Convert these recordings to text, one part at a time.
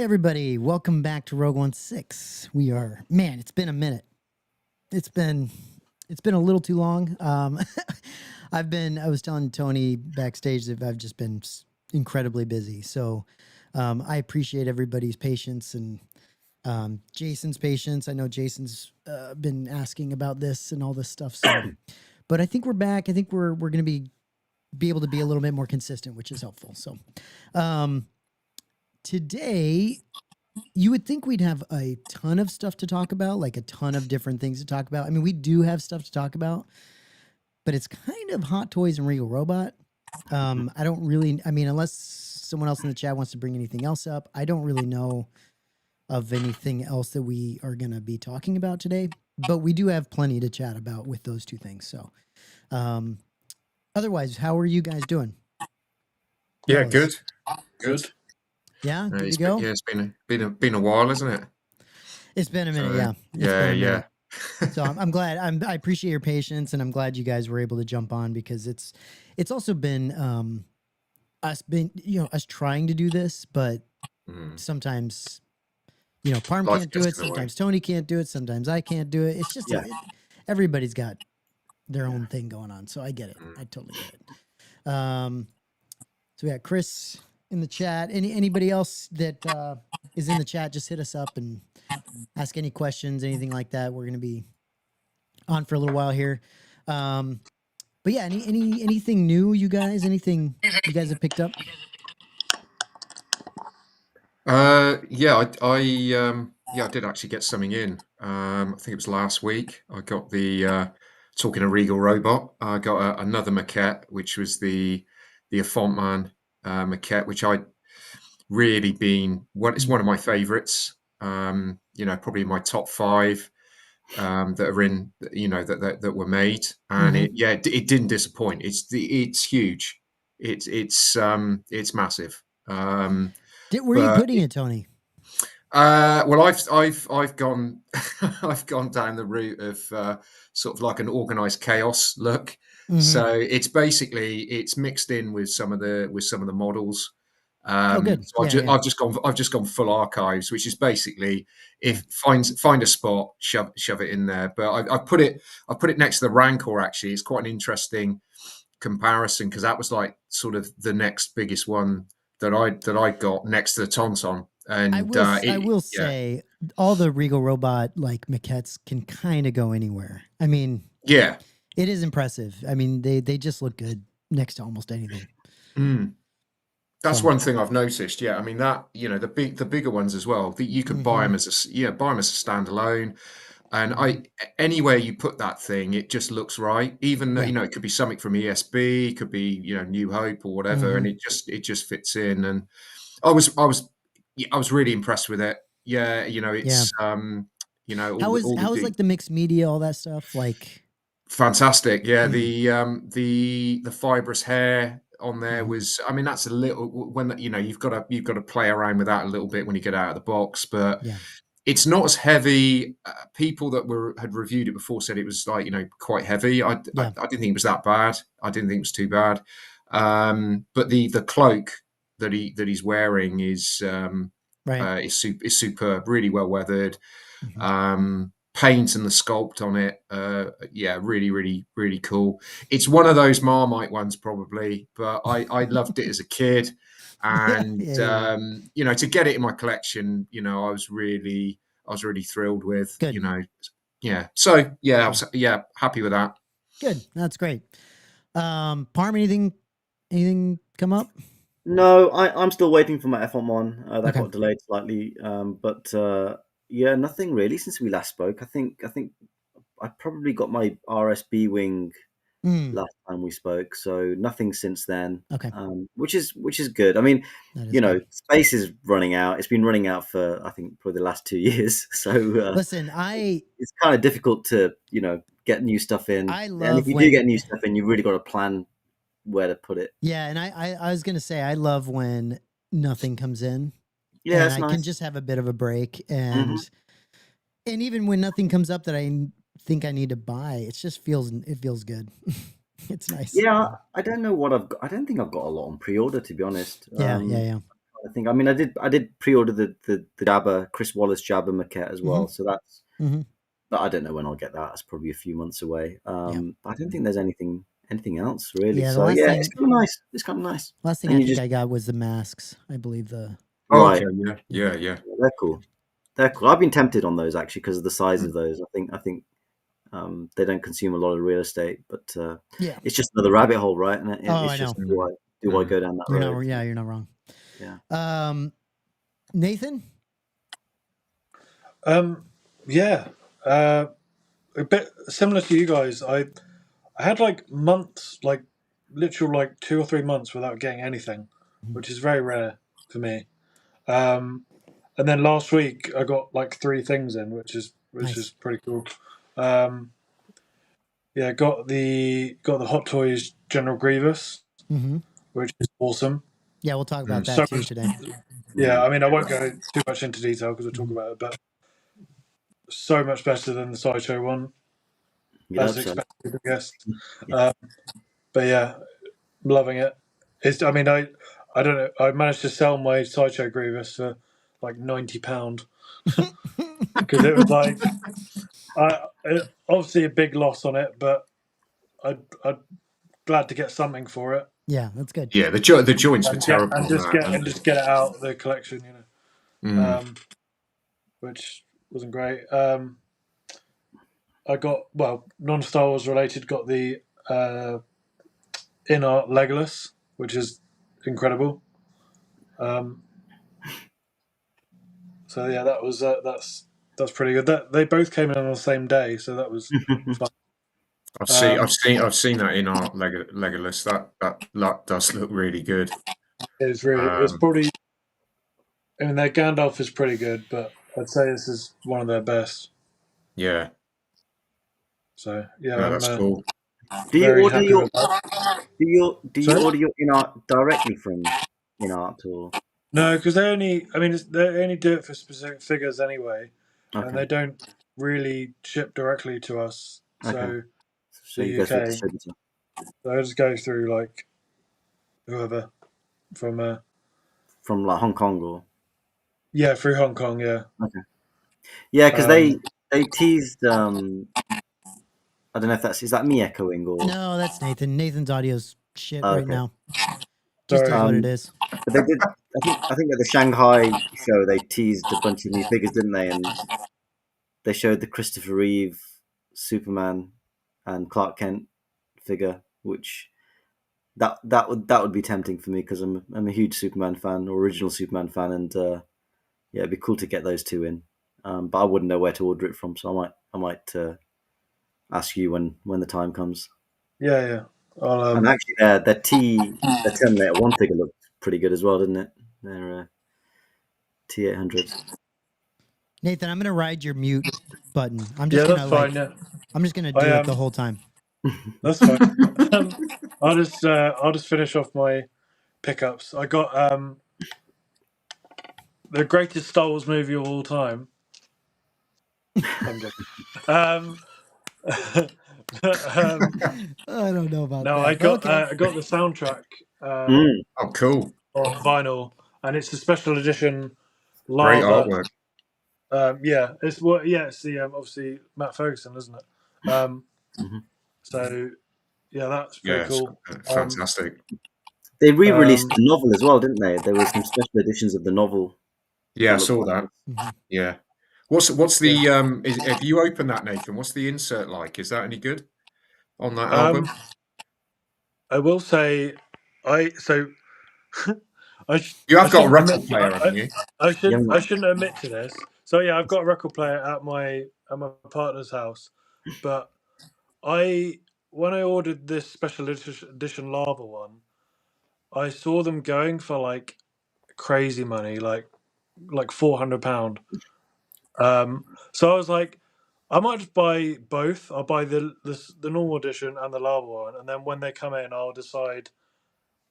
Hey everybody, welcome back to Rogue 16. Man, it's been a minute. It's been a little too long. I was telling Tony backstage that I've just been incredibly busy. So I appreciate everybody's patience and Jason's patience. I know Jason's been asking about this and all this stuff. So, but I think we're back. I think we're going to be able to be a little bit more consistent, which is helpful. So, today, you would think we'd have a ton of stuff to talk about, like a ton of different things to talk about. I mean, we do have stuff to talk about, but it's kind of Hot Toys and Regal Robot. I don't really, I mean, unless someone else in the chat wants to bring anything else up, I don't really know of anything else that we are going to be talking about today, but we do have plenty to chat about with those two things. So, otherwise, how are you guys doing? Yeah, Fellas? good. Yeah, good to go. Yeah, it's been a while, isn't it? It's been a minute, yeah. It's been a minute. So I'm glad. I appreciate your patience, and I'm glad you guys were able to jump on because it's also been us trying to do this, but sometimes Parm Life can't do gets it. in the way. Sometimes Tony can't do it. Sometimes I can't do it. It's just everybody's got their own thing going on, so I get it. I totally get it. So we got Chris in the chat. Anybody else that is in the chat, just hit us up and ask any questions, anything like that. We're going to be on for a little while here. But yeah, anything new, you guys? Anything you guys have picked up? Yeah, I did actually get something in. I think it was last week. I got the talking of Regal Robot. I got another maquette, which was the Font Man maquette, which I really it's one of my favorites. Probably my top 5 that are in, that were made, and it didn't disappoint. It's huge. It's massive. Where are you putting it, Tony? Well, I've gone I've gone down the route of sort of like an organized chaos look. So it's basically it's mixed in with some of the models. Good. So I've just gone full archives, which is basically find a spot, shove it in there. But I put it next to the Rancor. Actually, it's quite an interesting comparison because that was like sort of the next biggest one that I got next to the Tauntaun. And I will say all the Regal Robot like maquettes can kind of go anywhere. I mean, yeah, it is impressive. I mean, they just look good next to almost anything. That's one thing I've noticed. Yeah, I mean that the bigger ones as well. That you could buy them as a standalone, and anywhere you put that thing, it just looks right. Even though it could be something from ESB, it could be New Hope or whatever, and it just fits in. And I was really impressed with it. Yeah, it's how is like the mixed media, all that stuff, like fantastic. Yeah, the fibrous hair on there was, I mean, that's a little, when you've got to play around with that a little bit when you get out of the box, but it's not as heavy. People that had reviewed it before said it was like quite heavy. I didn't think it was that bad. I didn't think it was too bad. But the cloak that he's wearing is superb, really well weathered. Paint and the sculpt on it, really, really, really cool. It's one of those Marmite ones probably, but I loved it as a kid, and to get it in my collection, I was really thrilled with. Good. So I was happy with that. Good, that's great. Parm, anything come up? No, I'm still waiting for my F1 that got delayed slightly, but nothing really since we last spoke. I think I probably got my RSB wing last time we spoke, so nothing since then. Which is good. I mean, space is running out. It's been running out for I think probably the last 2 years. So listen, it's kind of difficult to get new stuff in. And if you do get new stuff in, you've really got to plan where to put it. Yeah, and I was gonna say I love when nothing comes in. Yeah, and I can just have a bit of a break, and even when nothing comes up that I think I need to buy, it feels good. It's nice. Yeah, I don't know what I've got. I don't think I've got a lot on pre-order, to be honest. Yeah. I'm I think. I mean, I did pre-order the Jabba Chris Wallace Jabba maquette as well. So that's. But I don't know when I'll get that. It's probably a few months away. But I don't think there's anything else really. Yeah, the So last yeah, thing- it's kind of nice. It's kind of nice. Last thing And I you think just- I got was the masks. I believe the Oh, Right. okay, yeah. They're cool. They're cool. I've been tempted on those actually because of the size of those. I think they don't consume a lot of real estate, but yeah. it's just another rabbit hole, right? And it's I just know. do I go down that You're road? not. You're not wrong. Yeah. Nathan. Yeah. A bit similar to you guys. I had like months, like literal like 2 or 3 months without getting anything, which is very rare for me. And then last week I got like 3 things in, which is Nice. pretty cool. Yeah, got the Hot Toys General Grievous, which is awesome. Yeah, we'll talk about that So too much- today. Yeah, I mean I won't go too much into detail because we'll talk about it, but so much better than the Sideshow one, You'd as hope so. expected, I guess. Yeah. But yeah, loving it. I don't know. I managed to sell my Sideshow Grievous for like £90 because it was like, obviously a big loss on it, but I'd glad to get something for it. Yeah, that's good. Yeah, the joints were terrible. And just get it out of the collection, which wasn't great. I got, non-Star Wars related, got the in-art Legolas, which is incredible. So yeah, that was that's pretty good. That they both came in on the same day, so that was fun. I've seen that in our Legolas. That does look really good. It's probably. I mean, their Gandalf is pretty good, but I'd say this is one of their best. Yeah. So yeah, No, that's cool. Do you very order happy your with that. do you Sorry? order your in-art directly from in-art or? No, because they only do it for specific figures anyway, and Okay. they don't really ship directly to us. Okay. So the you go through UK. distributor. So I just go through like whoever from From like Hong Kong or? through Hong Kong. Yeah. Okay. Yeah, because they teased. I don't know if is that me echoing or? No, that's Nathan. Nathan's audio's shit Oh, right okay. now. Just is Sorry. what it is. But they did. I think at the Shanghai show they teased a bunch of new figures, didn't they? And they showed the Christopher Reeve Superman and Clark Kent figure, which that would be tempting for me because I'm a huge Superman fan, original Superman fan, and it'd be cool to get those two in. But I wouldn't know where to order it from, so I might ask you when the time comes. Yeah. I'll, And actually, the Terminator 1 figure looked pretty good as well, didn't it? Their T800. Nathan, I'm gonna ride your mute button. I'm yeah, just that's gonna fine. Yeah, I'm just gonna do it the whole time. that's fine. I'll just finish off my pickups. I got the greatest Star Wars movie of all time. I'm joking. I don't know about No, that. I got Okay. I got the soundtrack Oh, cool. on vinyl, and it's the special edition Great lava. artwork. It's the obviously Matt Ferguson, isn't it? So yeah, that's pretty cool. Fantastic. They re-released the novel as well, didn't they? There were some special editions of the novel. Yeah, I saw that. Yeah. What's the have you opened that, Nathan? What's the insert like? Is that any good on that album? I will say, you have got a record player, haven't you? I shouldn't admit to this. So yeah, I've got a record player at my partner's house, but when I ordered this special edition lava one, I saw them going for like crazy money, like £400. So I was like, I might just buy both. I'll buy the normal edition and the lava one, and then when they come in, I'll decide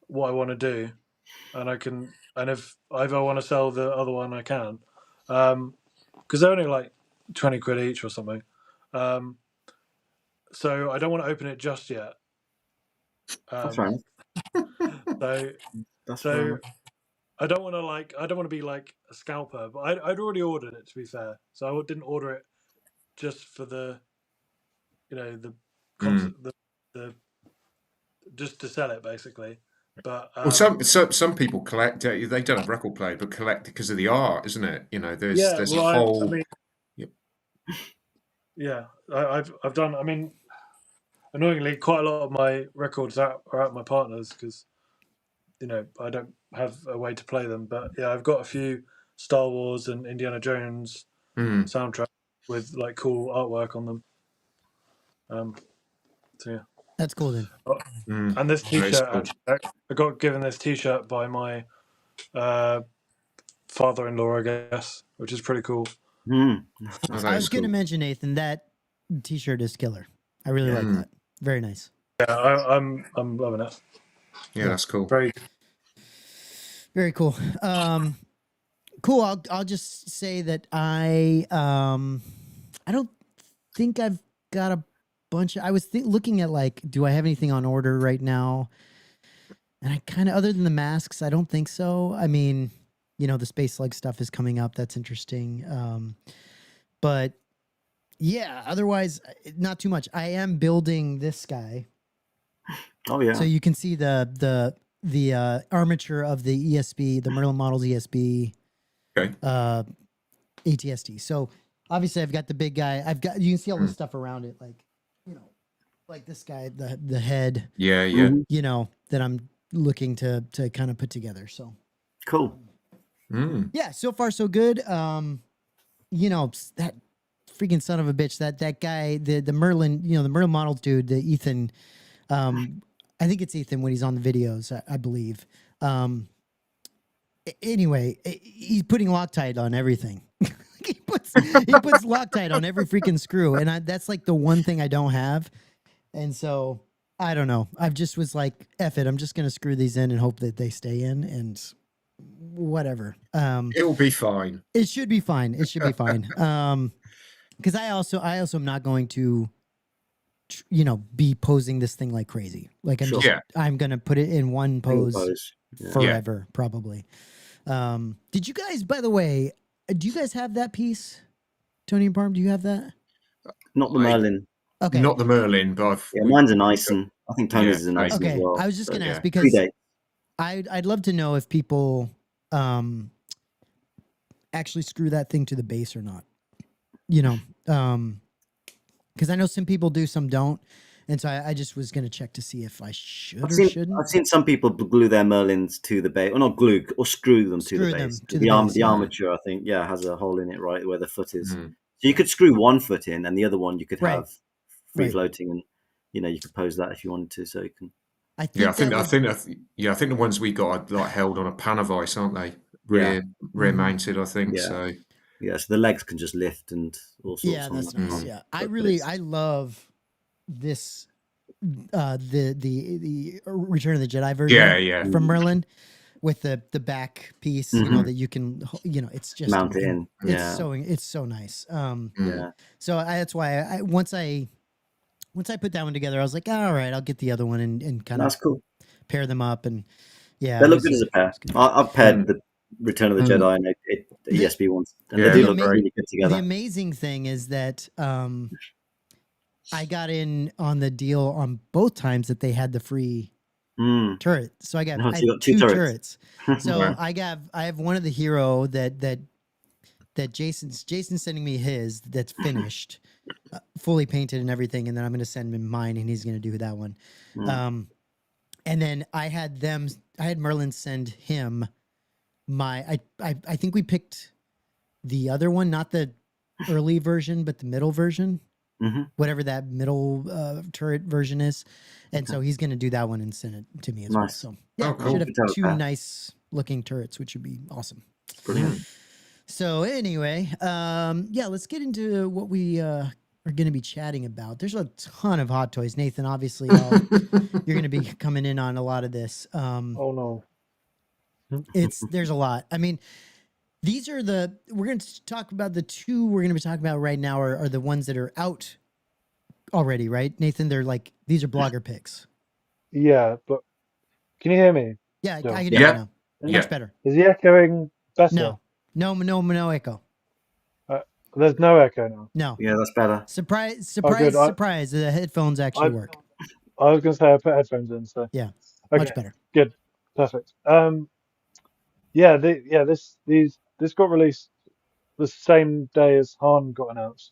what I want to do, and if I want to sell the other one, I can, because they're only like 20 quid each or something. So I don't want to open it just yet. That's right. So That's right. I don't want to be like a scalper, but I'd already ordered it, to be fair. So I didn't order it just for the the Mm. the just to sell it basically. But Well, some people collect. They don't have record player, but collect because of the art, isn't it? There's yeah, there's a well, I whole. mean, Yep. yeah, I've done. I mean, annoyingly, quite a lot of my records are at my partner's because I don't have a way to play them. But yeah, I've got a few Star Wars and Indiana Jones Mm. soundtrack with like cool artwork on them. So yeah, That's cool then. Mm. and this That is T-shirt, cool. actually, I got given this T-shirt by my father-in-law, I guess, which is pretty cool. Mm. Oh, that I is was going to cool. mention, Nathan, that T-shirt is killer. I really Yeah. like that. Very nice. Yeah, I'm loving it. Yeah, that's cool. Very. Very cool. Cool. I'll just say that I don't think I've got a bunch of, I was looking at like, do I have anything on order right now? And I kind of, other than the masks, I don't think so. I mean, the Space Slug stuff is coming up. That's interesting. But yeah, otherwise, not too much. I am building this guy. Oh yeah. So you can see the armature of the ESB, the Merlin Models ESB, Okay. ATST. So obviously I've got the big guy. You can see all the stuff around it, like like this guy, the head. Yeah, yeah. Mhm. That I'm looking to kind of put together. So Cool. yeah, so far so good. That freaking son of a bitch, that guy, the Merlin, the Merlin Models dude, the Ethan. I think it's Ethan when he's on the videos, I believe. Anyway, he's putting Loctite on everything. he puts Loctite on every freaking screw, and that's like the one thing I don't have. And so I don't know. I just was like, F it. I'm just gonna screw these in and hope that they stay in, and whatever. It will be fine. It should be fine. It should be fine. Because I also am not going to be posing this thing like crazy. Like I'm gonna put it in one pose forever, probably. Did you guys, by the way, do you guys have that piece? Tony and Parm, do you have that? Not the Merlin. Okay. Not the Merlin, but mine's a nice, and I think Tony's is a nice as well. I was just gonna ask Yeah. because I'd love to know if people actually screw that thing to the base or not. Because I know some people do, some don't. And so I just was going to check to see if I should or shouldn't. I've seen some people glue their Merlins to the base, or not glue, or screw them to the base. The armature, I think, has a hole in it, right, where the foot is. So you could screw one foot in, and the other one you could have free floating, and you could pose that if you wanted to. So you can. I think the ones we got are like held on a Panavice, aren't they? Rear mounted, I think. Yeah. So yeah, so the legs can just lift and all sorts. Yeah, that's nice. Yeah, I love this the Return of the Jedi version from Merlin with the back piece, that you can it's just mount it in. It's so nice. So that's why once I put that one together, I was like, all right, I'll get the other one and kind of pair them up, and they look good as a pair. I've paired the Return of the Jedi and the ESB ones, and they do look really good together. The amazing thing is that I got in on the deal on both times that they had the free turret. So I got two turrets. So I have one of the hero that Jason's sending me his that's finished, fully painted and everything, and then I'm going to send him mine, and he's going to do that one. And then I had Merlin send him I think we picked the other one, not the early version, but the middle version. Whatever that middle turret version is. And so he's going to do that one and send it to me as well. So yeah, cool. should have two nice looking turrets, which would be awesome. Brilliant. So anyway, let's get into what we are going to be chatting about. There's a ton of hot toys. Nathan, obviously, you're going to be coming in on a lot of this. Oh no. There's a lot. I mean, these are we're going to talk about the two we're going to be talking about right now are the ones that are out already, right, Nathan? They're like, these are blogger picks. Yeah, but can you hear me? Yeah, I can hear you now. Much better. Is he echoing better? No echo. There's no echo now. No. Yeah, that's better. Surprise! good. Surprise! The headphones actually work. I was going to say I put headphones in, so Yeah, okay, much better. good, perfect. This got released the same day as Han got announced,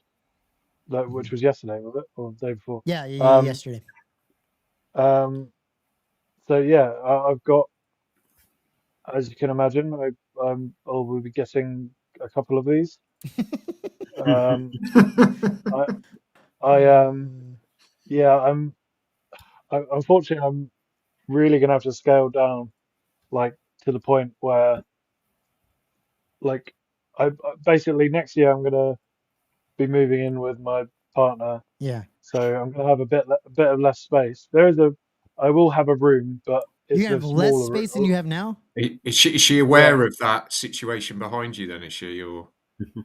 which was yesterday, was it, or the day before? Yeah, yesterday. So yeah, I've got, as you can imagine, I will be getting a couple of these. Unfortunately, I'm really gonna have to scale down, like to the point where, like, basically next year I'm gonna be moving in with my partner, Yeah. so I'm gonna have a bit of less space. I will have a room, but You it's a have less smaller space than you have now. Is she aware of that situation behind you then? Is she, or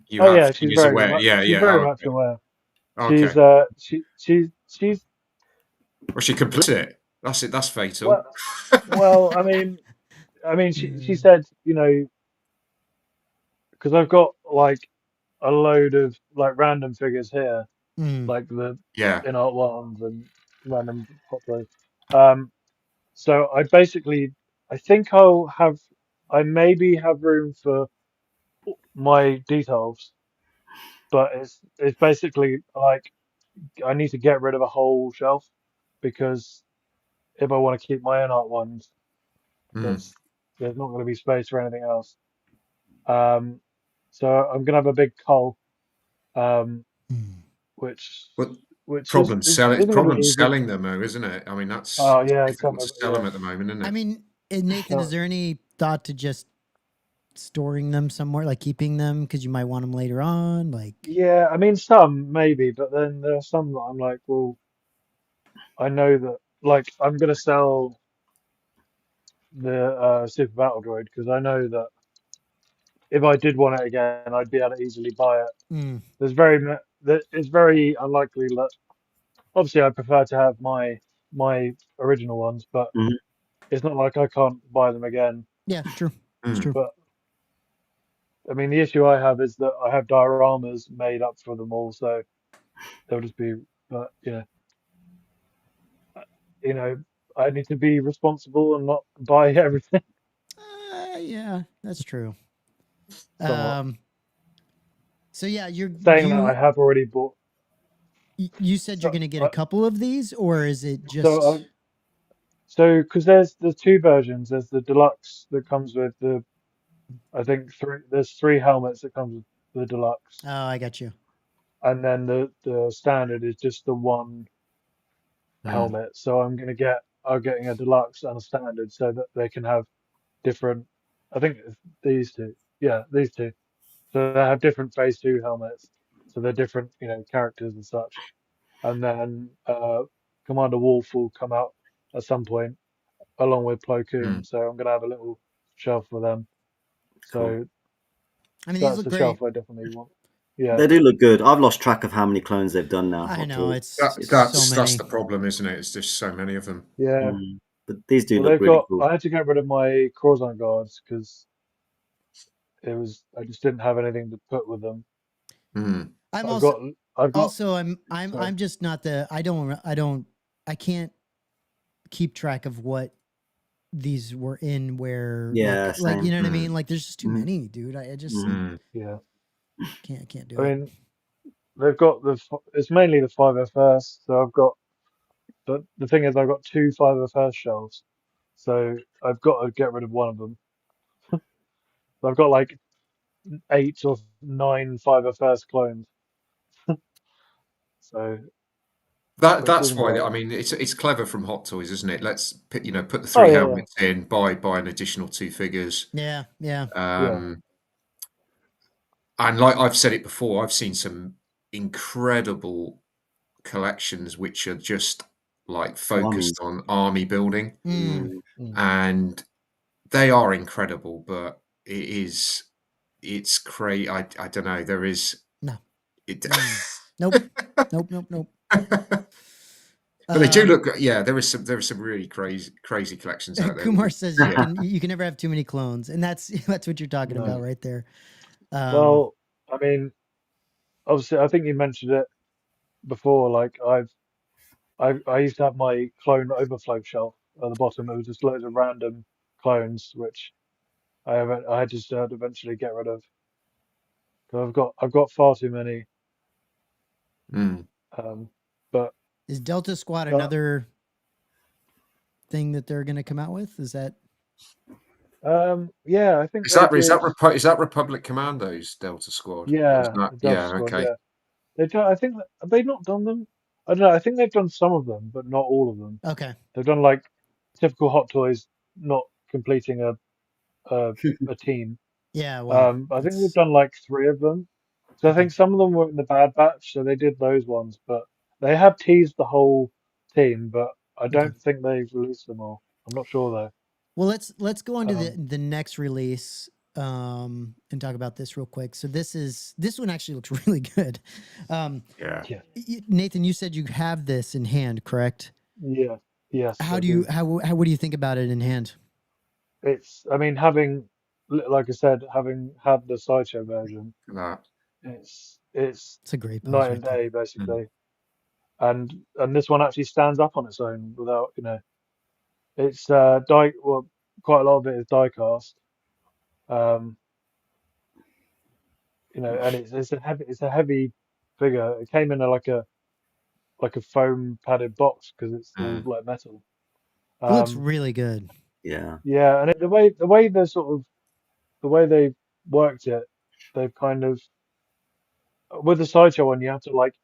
you Oh have? yeah, She is aware. she's very much aware. Okay. She's Was she complicit? That's it. That's fatal. well, I mean, she said, because I've got like a load of like random figures here, like the in art ones and random hot toys. So I think I maybe have room for my details, but it's basically like I need to get rid of a whole shelf because if I want to keep my own art ones, there's not going to be space for anything else. So I'm gonna have a big cull, which But isn't gonna be easy. selling them though, isn't it? I mean, that's difficult to sell them at the moment, isn't it? I mean, Nathan, is there any thought to just storing them somewhere, like keeping them because you might want them later on? Like, yeah, I mean some maybe, but then there are some that I'm like, well, I know that like I'm gonna sell the Super Battle Droid because I know that if I did want it again, I'd be able to easily buy it. It's very unlikely that. Obviously, I prefer to have my original ones, but it's not like I can't buy them again. Yeah, it's true. It's true. But I mean, the issue I have is that I have dioramas made up for them all, so they'll just be, I need to be responsible and not buy everything. Yeah, that's true. Somewhat. So yeah, you're saying that I have already bought. You said you're going to get a couple of these, or is it just so because there's two versions. There's the deluxe that comes with there's three helmets that comes with the deluxe. Oh, I got you. And then the standard is just the one helmet. So I'm getting a deluxe and a standard so that they can have different. I think it's these two. Yeah, these two. So they have different phase 2 helmets. So they're different, characters and such. And then Commander Wolf will come out at some point along with Plo Koon. So I'm gonna have a little shelf for them. So I mean, that's these look the great. shelf I definitely want. Yeah, they do look good. I've lost track of how many clones they've done now. I know that's so many. That's the problem, isn't it? It's just so many of them. Yeah. But these do look really cool. I had to get rid of my Croissant guards because I just didn't have anything to put with them. I'm just not I can't keep track of what these were in where. Yeah, like you know what I mean? Like there's just too many, dude. I just can't do it. I mean, they've got it's mainly the 5FS. So I've got, but the thing is, I've got two 5FS shelves, so I've got to get rid of one of them. So I've got like 8 or 9 5FS clones. So that's why I mean it's clever from Hot Toys, isn't it? Let's put the 3 helmets in, buy an additional 2 figures. Yeah. And like I've said it before, I've seen some incredible collections which are just like focused on army building, and they are incredible. But it's crazy. I don't know. There is no. Nope. But they do look. Yeah, there is some really crazy collections out there. Kumar says Yeah. you can never have too many clones, and that's what you're talking about right there. Well, I mean, obviously, I think you mentioned it before. Like I used to have my clone overflow shelf at the bottom. It was just loads of random clones, which I just had to eventually get rid of. 'Cause I've got far too many. Mm. But is Delta Squad uh, another thing that they're going to come out with? Is that? Yeah, I think Is they that did. is that Republic Commandos Delta Squad? Or is Yeah, that, the Delta yeah, Squad. okay. Yeah, they do. I think have they not done them? I don't know. I think they've done some of them, but not all of them. Okay. They've done like typical Hot Toys, not completing a team. Yeah. Well, I think they've done like 3 of them. So I think some of them were in the Bad Batch, so they did those ones. But they have teased the whole team, but I don't think they've released them all. I'm not sure though. Well, let's go on to Um, the next release and talk about this real quick. So this one actually looks really good. Yeah. yeah, Nathan, you said you have this in hand, correct? yeah, yes, How I do you do. what do you think about it in hand? I mean, like I said, having had the sideshow version, That. it's It's a great pose night right and there. day basically. And this one actually stands up on its own without, it's well, quite a lot of it is die cast. Um, and it's a heavy figure. It came in like a foam padded box because it's all Mm. like metal. It looks Um, really good. Yeah. yeah, and the way the way they worked it, they've kind of with the sideshow one, you have to like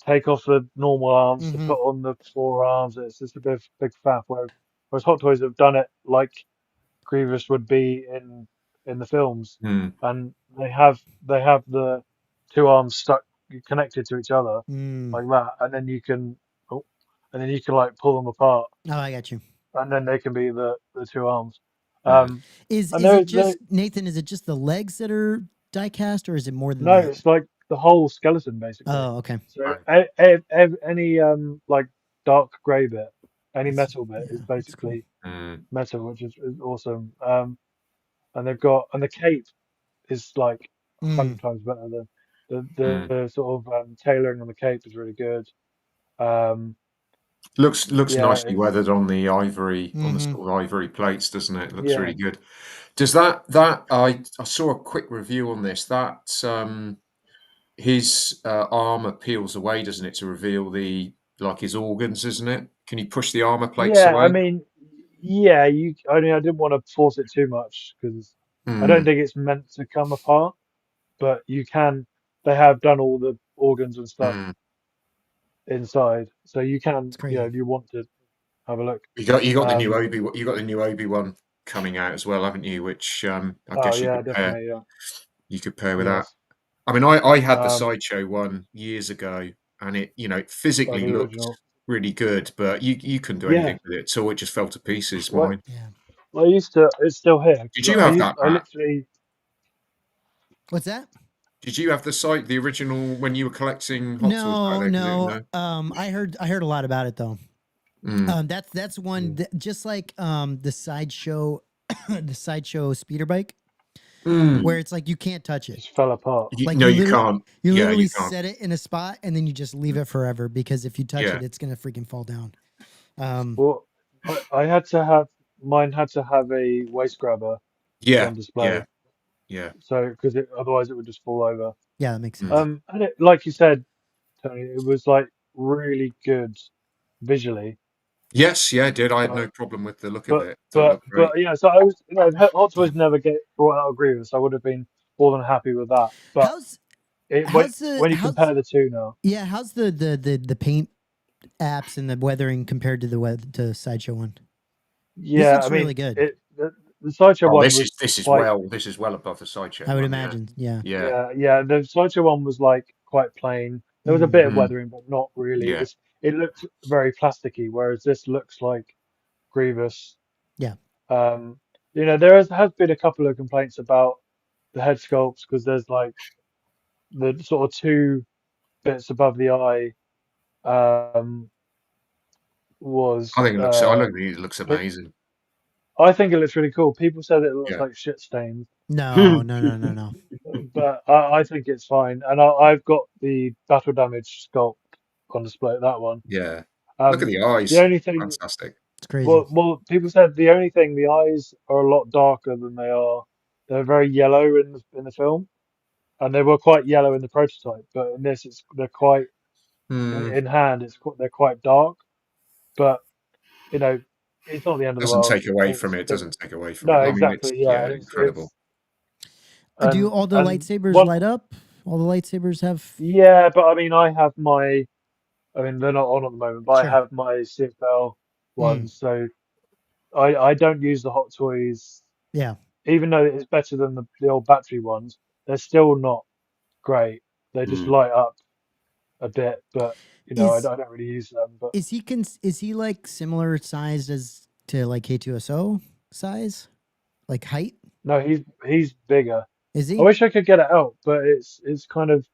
take off the normal arms to Mm-hmm. put on the forearms. It's just a big faff. Whereas Hot Toys have done it like Grievous would be in the films, Mm. and they have the 2 arms stuck connected to each other Mm. like that, and then you can oh, and then you can like pull them apart, Oh, I got you. and then they can be the 2 arms. Mm. And Is it they just Nathan? Is it just the legs that are die cast, or is it more than no, that? it's like the whole skeleton basically. Oh, okay. So Right. any like dark grey bit, any metal bit is That's cool. basically Mm. metal, which is awesome. And the cape is like 100 times better than Mm. the sort of tailoring on the cape is really good. Um, Looks yeah, nicely weathered on the Mm-hmm. sort of ivory plates, doesn't it? Looks yeah, really good. Does that I saw a quick review on this. That his armor peels away, doesn't it, to reveal his organs, isn't it? Can you push the armor plates yeah. I away? mean, yeah. I mean, I didn't want to force it too much because I don't Mm. think it's meant to come apart, but you can. They have done all the organs and stuff Mm. inside, so you It's can, crazy. if you want to have a look. You got the new Um, Obi-Wan coming out as well, haven't you? Which I oh guess yeah, definitely, yeah, you could pair with that. yes. I mean, I had the Um, sideshow one years ago, and it like physically the looked original. really good, but you couldn't do Yeah. anything with it, so it just fell to pieces. What Mine. Yeah. I used to, it's still here Did because you have that, I Matt? literally, What's that? Did you have the original when you were collecting Hot Toys back No, then? 'Cause no. no. I heard a lot about it though. Mm. That's one mm, that, just like the sideshow, the sideshow speeder bike, Mm. where it's like you can't touch it. just fell apart. Like No, you can't. you Yeah, literally you can't. set it in a spot and then you just leave it forever because if you touch Yeah, it, it's gonna freaking fall down. Um, Well, I had to have, mine had to have a waist grabber yeah, on yeah, display. yeah. So, because otherwise it would just fall over. yeah, that makes sense. Mm. And like you said, Tony, it was like really good visually. Yes, yeah, I did. I had no So, problem with the look of it. Thought it but looked great. yeah, so I was, Hot Yeah. Toys never get brought out of Grievous. I would have been more than happy with that. But How's how's the when you compare the two now, yeah, how's the paint apps and the weathering compared to the sideshow one? This yeah, I looks really mean, good. the sideshow Oh, one was quite. this is well above the sideshow I would one. Yeah, imagine. Yeah. yeah. Yeah. The sideshow one was like quite plain. There was a Mm. bit of Mm. weathering, but not really. Yeah. It looked very plasticky, whereas this looks like Grievous. Yeah. There has been a couple of complaints about the head sculpts because there's like the sort of 2 bits above the eye. Um, was. I think it looks. I look. It looks amazing. I think it looks really cool. People said it looks like shit stains. No. But I think it's fine. And I've got the battle damage sculpt on display. That one. Yeah. Look at the eyes. The only thing. Fantastic. It's crazy. Well, people said the only thing, the eyes are a lot darker than they are. They're very yellow in the film, and they were quite yellow in the prototype. But in this, they're quite in hand. They're quite dark. But you know, it's not the end of the world. Doesn't take away from it. Doesn't take away from it. No, I mean, exactly. Yeah, incredible. Do all the lightsabers light up? All the lightsabers have. Yeah, but I mean, I have my. I mean, they're not on at the moment, but Sure. I have my CFL ones, so I don't use the Hot Toys. Yeah. Even though it's better than the old battery ones, they're still not great. They just light up a bit, but I don't really use them. But is he like similar sized as to like K2SO size, like height? No, he's bigger. Is he? I wish I could get it out, but it's kind of.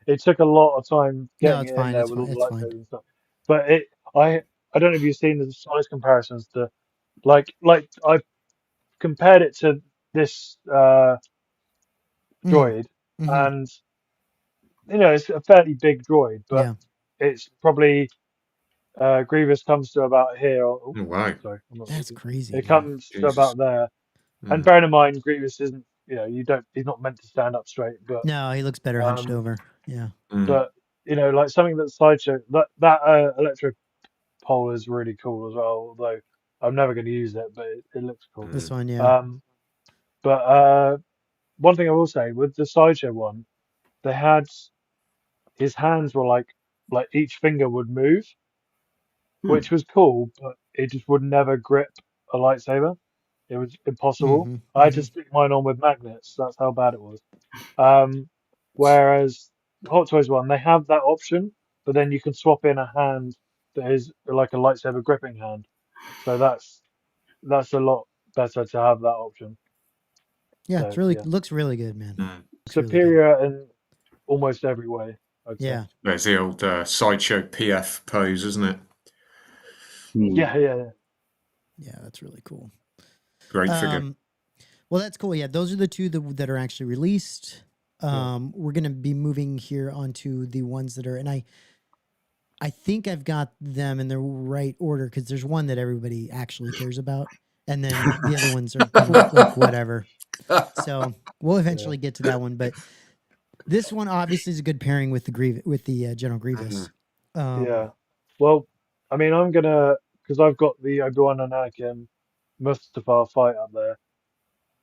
It took a lot of time getting it in there with all the lightsabers and stuff. But I don't know if you've seen the size comparisons to, like I compared it to this droid, and it's a fairly big droid, but it's probably Grievous comes to about here. Oh, wow, sorry, that's crazy. It comes to about there, and bear in mind, Grievous isn't. He's not meant to stand up straight, but no, he looks better hunched over. Yeah, but like something that's sideshow that electro pole is really cool as well. Although I'm never going to use it, but it looks cool. This one, yeah. But one thing I will say with the sideshow one, they had his hands were like each finger would move, which was cool, but it just would never grip a lightsaber. It was impossible. I had to stick mine on with magnets. That's how bad it was. Whereas the Hot Toys one, they have that option, but then you can swap in a hand that is like a lightsaber gripping hand. So that's a lot better to have that option. Yeah, so, it looks really good, man. Superior really in almost every way. I'd say. There's the old sideshow PF pose, isn't it? Yeah, that's really cool. Great figure. Well, that's cool. Yeah, those are the two that are actually released. We're gonna be moving here onto the ones that are, and I think I've got them in the right order because there's one that everybody actually cares about, and then the other ones are kind of like whatever. So we'll eventually get to that one, but this one obviously is a good pairing with the General Grievous. Yeah. Well, I mean, I'm gonna because I've got the Obi-Wan and Anakin Mustafar fight up there.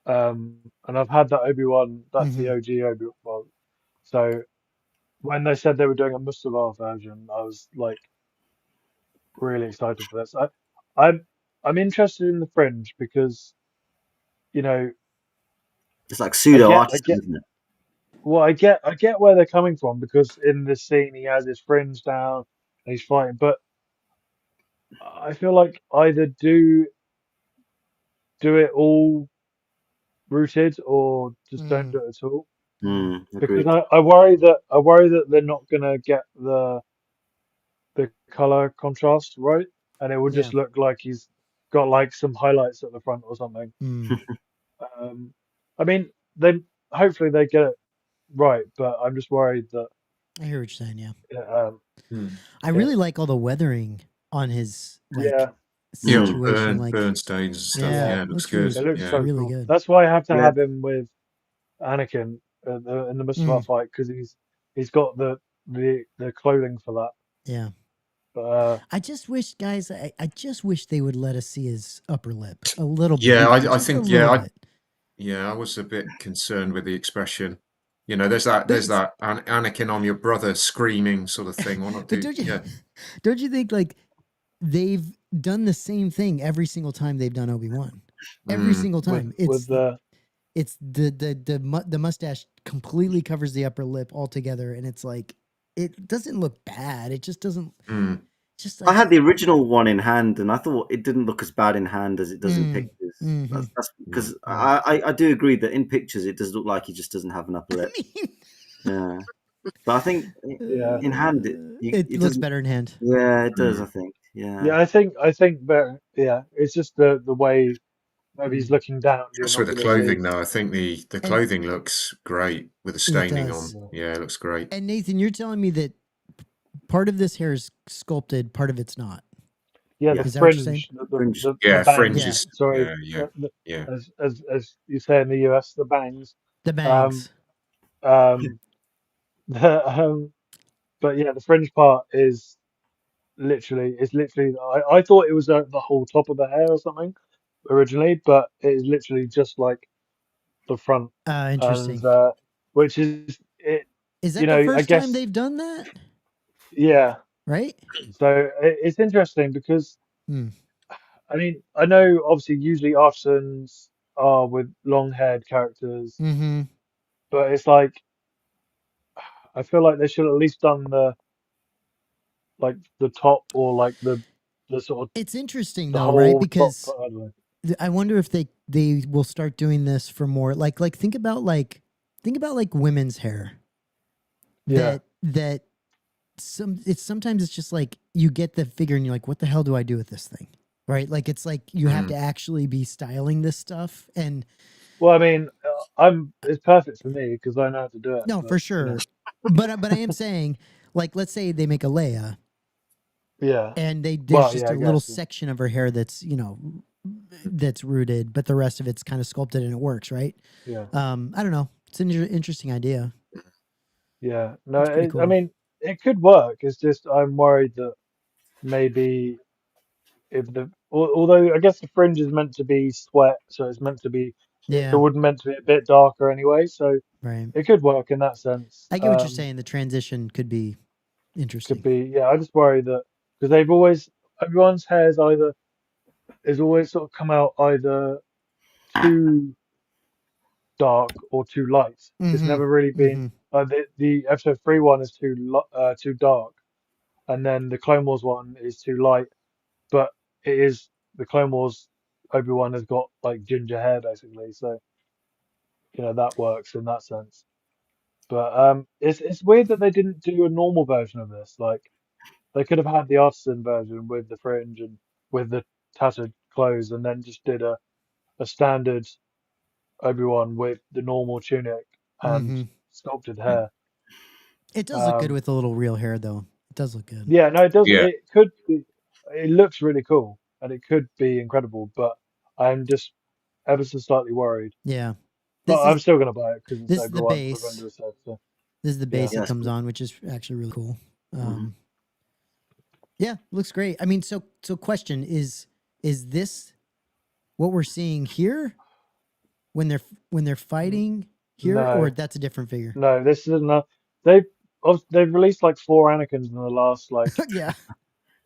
And I've had that Obi-Wan, that's the OG Obi-Wan. So when they said they were doing a Mustafar version, I was like really excited for this. I'm interested in the Fringe because it's like pseudo artist, isn't it? Well, I get where they're coming from because in this scene he has his fringe down and he's fighting, but I feel like either do it all rooted or just don't do it at all. Because I worry that they're not gonna get the color contrast right, and it will just look like he's got like some highlights at the front or something. I mean, hopefully they get it right, but I'm just worried that. I hear what you're saying. Yeah. I really like all the weathering on his situation, like burn stains and stuff. Yeah, it looks good. It looks so really cool. good. That's why I have to have him with Anakin in the Mustafar fight because he's got the clothing for that. Yeah. But I just wish, guys, I just wish they would let us see his upper lip a little bit. Yeah, I think I was a bit concerned with the expression. There's that Anakin, I'm your brother screaming sort of thing. Don't you think like they've done the same thing every single time they've done Obi-Wan? Every single time. It's the mustache completely covers the upper lip altogether, and it's like it doesn't look bad. It just doesn't. Just like, I had the original one in hand, and I thought it didn't look as bad in hand as it does in pictures. That's because I do agree that in pictures it does look like he just doesn't have an upper lip. Yeah, but I think in hand it looks better in hand. Yeah, it does. I think. Yeah. I think better. Yeah, it's just the way maybe he's looking down. You're Just not with the going to see. clothing, though, I think the clothing looks great with the staining on. does. Yeah, it looks great. And Nathan, you're telling me that part of this hair is sculpted, part of it's not. Yeah, Yeah. the Is that what you're saying? fringe, Fringe. the Yeah, bangs. fringes. Sorry, Yeah. as you say in the US, the bangs. The bangs. The, but yeah, the fringe part is literally. I thought it was the whole top of the hair or something originally, but it is literally just like the front, Interesting. and which is it. Is You that the know, I first time guess they've done that? yeah. Right? So it's interesting because Hmm. I mean I know obviously usually artisans are with long-haired characters, Mm-hmm. but it's like I feel like they should at least done the top or like the sort of It's interesting the though, right? whole top. Because I don't know. I wonder if they will start doing this for more like think about like women's hair. Yeah. That sometimes it's just like you get the figure and you're like, what the hell do I do with this thing? Right? Like it's like you have to actually be styling this stuff. And Well, I mean, it's perfect for me because I know how to do it. no, But, for sure. But I am saying, like, let's say they make a Leia yeah. and there's Well, just yeah, a I little guess. section of her hair that's that's rooted, but the rest of it's kind of sculpted and it works, right? Yeah. I don't know. It's an interesting idea. Yeah. No, It's pretty cool. I mean, it could work. It's just I'm worried that maybe if although I guess the fringe is meant to be sweat, so it's meant to be it Yeah, would meant to be a bit darker anyway, so right. it could work in that sense. I get what you're saying. The transition could be interesting. Could be, yeah. I just worry that because everyone's hair is always sort of come out either too dark or too light. It's Mm-hmm. never really been Mm-hmm. the episode 3 one is too dark, and then the Clone Wars one is too light. But it is the Clone Wars. Obi-Wan has got like ginger hair basically, so that works in that sense. But it's weird that they didn't do a normal version of this. Like they could have had the artisan version with the fringe and with the tattered clothes, and then just did a standard Obi-Wan with the normal tunic and Mm-hmm. sculpted hair. It does look good with a little real hair, though. It does look good. Yeah, no, it does. Yeah. It could be. It looks really cool, and it could be incredible. But I'm just ever so slightly worried. Yeah. But I'm still gonna buy it because it's This is the Obi-Wan base. Revenge said so. This is the base Yeah, it comes cool. on, which is actually really cool. Mm-hmm. Yeah, looks great. I mean, so question is this what we're seeing here when they're fighting here, No. or that's a different figure? No, this is not. They've released like 4 Anakins in the last like Yeah,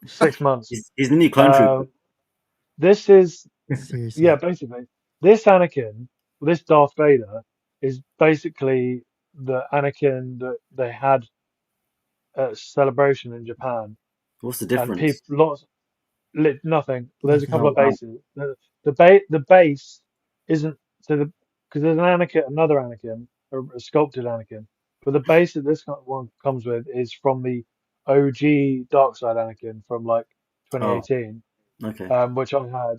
6 months. He's the new Clonetrooper. This is seriously. yeah, basically this Anakin, this Darth Vader, is basically the Anakin that they had at Celebration in Japan. What's the And difference? nothing. There's a couple of Oh, wow. bases. The base isn't because there's another Anakin, a sculpted Anakin, but the base that this one comes with is from the OG Dark Side Anakin from like 2018, Okay. which I had.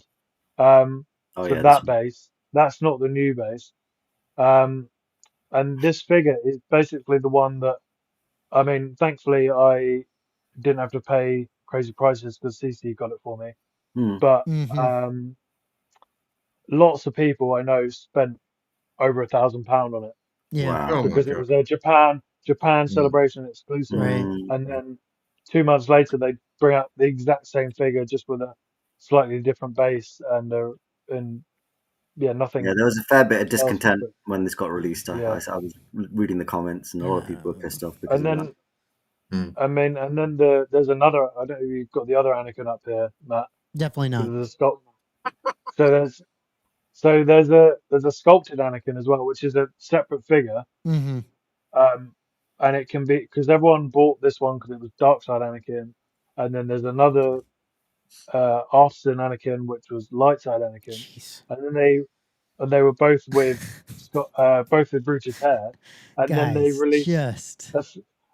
So yeah, that base, that's not the new base. And this figure is basically the one that, I mean, thankfully I didn't have to pay crazy prices because CC got it for me. But lots of people I know spent over £1,000 on it. Yeah. Wow. Because it was a Japan Celebration exclusive. Right. And then 2 months later they bring out the exact same figure just with a slightly different base and nothing. Yeah, there was a fair bit of else discontent different. when this got released. I was reading the comments, and a lot of people were pissed off because And of then that. I mean, and then there's another. I don't know if you've got the other Anakin up here, Matt. Definitely not. There's so there's a sculpted Anakin as well, which is a separate figure. Mm-hmm. And it can be because everyone bought this one because it was Dark Side Anakin, and then there's another artisan Anakin, which was Light Side Anakin, Jeez. and then they were both with Bruce's hair, and then they Guys,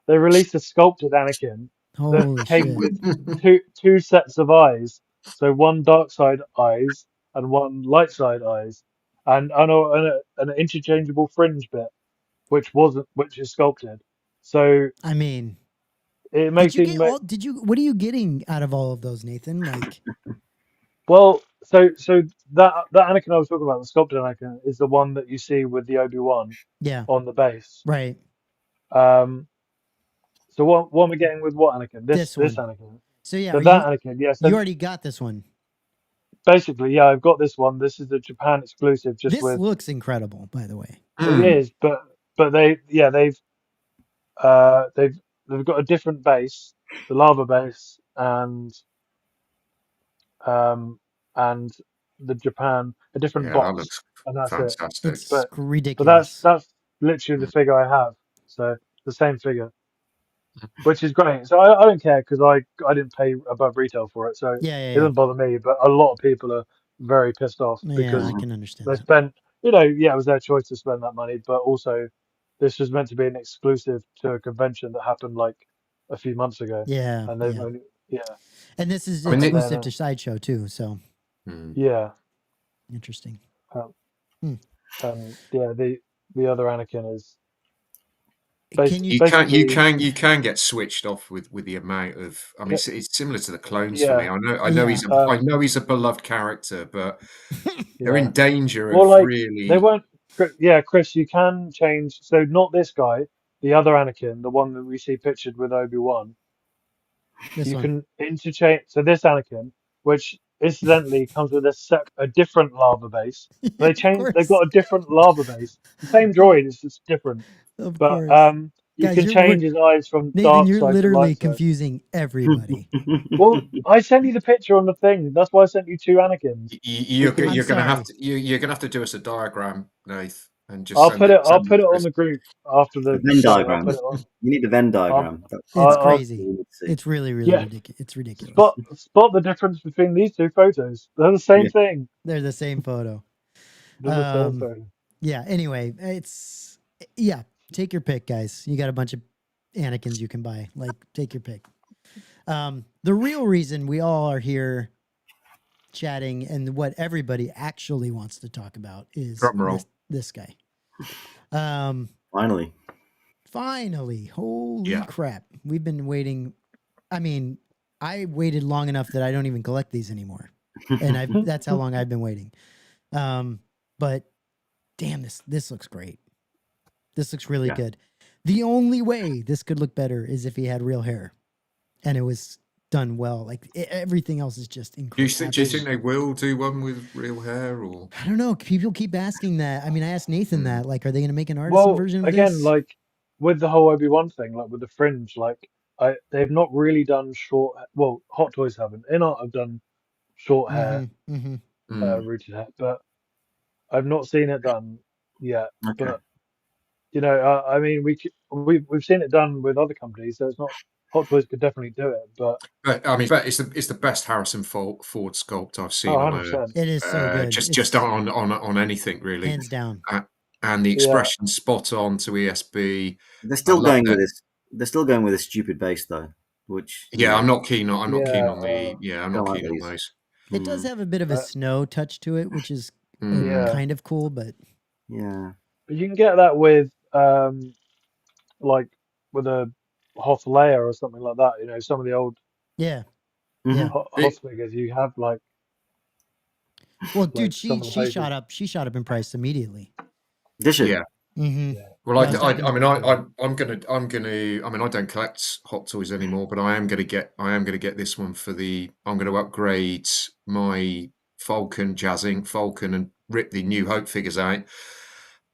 released a sculpted Anakin, Holy came shit! with two sets of eyes. So one dark side eyes and one light side eyes, and an interchangeable fringe bit, which is sculpted. So I mean, it did makes you it get all? Did you? What are you getting out of all of those, Nathan? Like, well. So that Anakin I was talking about, the sculpted Anakin, is the one that you see with the Obi-Wan yeah, on the base. right. Um, so what am I getting with what Anakin? This This one. Anakin. So yeah, So are that you? Anakin, yeah. You So already got this one. basically, yeah, I've got this one. This is the Japan exclusive, just This with looks incredible, by the way. it is, but they've got a different base, the lava base, um and the Japan a different Yeah, that box, looks and that's it. fantastic. It's But ridiculous. that's literally the Mm. figure I have. So the same figure, which is great. So I don't care because I didn't pay above retail for it, so Yeah, yeah, it yeah. doesn't bother me. But a lot of people are very pissed off Yeah, I because can understand they that. spent, yeah, it was their choice to spend that money, but also this was meant to be an exclusive to a convention that happened like a few months ago, Yeah, and they've yeah. only, yeah, And this is I mean, and exclusive then to Sideshow too. So yeah, interesting. um, Hmm. yeah, the other Anakin is Can you? basically, you can get switched off with the amount of. I mean, it's similar to the clones for me. yeah, Yeah. I know he's a beloved character, but they're yeah. in danger Well, of like they really. won't. Yeah, Chris, you can change. So not this guy, the other Anakin, the one that we see pictured with Obi-Wan. This You one. can interchange. So this Anakin, which incidentally comes with a different lava base. They Of changed. They've course. got a different lava base. The same droid is just different. Of But course. you Guys, can change his eyes from Nathan, dark you're side to literally light side. confusing everybody. Well, I sent you the picture on the thing. That's why I sent you two Anakins. You're Because I'm you're gonna have sorry. to you're gonna have to do us a diagram, Nath, and just I'll put it. I'll send it put it to on us. the group after The the Venn show. I'll diagram. put it on. You need the Venn I'll, diagram. That's It's I'll, what crazy. we need to see. It's really, really yeah. ridiculous. It's ridiculous. Spot the difference between these two photos. They're the same Yeah. thing. They're the same photo. They're the same photo. Yeah. Anyway, take your pick, guys. You got a bunch of Anakins you can buy. Like, take your pick. The real reason we all are here chatting and what everybody actually wants to talk about is Drum roll. this guy. Finally. Holy crap. We've been waiting. I mean, I waited long enough that I don't even collect these anymore. And that's how long I've been waiting. But damn, this looks great. This looks really good. The only way this could look better is if he had real hair and it was done well. Like everything else is just incredible. Do you think they will do one with real hair, or I don't know. People keep asking that. I mean, I asked Nathan that. Like, are they going to make an artisan version of again, this? like with the whole Obi-Wan thing, like with the fringe, like they've not really done short. Well, Hot Toys haven't. In-art have done short hair, rooted hair, but I've not seen it done yet. Okay. But you know, I mean, we've seen it done with other companies, so it's not. Hot Toys could definitely do it, but I mean, it's the best Harrison Ford sculpt I've seen on 100%. It is so good. just on anything really, hands down. And the expression spot on to ESB. They're still going with this. They're still going with a stupid base though, which I'm not keen on. I'm not keen on these. those. It does have a bit of a snow touch to it, which is kind of cool, but yeah. But you can get that with like with a Hoth layer or something like that. You know, some of the old Hoth figures you have like. Well, dude, like she shot up. She shot up in price immediately. Did she? Yeah. Mm-hmm. Well, I'm gonna. I mean, I don't collect Hot Toys anymore, but I am gonna get this one for the. I'm gonna upgrade my Falcon, Jazzing Falcon, and rip the New Hope figures out.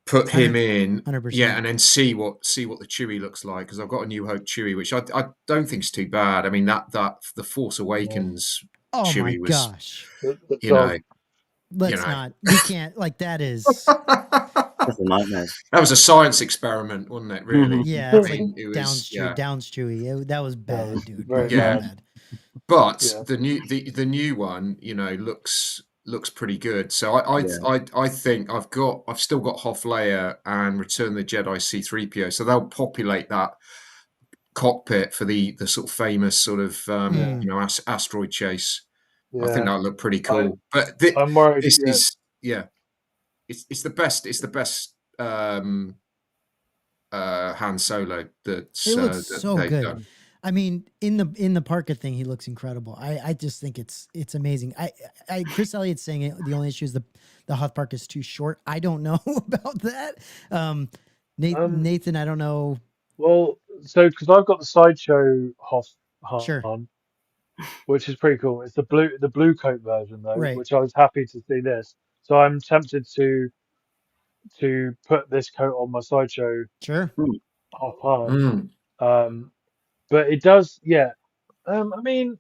Put him in, 100%. and then see what the Chewie looks like, because I've got a New Hope Chewie, which I don't think is too bad. I mean, that the Force Awakens Chewie was, gosh, you know, let's not. We can't. Like that is. That's a nightmare. That was a science experiment, wasn't it? Really? Yeah, it's like it was, Downs Chewie. That was bad, dude. Very bad. But the new one, you know, looks pretty good. So I think I've still got Hoth Leia and Return of the Jedi C-3PO, so they'll populate that cockpit for the sort of famous sort of Mm. you know, asteroid chase. I think Yeah. that looked pretty cool. But I'm worried. this Yeah. is it's the best. It's the best Han Solo It looks that so they've good. done. I mean, in the Parker thing, he looks incredible. I just think it's amazing. Chris Elliott's saying it, the only issue is the Hoth Park is too short. I don't know about that. Nathan, I don't know. Well, so because I've got the sideshow Hoth Sure. Han, which is pretty cool. It's the blue coat version though, Right. which I was happy to see this. So I'm tempted to put this coat on my sideshow Sure. Hoth Han. Mm. But it does, yeah. I mean,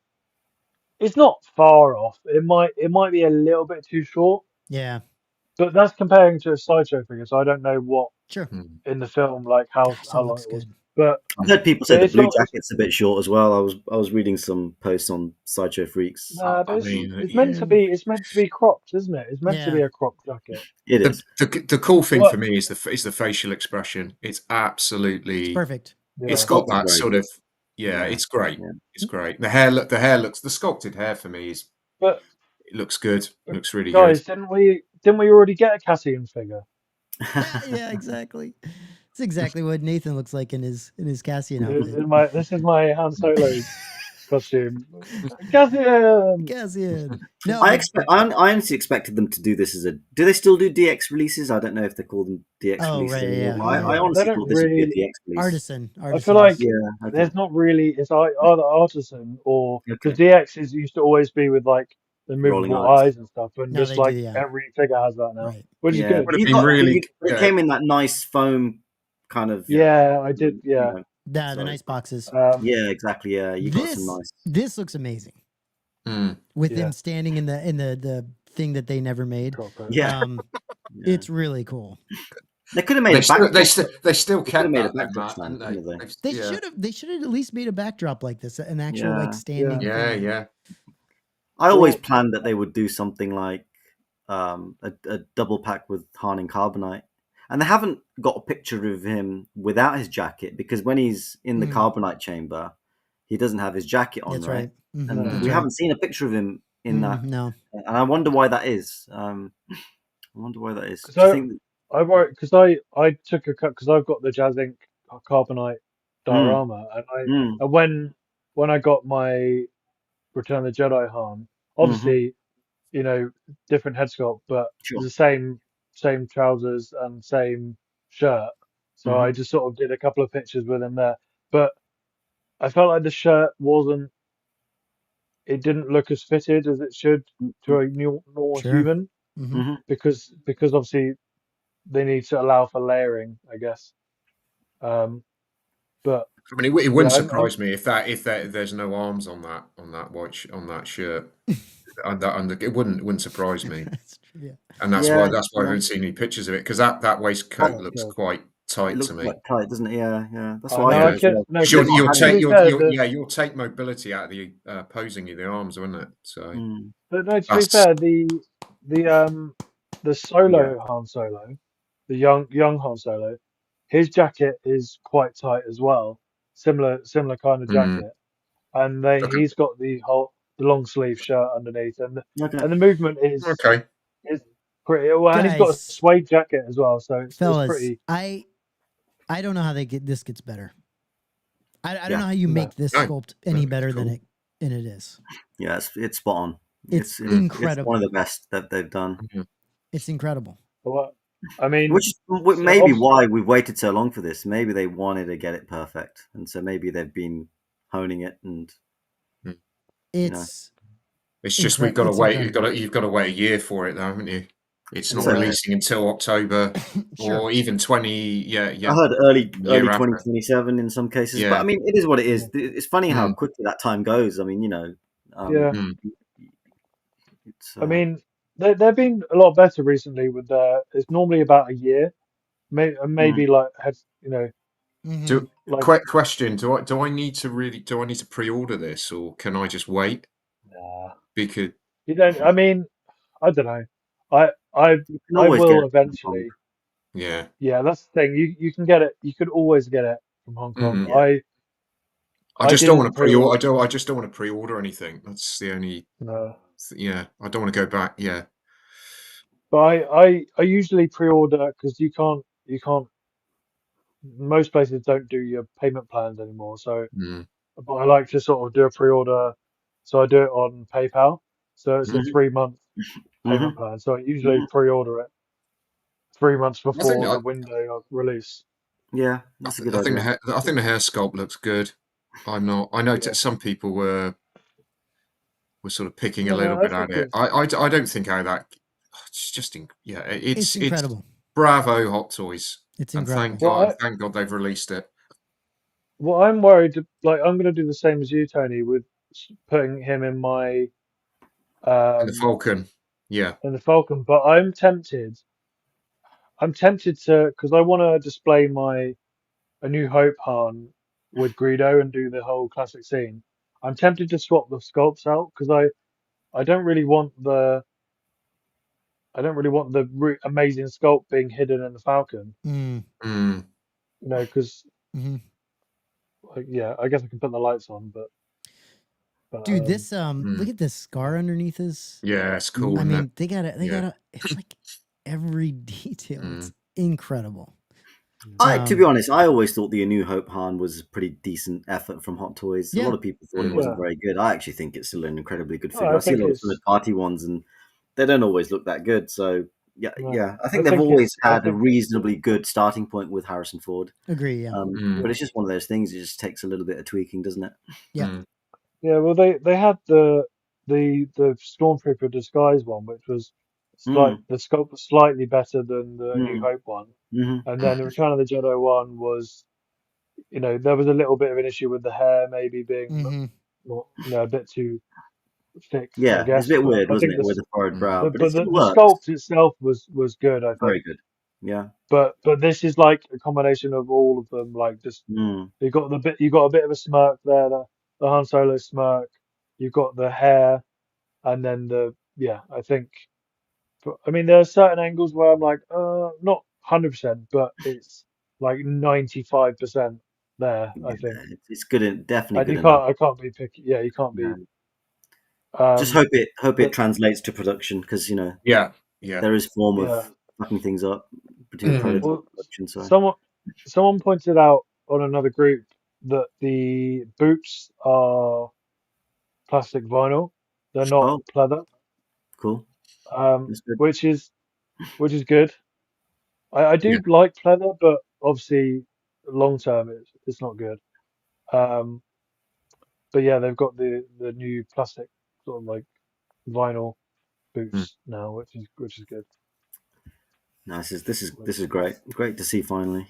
it's not far off. It might be a little bit too short, Yeah. but that's comparing to a sideshow figure, so I don't know what Sure. in the film like how Gosh, that long looks it was. good. But I've heard people say but the it's blue not. jacket's a bit short as well. I was reading some posts on Sideshow Freaks. Nah, but I mean, it's meant to be. It's meant to be cropped, isn't it? It's meant to Yeah. be a cropped jacket. It is. the cool thing What? for me is the facial expression. It's absolutely It's perfect. Yeah. It's got Sculpted that very sort good. of Yeah. it's great. Yeah. It's great. The sculpted hair for me is But it looks good. Looks really guys, good. didn't we already get a Cassian figure? Yeah, exactly. It's exactly what Nathan looks like in his Cassian outfit. This is my Han Solo costume. Cassian. Cassian. No, I honestly expected them to do this as a. Do they still do DX releases? I don't know if they call them DX Oh, releases right, anymore. yeah, I yeah. honestly They don't thought this would be a really- DX release. artisan. I feel like Yeah. Okay. there's not really. It's either artisan or because Okay. DX used to always be with like the Rolling movable eyes. eyes and stuff, and Now just they do, like yeah. every figure has that now, Right. which is good. Would have You been got- really but it came in that nice foam kind of. Yeah, I did. you Yeah, know, The so- nice boxes. Yeah, exactly. Yeah, you got some nice. This looks amazing. Mm. With Yeah. him standing in the thing that they never made. proper. Yeah. Yeah. It's really cool. They could have made a backdrop. They still They kept could've made that a backdrop though, Matt, stand, hadn't couldn't they? They Yeah. should have at least made a backdrop like this, an actual Yeah. like standing. Yeah, thing. yeah. I always Well- planned that they would do something like a double pack with Han and Carbonite, and they haven't got a picture of him without his jacket because when he's in the Carbonite chamber, he doesn't have his jacket on, That's right? right. Mhm, And that's we right. haven't seen a picture of him in that, No. and I wonder why that is. I wonder why that is. Do So- you think? I worry because I took a cut because I've got the Jazz Ink Carbonite diorama, and when I got my Return of the Jedi Han, obviously, you know, different head sculpt, but Sure. the same trousers and same shirt. So I just sort of did a couple of pictures with him there, but I felt like the shirt wasn't. It didn't look as fitted as it should to a normal Sure. human Mhm. because obviously they need to allow for layering, I guess. But I mean, it wouldn't Yeah, surprise me if there's no arms on that on that shirt. It wouldn't surprise me, That's true. Yeah. and that's Yeah, why I yeah. haven't seen any pictures of it because that waistcoat Oh, looks yeah. quite tight It looks to me. quite tight, doesn't it? Yeah, yeah. That's Oh, why no, I I did as can- well. no, Because You'll they've not had take any- you'll take mobility out of the posing of the arms, wouldn't it? So Mm. But no, to be That's- fair, the solo Han Solo, the young Han Solo, his jacket is quite tight as well, similar kind of jacket, and Okay. he's got the long sleeve shirt underneath, and Okay. the movement is Okay. pretty. Well, and he's got a Guys. suede jacket as well, so it's Fellas, pretty. I don't know how this gets better. I don't Yeah. know how you No. make this No. sculpt any better Cool. than it is. Yeah, it's spot on. It's It's incredible. one of the best that they've done. It's incredible. What I mean, Which is so maybe obviously- why we've waited so long for this. Maybe they wanted to get it perfect, and so maybe they've been honing it. And It's It's just we've got to It's wait. incredible. You've got to wait a year for it, though, haven't you? It's not So- releasing until October Sure. or even 20. Yeah. I heard early Year after. 2027 in some cases. Yeah. But I mean, it is what it is. It's funny how quickly that time goes. I mean, Yeah. It's, I mean, they've been a lot better recently. With it's normally about a year, maybe like Mhm. Do, like question: Do I need to pre-order this, or can I just wait? nah. Because You don't. I mean, I don't know. I you can always get will it from eventually. yeah, Yeah, that's the thing. You can get it. You could always get it from Hong Kong. Mhm. I just don't want didn't to pre-order. pre-order. I just don't want to pre-order anything. That's the only. No. Yeah, I don't want to go back. Yeah. But I usually pre-order because you can't. Most places don't do your payment plans anymore. So, Mm. but I like to sort of do a pre-order. So I do it on PayPal. So it's a Mhm. 3-month payment Mhm. plan. So I usually pre-order it 3 months I think before the window of release. Yeah, that's a good idea. I think the hair sculpt looks good. I'm not. I know Yeah. some people were sort of picking a No, little I bit at think it. it's I don't think how that. It's just yeah. It's incredible. Bravo, Hot Toys, It's and incredible. thank God they've released it. Well, I'm worried. Like I'm going to do the same as you, Tony, with putting him in my And the Falcon, yeah. in the Falcon. But I'm tempted. I'm tempted to because I want to display my A New Hope Han with Greedo and do the whole classic scene. I'm tempted to swap the sculpts out because I don't really want the amazing sculpt being hidden in the Falcon. Mm. Mm. You know, because hmm yeah, I guess I can put the lights on, but Dude, this look at this scar underneath his. Yeah, it's cool. I isn't mean, it? they got it's like every detail. It's incredible. To be honest, I always thought the A New Hope Han was a pretty decent effort from Hot Toys. Yeah. A lot of people thought it wasn't very good. I actually think it's still an incredibly good figure. I I see a think lot of it's- third-party ones, and they don't always look that good. So yeah, No, yeah, I I think they've think always it's- I had a think- reasonably good starting point with Harrison Ford. Agree, yeah. But it's just one of those things. It just takes a little bit of tweaking, doesn't it? Yeah. Yeah, well, they had the Stormtrooper disguise one, which was the sculpt was slightly better than the New Hope one, and then the Return of the Jedi one was, you know, there was a little bit of an issue with the hair maybe being a bit too thick. Yeah, I guess it's a bit but weird, I wasn't think it, with the forward brow? But it still the works. sculpt itself was good. I think Very good. Yeah. But this is like a combination of all of them. Like just you got a bit of a smirk there, the Han Solo smirk. You've got the hair, and then I think. But, I mean, there are certain angles where I'm like, not 100%, but it's like 95% there. I think. It's good, definitely And good you enough. I can't be picky. Yeah, you can't be. Just hope it translates to production, because yeah, there is form of fucking things up between prototype and production. So someone pointed out on another group that the boots are plastic vinyl; they're not pleather. Cool. Which is good. I do like pleather, but obviously long term it's not good. But yeah, they've got the new plastic sort of like vinyl boots now, which is good. No, this is great. Great to see finally.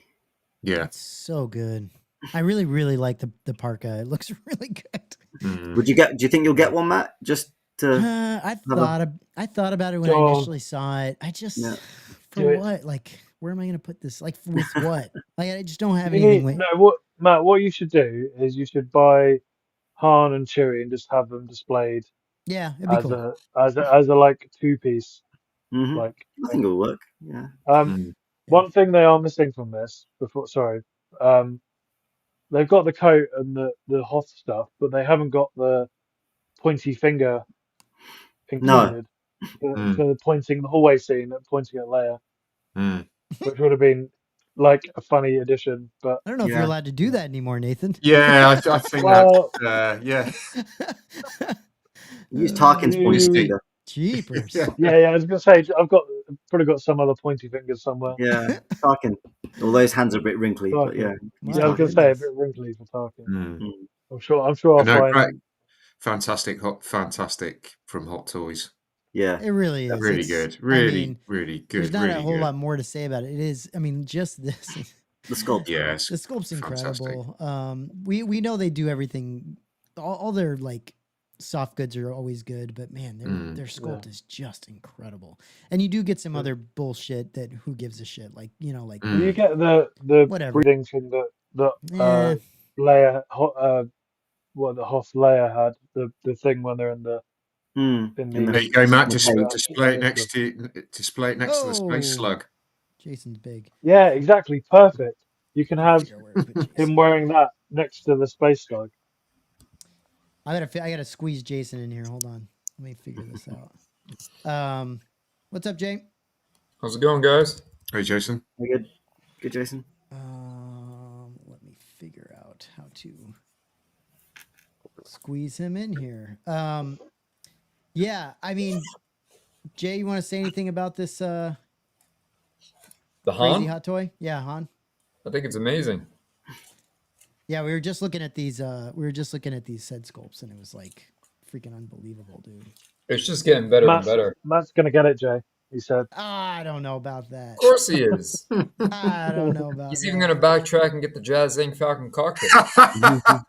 Yeah, it's so good. I really, really like the parka. It looks really good. Do you think you'll get one, Matt? Just to I thought about it when I initially saw it. I just for what? Like, where am I gonna put this? Like, with what? Like, I just don't have anything. Matt, what you should do is you should buy Han and Chewie and just have them displayed. Yeah, it'd be cool. As a like 2-piece. Like I think it'll work. Yeah. One thing they are missing from this they've got the coat and the Hoth stuff, but they haven't got the pointy finger included. No. For the pointing the hallway scene, pointing at Leia, which would have been like a funny addition. But I don't know if you're allowed to do that anymore, Nathan. Yeah, I think that. Yeah. Use Tarkin's pointy finger. Jeepers. Yeah. I was gonna say I've probably got some other pointy fingers somewhere. Yeah, Tarkin. All those hands are a bit wrinkly, Tarkin. but yeah. I was gonna say a bit wrinkly for Tarkin. I'm sure I'll find. Fantastic from Hot Toys. Yeah, it really is. Really good. Really good. There's not really a whole good. lot more to say about it. It is. I mean, just this. The sculpt. Yes. The sculpt's incredible. We know they do everything. All their like soft goods are always good, but man, their sculpt is just incredible. And you do get some other bullshit that who gives a shit? Like like you get the whatever breathing thing that Leia what the Hoth Leia had the thing when they're in the there you go, Matt. Display it next to the space slug. Jason's big. Yeah, exactly. Perfect. You can have him wearing that next to the space slug. I gotta squeeze Jason in here. Hold on. Let me figure this out. What's up, Jay? How's it going, guys? Hey, Jason. Good, Jason. Let me figure out how to squeeze him in here. Yeah, I mean, Jay, you want to say anything about this The crazy Han? hot toy? Yeah, Han. I think it's amazing. Yeah, we were just looking at these. Said sculpts, and it was like freaking unbelievable, dude. It's just getting better and better. Matt's gonna get it, Jay. He said. I don't know about that. Of course he is. I don't know about He's that. even going to backtrack and get the Jazz Ink Falcon cockpit.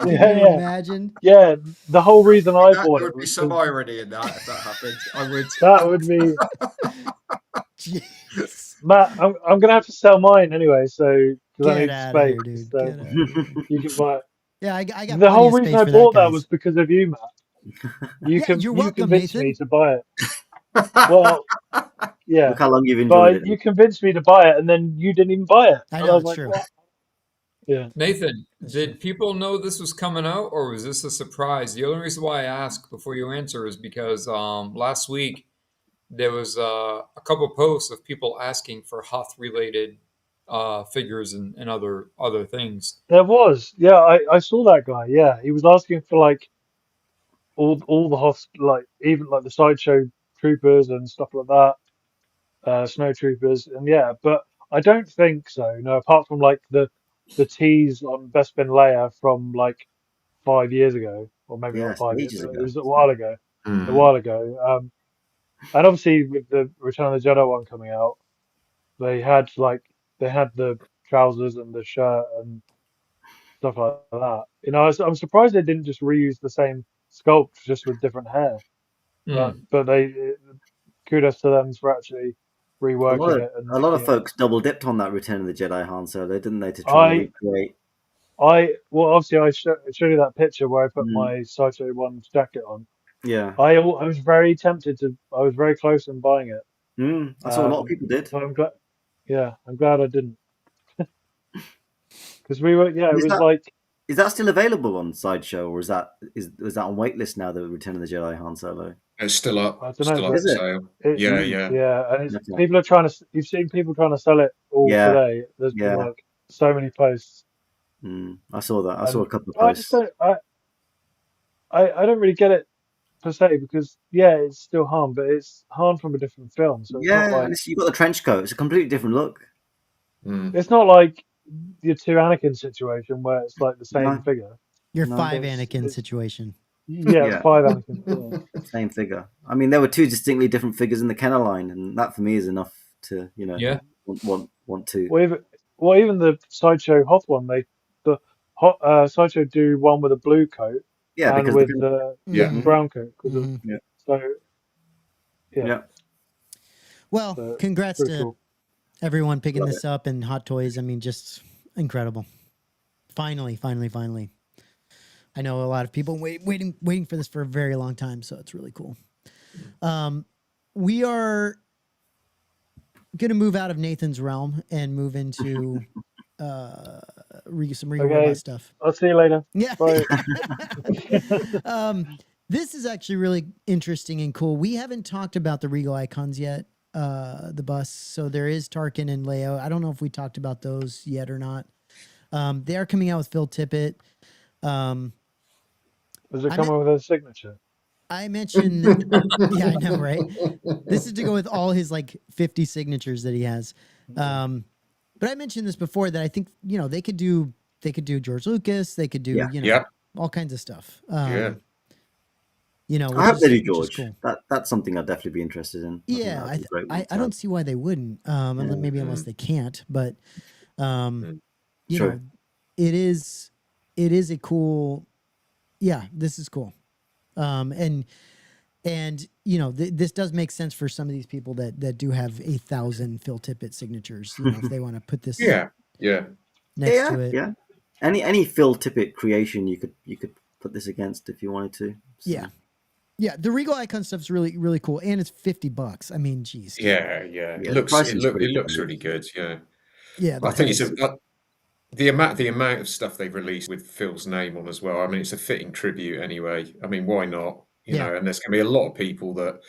Can you imagine? Yeah, the whole reason I bought There it would be was some irony in that if that happened. I would. that would be. Jeez. Matt, I'm gonna have to sell mine anyway, so because I Get need out of space. here, dude. So Get out of here. you can buy it. Yeah, I got The plenty whole of reason space I for bought that guys. was because of you, Matt. You you're welcome, convinced Nathan. me to buy it. Well, yeah, Look how long you've but enjoyed it. you convinced me to buy it, and then you didn't even buy it. I And know, I was it's like, true. what? Yeah. Nathan, That's did true. people know this was coming out, or was this a surprise? The only reason why I ask before you answer is because last week there was a couple posts of people asking for Hoth-related figures and other things. There was, yeah, I saw that guy. Yeah, he was asking for like all the host, like even like the sideshow troopers and stuff like that, snow troopers, and yeah, but I don't think so. No, apart from like the tease on Bespin Leia from like 5 years ago, or maybe not Yes, 5 years, ages but it ago. was a while ago. A Hmm. while ago. And obviously with the Return of the Jedi one coming out, they had the trousers and the shirt and stuff like that. You know, I'm surprised they didn't just reuse the same sculpt just with different hair. But Mm. kudos to them for actually reworking it and A lot of making it. folks double dipped on that Return of the Jedi Han Solo, didn't they, to try and recreate. Well, obviously I showed you that picture where I put Mm. my Sideshow One's jacket on. Yeah. I was very tempted to. I was very close in buying it. I saw a lot of people did. So I'm glad. Yeah, I'm glad I didn't. Because we were. Yeah, it was like. Is that still available on Sideshow, or is that on waitlist now? The Return of the Jedi Han Solo. It's still up. I don't know. Still up for sale. Yeah. Yeah, and Okay. people are trying to. You've seen people trying to sell it all Yeah. today. There's been like so many posts. I saw that. I saw a couple of I posts. just don't. I don't really get it per se because it's still Han, but it's Han from a different film. So it's not like, and you've got the trench coat. It's a completely different look. it's not like your two Anakin situation where it's like the same No. figure. Your No, 5 it's- Anakin situation. Yeah, it's 5 Anakin. Yeah. Same figure. I mean, there were two distinctly different figures in the Kenner line, and that for me is enough to want to. Well, even the Sideshow Hoth one, the Sideshow do one with a blue coat and because with the brown coat. So yeah. Well, So, congrats pretty to cool. everyone picking Love this up and Hot Toys. I mean, just incredible. Finally. I know a lot of people waiting for this for a very long time, so it's really cool. We are going to move out of Nathan's realm and move into some Regal Robot stuff. I'll see you later. Yeah. Bye. This is actually really interesting and cool. We haven't talked about the Regal Icons yet, the bus. So there is Tarkin and Leia. I don't know if we talked about those yet or not. They are coming out with Phil Tippett. Does it come with a signature? I mentioned, yeah, I know, right? This is to go with all his like 50 signatures that he has. But I mentioned this before that I think, they could do George Lucas. They could do, all kinds of stuff. I hope they do George. Cool. That's something I'd definitely be interested in. Yeah, I don't see why they wouldn't. Maybe unless they can't. But you know, it is a cool. Yeah, this is cool. And this does make sense for some of these people that do have 1,000 Phil Tippett signatures. If they want to put this next to it. Yeah. Any Phil Tippett creation you could put this against if you wanted to. So. Yeah, the Regal Icon stuff's really, really cool, and it's $50. I mean, geez. Yeah. It looks really good. Yeah. Yeah, I think it's the amount of stuff they've released with Phil's name on as well. I mean, it's a fitting tribute anyway. I mean, why not? You know, and there's going to be a lot of people that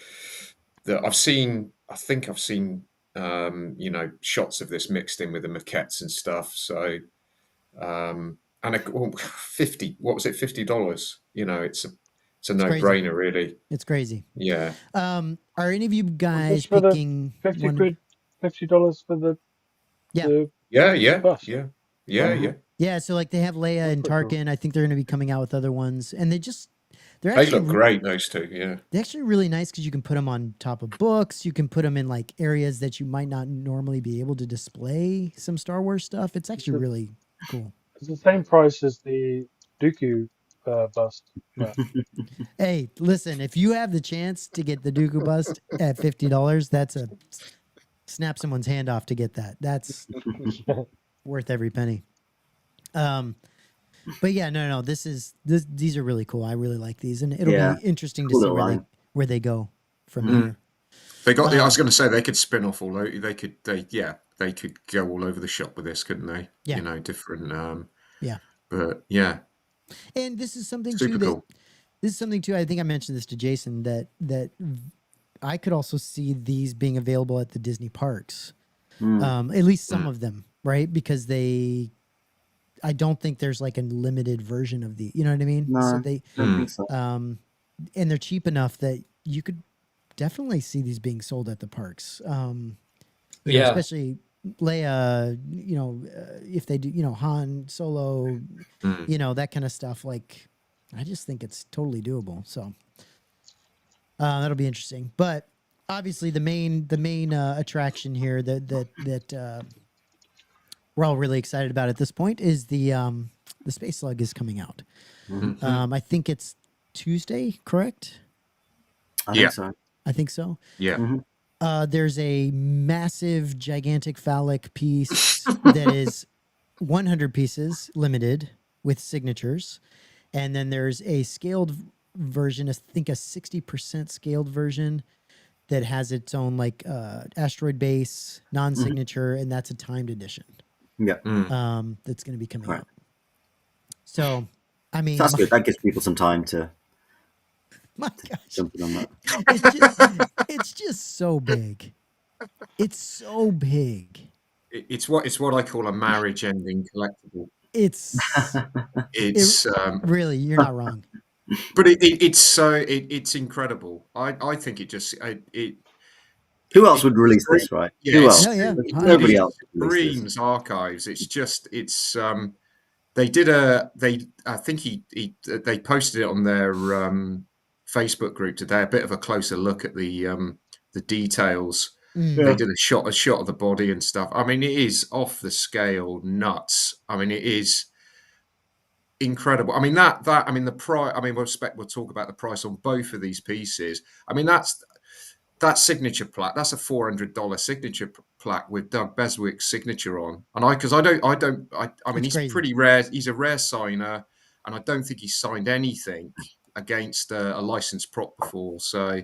I've seen. I think I've seen you know, shots of this mixed in with the maquettes and stuff. So and 50, what was it, $50? You know, it's a no-brainer, really. It's crazy. Yeah. Are any of you guys for the picking $50 for the bus? Yeah, so like they have Leia and Tarkin. I think they're going to be coming out with other ones, and they They look great, those two. Yeah, they're actually really nice because you can put them on top of books. You can put them in like areas that you might not normally be able to display some Star Wars stuff. It's actually really cool. It's the same price as the Dooku bust. Yeah. Hey, listen, if you have the chance to get the Dooku bust at $50, that's a snap someone's hand off to get that. That's worth every penny. But yeah, no, these are really cool. I really like these, and it'll be interesting to see where they go from here. They got. I was going to say they could spin off all over. They could go all over the shop with this, couldn't they? Yeah. You know, different. Yeah. But yeah. And this is something Super too. cool. This is something too. I think I mentioned this to Jason that I could also see these being available at the Disney parks, at least some of them, right? Because I don't think there's like a limited version of the. You know what I mean? No, so they, don't think so. And they're cheap enough that you could definitely see these being sold at the parks. You know, especially Leia, you know, if they do, you know, Han Solo, you know, that kind of stuff. Like, I just think it's totally doable. So that'll be interesting. But obviously, the main attraction here that we're all really excited about at this point is the Space Slug is coming out. I think it's Tuesday, correct? I think so. Yeah. There's a massive, gigantic phallic piece that is 100 pieces, limited, with signatures. And then there's a scaled version, I think a 60% scaled version that has its own like asteroid base, non-signature, and that's a timed edition. Yeah. That's going to be coming out. So, I mean... That's good. That gives people some time to... My gosh. Jumping on that. It's just so big. It's so big. It's what I call a marriage ending collectible. It's really, you're not wrong. But it's incredible. I think it just who else would release this, right? Yeah, who else? Nobody else. Screams archives. It's they I think they posted it on their Facebook group today, a bit of a closer look at the details. They did a shot of the body and stuff. I mean, it is off the scale nuts. I mean, it is incredible. I mean, the price. I mean, we'll talk about the price on both of these pieces. I mean, that signature plaque. That's a $400 signature plaque with Doug Beswick's signature on. And I mean, he's crazy. Pretty rare. He's a rare signer, and I don't think he's signed anything against a licensed prop before. So,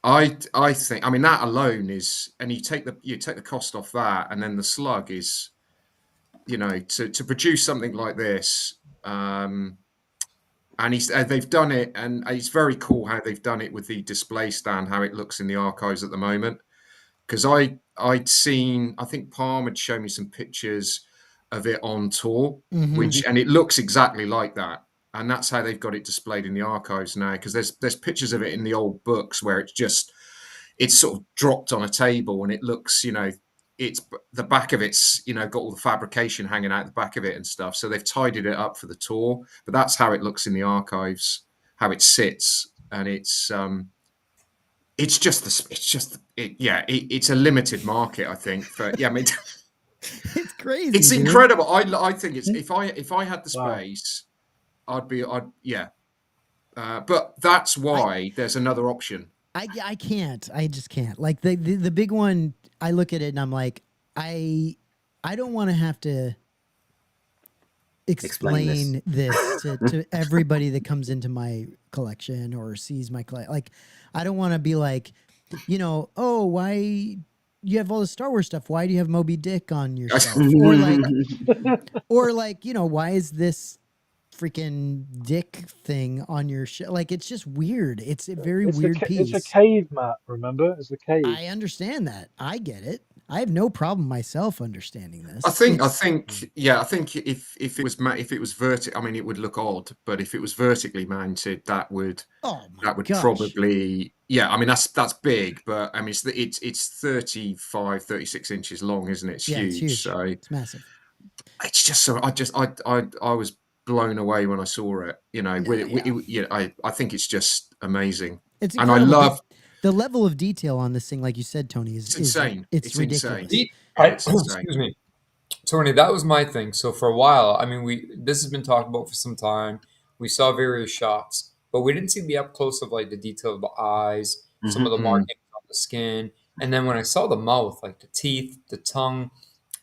I think, I mean, that alone is, and you take the cost off that, and then the Slug is, you know, to produce something like this, and they've done it, and it's very cool how they've done it with the display stand, how it looks in the archives at the moment. Because I'd seen, I think Palm had shown me some pictures of it on tour, and it looks exactly like that. And that's how they've got it displayed in the archives now, because there's pictures of it in the old books where it's sort of dropped on a table, and it looks, you know, it's the back of it's, you know, got all the fabrication hanging out the back of it and stuff. So they've tidied it up for the tour, but that's how it looks in the archives, how it sits, and it's a limited market, I think. I mean, it's crazy. It's incredible. I think it's if I had the space. But that's why there's another option. I can't. I just can't. Like the big one, I look at it and I'm like, I don't want to have to explain this to everybody that comes into my collection or sees my collection. Like, I don't want to be like, you know, oh, why you have all the Star Wars stuff. Why do you have Moby Dick on your shelf? Or like, you know, why is this freaking dick thing on your shelf? Like, it's just weird. It's a very weird piece. It's a cave map, remember? It's a cave. I understand that. I get it. I have no problem myself understanding this. I think if it was vertical, I mean, it would look odd, but if it was vertically mounted, that would probably, I mean, that's big, but I mean, it's 35, 36 inches long, isn't it? It's huge. It's huge. So it's massive. It's just so I was blown away when I saw it. You know, I think it's just amazing. It's and I love the level of detail on this thing, like you said, Tony, is insane. It's ridiculous. Insane. Excuse me, Tony. That was my thing. So for a while, I mean, this has been talked about for some time. We saw various shots, but we didn't see the up close of like the detail of the eyes, some of the markings on the skin, and then when I saw the mouth, like the teeth, the tongue,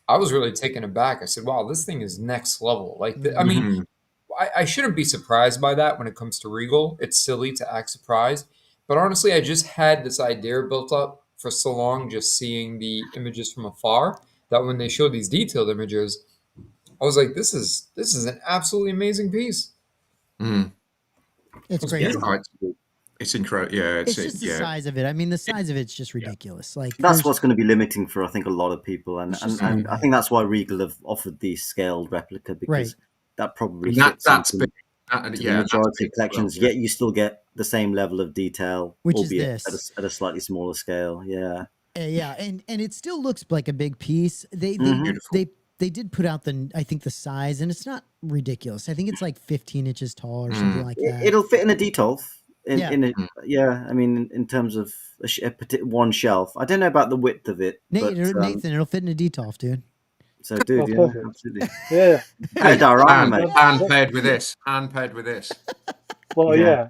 I was really taken aback. I said, "Wow, this thing is next level." Like, I mean, I shouldn't be surprised by that when it comes to Regal. It's silly to act surprised. But honestly, I just had this idea built up for so long, just seeing the images from afar, that when they showed these detailed images, I was like, "This is an absolutely amazing piece." It's crazy. It's incredible. Yeah, it's just the size of it. I mean, the size of it's just ridiculous. Like that's what's going to be limiting for, I think, a lot of people, and I think that's why Regal have offered the scaled replica, because that probably fits into the majority of collections. Yet you still get the same level of detail, which albeit is this at a slightly smaller scale. Yeah, and it still looks like a big piece. They did put out I think the size, and it's not ridiculous. I think it's like 15 inches tall or something like that. It'll fit in a D12. I mean, in terms of one shelf, I don't know about the width of it. Nathan, it'll fit in a D12, dude. So, dude, absolutely. Yeah. And paired with this. Well, yeah.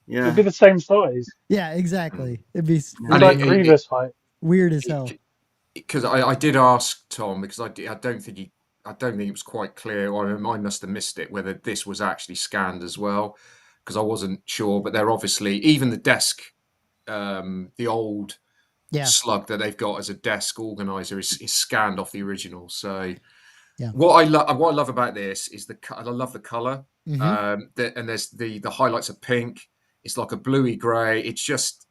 It'd be the same size. Yeah, exactly. It'd be like Grievous height. Weird as hell. Because I did ask Tom, because I don't think it was quite clear, or I must have missed it, whether this was actually scanned as well, because I wasn't sure. But they're obviously, even the desk, the old Slug that they've got as a desk organizer is scanned off the original. So what I love about this is I love the color. And there's the highlights are pink. It's like a bluey gray. It's just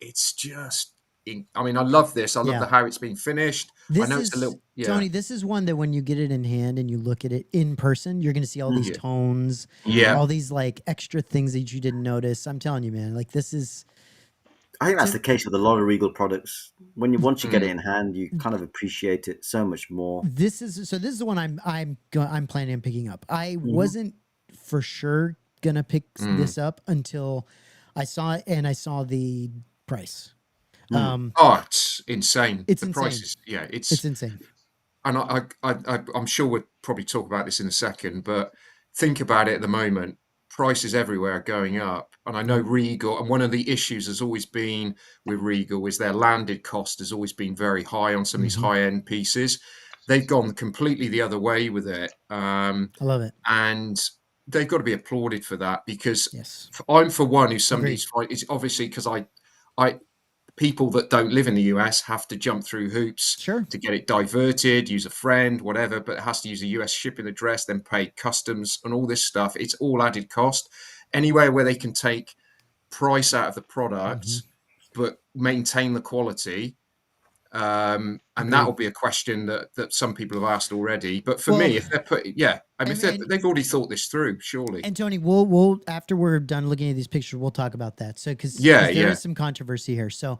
I mean, I love this. I love how it's been finished. I know it's a little Tony, this is one that when you get it in hand and you look at it in person, you're going to see all these tones, all these like extra things that you didn't notice. I'm telling you, man, like this is. I think that's the case with a lot of Regal products. Once you get it in hand, you kind of appreciate it so much more. This is the one I'm planning on picking up. I wasn't for sure gonna pick this up until I saw it and I saw the price. It's insane. It's the insane. Prices, it's insane. And I'm sure we'll probably talk about this in a second, but think about it at the moment. Prices everywhere are going up, and I know Regal, and one of the issues has always been with Regal is their landed cost has always been very high on some of these high-end pieces. They've gone completely the other way with it. I love it, and they've got to be applauded for that, because I'm for one who's somebody's fight. It's obviously because I people that don't live in the US have to jump through hoops to get it diverted, use a friend, whatever, but it has to use a US shipping address, then pay customs and all this stuff. It's all added cost. Anywhere where they can take price out of the product, but maintain the quality. And that'll be a question that some people have asked already. But for me, if they're they've already thought this through, surely. And Tony, we'll after we're done looking at these pictures, we'll talk about that. So because there is some controversy here, so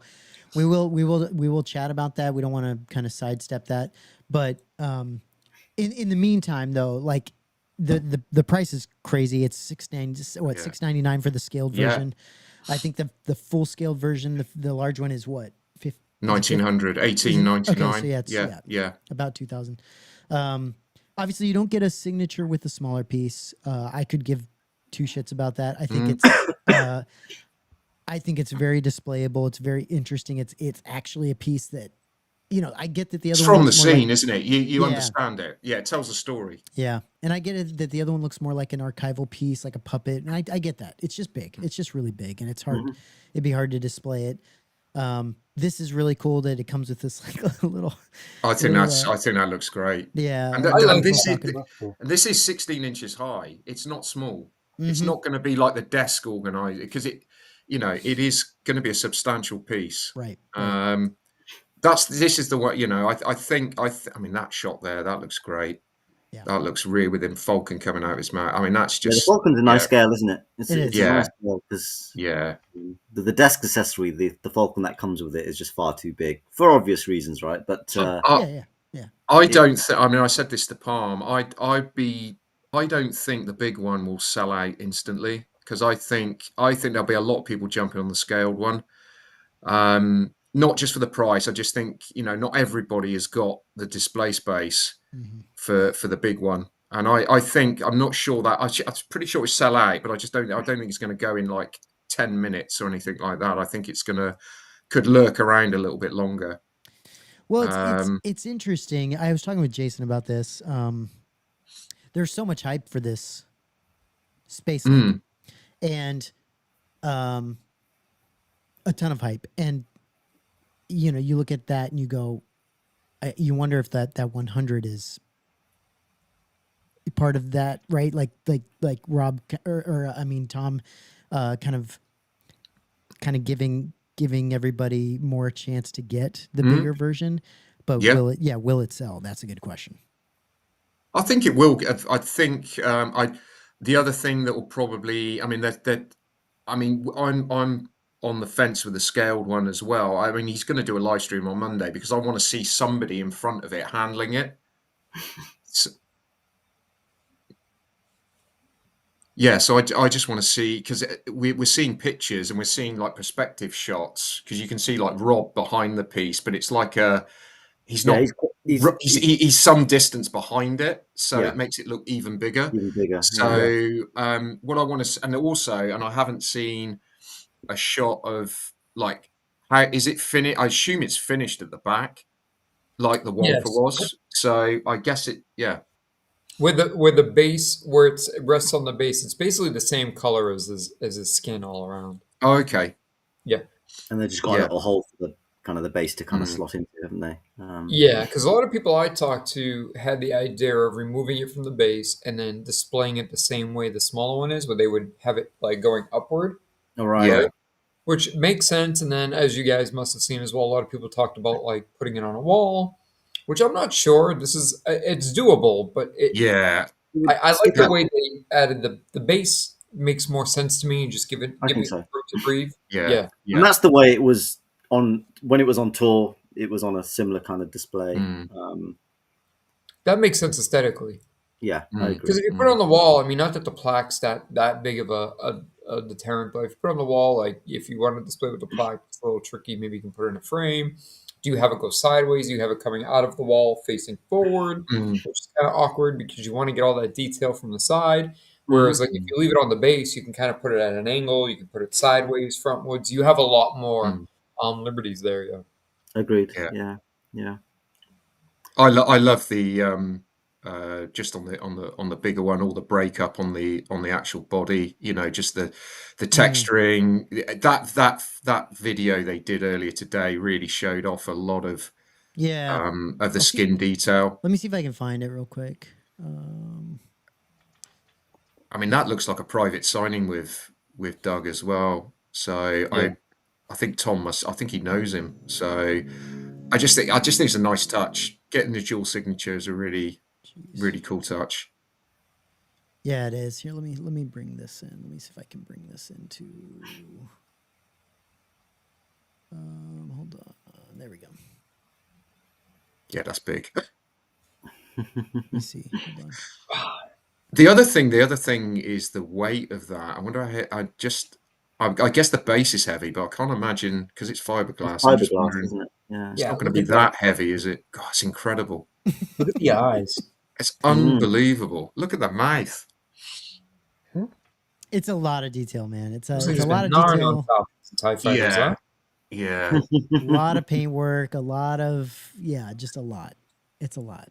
we will chat about that. We don't want to kind of sidestep that, but in the meantime, though, like the price is crazy. It's $699 for the scaled version. I think the full scaled version, the large one, is what? 1900, 1899. Okay, so about 2000. Obviously you don't get a signature with the smaller piece. I could give two shits about that. I think it's very displayable. It's very interesting. It's actually a piece that, you know, I get that the other one from the scene, isn't it? You understand it. Yeah, it tells a story. Yeah. And I get it that the other one looks more like an archival piece, like a puppet. And I get that. It's just big. It's just really big, and it's hard. It'd be hard to display it. This is really cool that it comes with this like little. I think little, I think that looks great. yeah, And, I like this that. is That's cool. and this is 16 inches high. It's not small. It's Mhm. not going to be like the desk organizer because it is going to be a substantial piece. Right. This is the way, I mean, that shot there, that looks great. Yeah. That looks real with him Falcon coming out of his mouth. I mean, that's the just Falcon's a nice scale, isn't it? It's It a is. nice scale because the desk accessory, the Falcon that comes with it, is just far too big for obvious reasons, right? But yeah. I don't think. I mean, I said this to Palm. I don't think the big one will sell out instantly because I think there'll be a lot of people jumping on the scaled one. Not just for the price. I just think not everybody has got the display space for the big one. And I think I'm not sure that I'm pretty sure it's sell out, but I don't think it's going to go in like 10 minutes or anything like that. I think could lurk around a little bit longer. Well, it's interesting. I was talking with Jason about this. There's so much hype for this space lab, and a ton of hype. And you look at that and you go, you wonder if that 100 is part of that, right? Like Rob or I mean Tom, kind of giving everybody more chance to get the bigger version, but will it sell? That's a good question. I think it will. I think the other thing that will probably, I mean, I'm on the fence with the scaled one as well. I mean, he's going to do a live stream on Monday because I want to see somebody in front of it handling it. So I just want to see, because we're seeing pictures and we're seeing like perspective shots, because you can see like Rob behind the piece, but it's like he's some distance behind it, so it makes it look even bigger. So what I want to, and also, and I haven't seen a shot of like, how is it finished? I assume it's finished at the back, like the Walper was. So I guess With the base, where it rests on the base, it's basically the same color as his skin all around. Oh, okay. Yeah. And they just got a little hole for the base to kind of slot into, haven't they? Yeah, because a lot of people I talked to had the idea of removing it from the base and then displaying it the same way the smaller one is, where they would have it like going upward. All right. Right? Which makes sense. And then, as you guys must have seen as well, a lot of people talked about like putting it on a wall, which I'm not sure. It's doable, but I like the way they added the base. Makes more sense to me, and just give it room to breathe. Yeah. And that's the way it was when it was on tour. It was on a similar kind of display. That makes sense aesthetically. Yeah, I agree. Because if you put it on the wall, I mean, not that the plaque's that big of a deterrent, but if you put it on the wall, like if you want to display with the plaque, it's a little tricky. Maybe you can put it in a frame. Do you have it go sideways? Do you have it coming out of the wall facing forward, which is kind of awkward because you want to get all that detail from the side. Whereas, like if you leave it on the base, you can kind of put it at an angle. You can put it sideways, frontwards. You have a lot more liberties there. Yeah. Agreed. Yeah. I love the just on the bigger one, all the breakup on the actual body. Just the texturing. That video they did earlier today really showed off a lot of of the skin detail. Let me see if I can find it real quick. I mean, that looks like a private signing with Doug as well. So I think Tom I think he knows him. So I just think it's a nice touch. Getting the dual signature is a really cool touch. Yeah, it is. Here, let me bring this in. Let me see if I can bring this into. Hold on. There we go. Yeah, that's big. Let me see. Hold on. The other thing is the weight of that. I wonder. I guess the base is heavy, but I can't imagine because it's fiberglass. It's fiberglass, isn't it? Yeah. It's not going to be that heavy, is it? God, it's incredible. Look at the eyes. It's unbelievable. Look at the mouth. It's a lot of detail, man. It's a lot of detail. TIE fighters, huh? Yeah. A lot of paintwork. A lot of just a lot. It's a lot.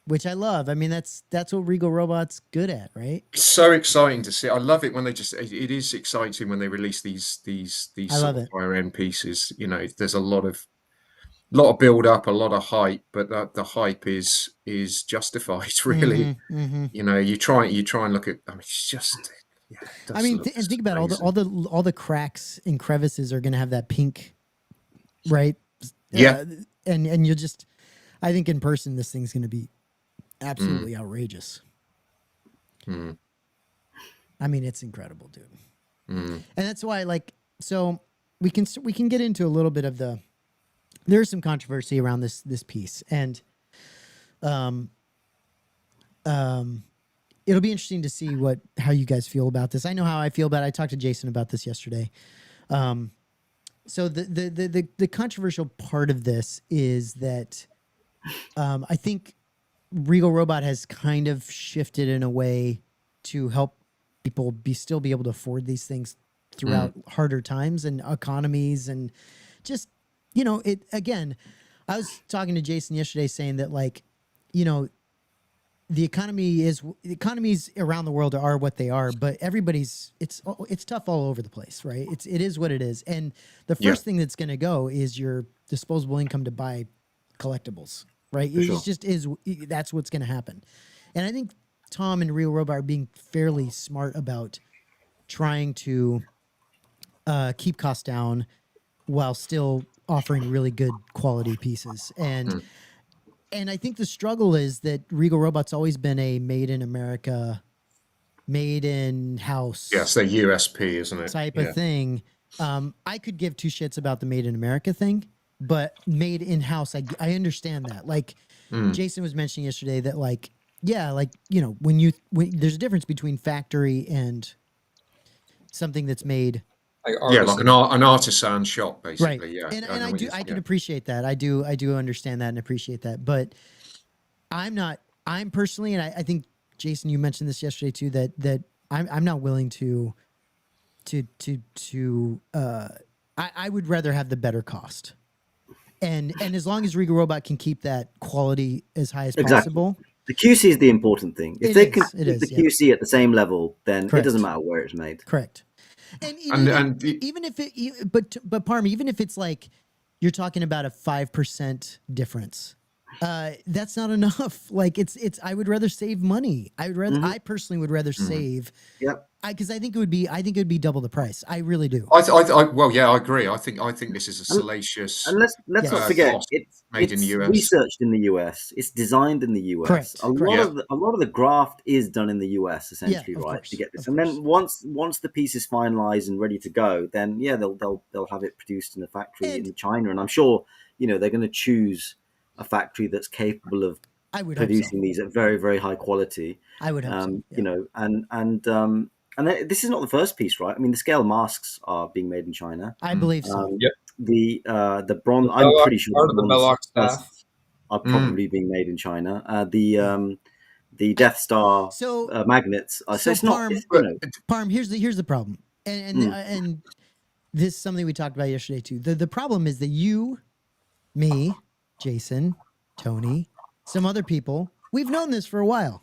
which I love. I mean, that's what Regal Robot's good at, right? It's so exciting to see. I love it when they just. It is exciting when they release these I sort love of it. higher end pieces. You know, there's a lot of build up, a lot of hype, but the hype is justified. Really, Mm-hmm. you know, you try and look at. I mean, it's just yeah, it I just mean, looks and think about amazing. all the cracks and crevices are going to have that pink, right? Yeah. And you'll just, I think in person this thing's going to be Mm, absolutely outrageous. mm, I mean, it's incredible, dude. mm. And that's why, like, so we can get into a little bit of there's some controversy around this piece, and um it'll be interesting to see how you guys feel about this. I know how I feel about it. I talked to Jason about this yesterday. So the controversial part of this is that I think Regal Robot has kind of shifted in a way to help people still be able to afford these things throughout harder times and economies, and just, you know, it again. I was talking to Jason yesterday saying that, like, you know, the economies around the world are what they are, but it's tough all over the place, right? It is what it is. And the Yeah. first thing that's going to go is your disposable income to buy collectibles, right? For sure. That's what's going to happen. And I think Tom and Real Robot are being fairly smart about trying to keep costs down while still offering really good quality pieces. And I think the struggle is that Regal Robot's always been a made in America, made in house Yes, their USP, isn't it? type Yeah. of thing. I could give two shits about the made in America thing, but made in house, I understand that. Like Jason was mentioning yesterday that, like, yeah, like, you know, when there's a difference between factory and something that's made. Like Yeah, like artisan. an artisan shop, Right. basically. Yeah. And I know I what do, you're- I can yeah. appreciate that. I do understand that and appreciate that. But I'm personally, and I think Jason, you mentioned this yesterday too, that I'm not willing I would rather have the better cost. And as long as Regal Robot can keep that quality as high as Exactly. possible. The QC is the important thing. If It they is, can it keep the is, yeah. QC at the same level, then it Correct. doesn't matter where it's made. Correct. And even if it, but Parm, even if it's like you're talking about a 5% difference, that's not enough. Like it's. I would rather save money. I personally would rather save. Yep. Because I think it would be double the price. I really do. Well, yeah, I agree. I think this is a salacious And let's not forget, cost made in the it's US. researched in the US. It's designed in the US. Correct. A lot of the graft is done in the US, essentially, of right? course, To get this, of and course. then once the piece is finalized and ready to go, then yeah, they'll have it produced in a factory in China, and I'm sure, you know, they're going to choose a factory that's capable of producing these at very, very high quality. I would hope so. Yeah. You know, and this is not the first piece, right? I mean, the scale masks are being made in China. I believe so. Yep. The bronze. The I'm pretty sure part of the Belloc staff masks are probably being made in China. The Death Star magnets. So it's not. Parm, It's, you know, Parm, here's the problem, and this is something we talked about yesterday too. The problem is that you, me, Jason, Tony, some other people, we've known this for a while.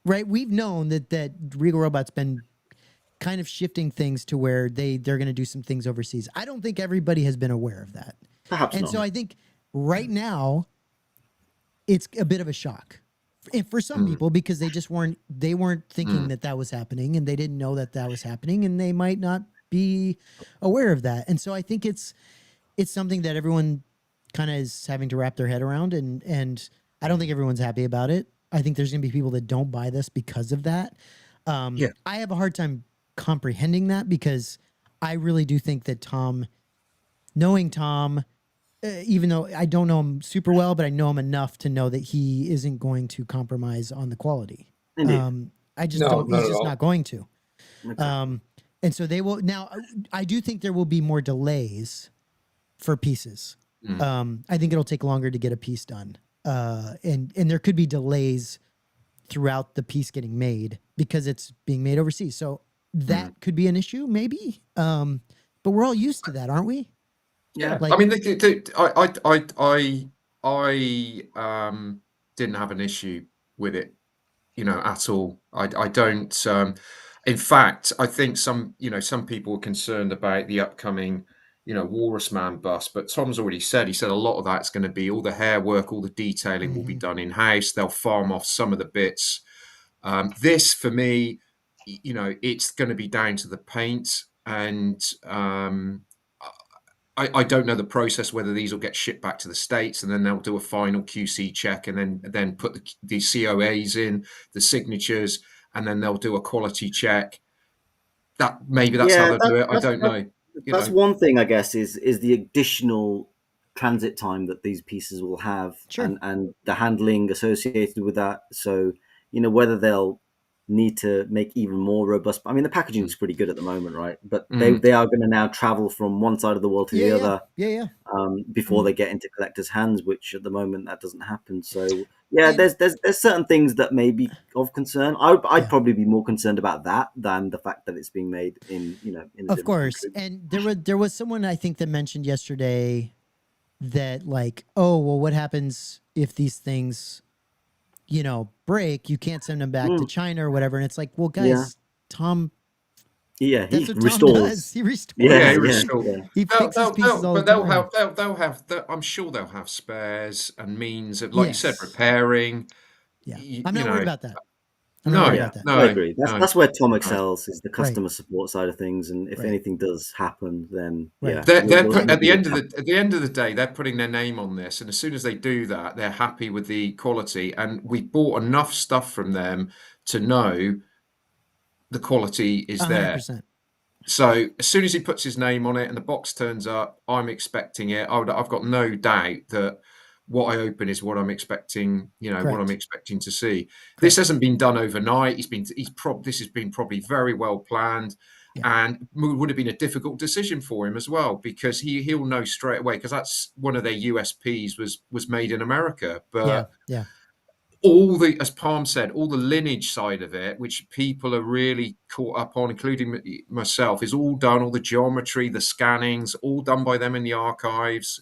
Right, we've known that Regal Robot's been kind of shifting things to where they're going to do some things overseas. I don't think everybody has been aware of that. Perhaps and not. So I think right now it's a bit of a shock for some people, because they weren't thinking that was happening, and they didn't know that was happening, and they might not be aware of that. And so I think it's something that everyone kind of is having to wrap their head around, and I don't think everyone's happy about it. I think there's going to be people that don't buy this because of that. I have a hard time comprehending that, because I really do think that knowing Tom, even though I don't know him super well, but I know him enough to know that he isn't going to compromise on the quality. I just don't. He's just not going to. Okay. And so they will. Now, I do think there will be more delays for pieces. I think it'll take longer to get a piece done. And there could be delays throughout the piece getting made because it's being made overseas. So that could be an issue, maybe. But we're all used to that, aren't we? Yeah. Like, I mean, didn't have an issue with it, at all. I don't. In fact, I think some people were concerned about the upcoming, Walrus Man bust, but Tom's already said. He said a lot of that's going to be all the hair work, all the detailing will be done in house. They'll farm off some of the bits. This, for me, it's going to be down to the paint, and I don't know the process, whether these will get shipped back to the States and then they'll do a final QC check and then put the COAs in, the signatures, and then they'll do a quality check. Maybe that's how they'll do it. I don't know. That's one thing, I guess, is the additional transit time that these pieces will have, and the handling associated with that. So, whether they'll need to make even more robust. I mean, the packaging is pretty good at the moment, right? But they are going to now travel from one side of the world to the other, before they get into collectors' hands, which at the moment that doesn't happen. So there's certain things that may be of concern. I'd probably be more concerned about that than the fact that it's being made in in a of course. country. And there was someone, I think, that mentioned yesterday that, like, oh well, what happens if these things break? You can't send them back to China or whatever. And it's like, well, guys, Tom. Yeah, that's he what restores. Tom does. He restores. Yeah, he restores. He fixes pieces all the time. They'll have. I'm sure they'll have spares and means of, like you said, repairing. Yeah, I'm not worried about that. No, I agree. That's where Tom excels, is the customer support side of things. And if anything does happen, then at the end of the day, they're putting their name on this, and as soon as they do that, they're happy with the quality. And we bought enough stuff from them to know the quality is 100%. There. So as soon as he puts his name on it and the box turns up, I'm expecting it. I've got no doubt that what I open is what I'm expecting, what I'm expecting to see. Correct. This hasn't been done overnight. This has been probably very well planned, and would have been a difficult decision for him as well, because he'll know straight away, because that's one of their USPs was made in America. But as Palm said, all the lineage side of it, which people are really caught up on, including myself, is all done. All the geometry, the scannings, all done by them in the archives.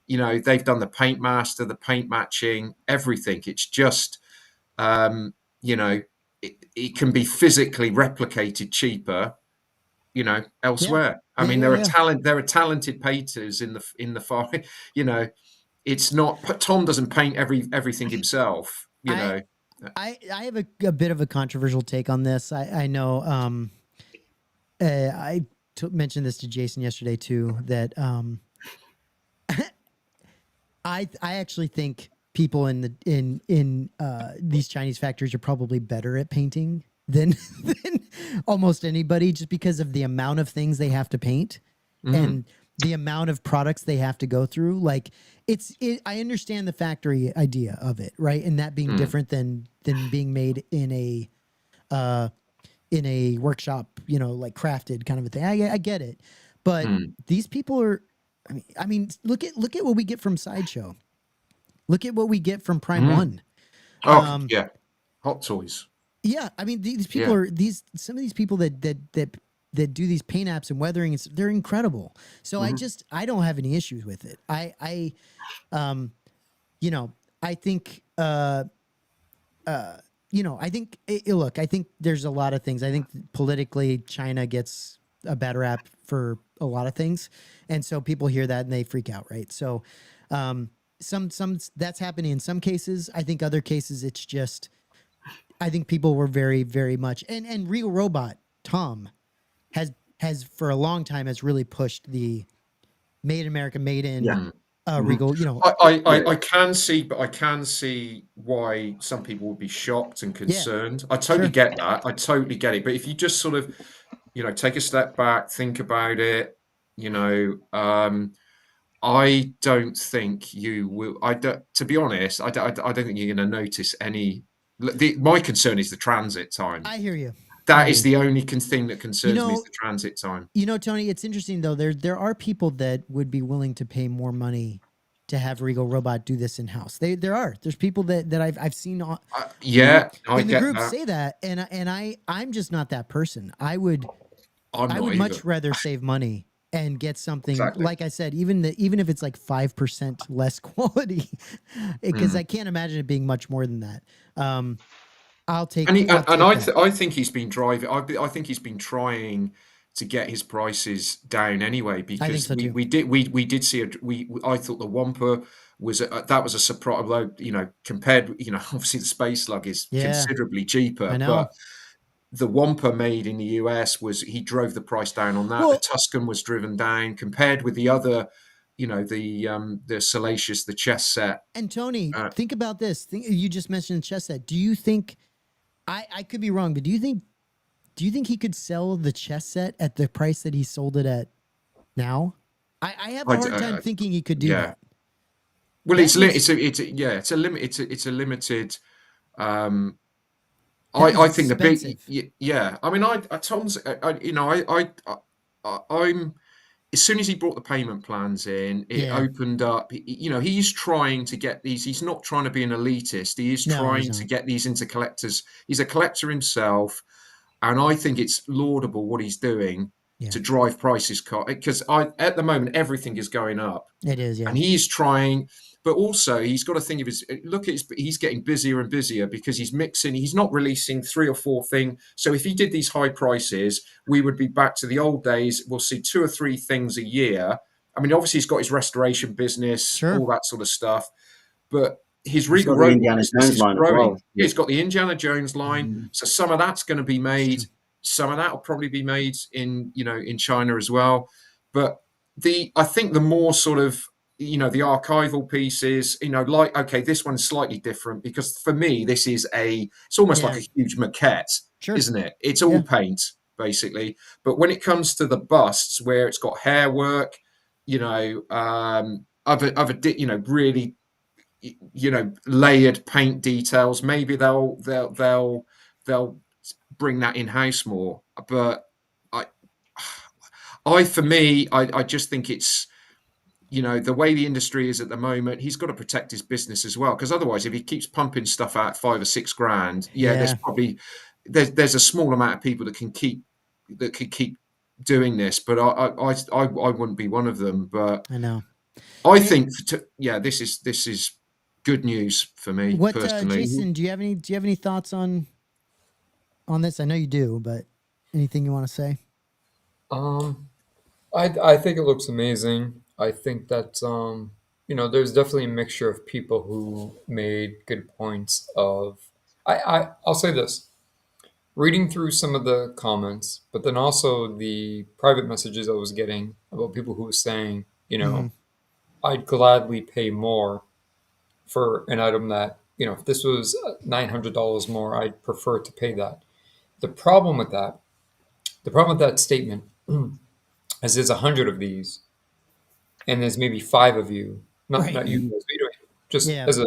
They've done the paint master, the paint matching, everything. It's just, it can be physically replicated cheaper, elsewhere. I mean, there are talented painters in the far, it's not. Tom doesn't paint everything himself. I have a bit of a controversial take on this. I know. I mentioned this to Jason yesterday too. That I actually think people in these Chinese factories are probably better at painting than almost anybody, just because of the amount of things they have to paint and the amount of products they have to go through. Like I understand the factory idea of it, right? And that being different than being made in a workshop, like crafted kind of a thing. I get it, but these people are. I mean, look at what we get from Sideshow. Look at what we get from Prime One. Oh, Hot Toys. Yeah, I mean, these people are some of these people that do these paint apps and weathering. They're incredible. So I don't have any issues with it. I think I think there's a lot of things. I think politically China gets a bad rap for a lot of things, and so people hear that and they freak out, right? So some that's happening in some cases. I think other cases it's just, I think people were very, very much, and Regal Robot Tom has for a long time has really pushed the made in America, made in Regal. I can see why some people would be shocked and concerned. I totally get that. I totally get it. But if you just sort of take a step back, think about it. I don't think you will. To be honest, I don't think you're going to notice any. My concern is the transit time. I hear you. That is the only thing that concerns me, is the transit time. Tony, it's interesting though. There are people that would be willing to pay more money to have Regal Robot do this in house. There's people that I've seen. In the group say that, and I'm just not that person. I would much rather save money and get something, exactly. like I said, even if it's like 5% less quality, because I can't imagine it being much more than that. I'll take that. I think he's been driving. I think he's been trying to get his prices down anyway, I think because so too. we did see I thought the Wampa was that was a surprise. Although, compared, obviously the Space Slug is considerably cheaper, I know. but the Wampa made in the US he drove the price down on that. Well, the Tuscan was driven down compared with the other, the Salacious, the chess set. And Tony, think about this. You just mentioned the chess set. Do you think, I could be wrong, but do you think he could sell the chess set at the price that he sold it at now? I have a hard time thinking he could do that. Well, it's a limited. I think expensive. I mean, Tom's. I'm. As soon as he brought the payment plans in, it opened up. He's trying to get these. He's not trying to be an elitist. He is trying to get these into collectors. He's a collector himself, and I think it's laudable what he's doing to drive prices. Because at the moment, everything is going up. It is, and he's trying. But also, he's got to think of he's getting busier and busier because he's not releasing 3 or 4 things. So if he did these high prices, we would be back to the old days. We'll see 2 or 3 things a year. I mean, obviously, he's got his restoration business, all that sort of stuff. But his Regal Robot business is growing. Yeah, he's got the Indiana Jones line. So some of that's going to be made. Some of that will probably be made in China as well. But I think the more sort of, the archival pieces, okay, this one's slightly different because for me, it's almost like a huge maquette, isn't it? It's all paint, basically. But when it comes to the busts where it's got hair work, really, layered paint details, maybe they'll bring that in-house more. But for me, I just think it's, the way the industry is at the moment, he's got to protect his business as well. Because otherwise, if he keeps pumping stuff out 5 or 6 grand, there's probably there's a small amount of people that can keep doing this. But I wouldn't be one of them. But I know. I think this is good news for me personally. Jason, do you have any thoughts on this? I know you do, but anything you want to say? I think it looks amazing. I think that there's definitely a mixture of people who made good points of. I'll say this. Reading through some of the comments, but then also the private messages I was getting about people who were saying, I'd gladly pay more for an item that, if this was $900 more, I'd prefer to pay that. The problem with that statement is there's 100 of these, and there's maybe 5 of you, not you guys, just as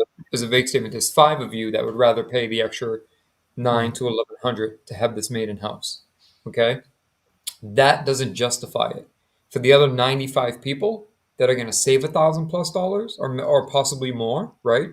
a vague statement, there's 5 of you that would rather pay the extra $900 to $1,100 to have this made in house. Okay, that doesn't justify it for the other 95 people that are going to save $1,000+ or possibly more, right?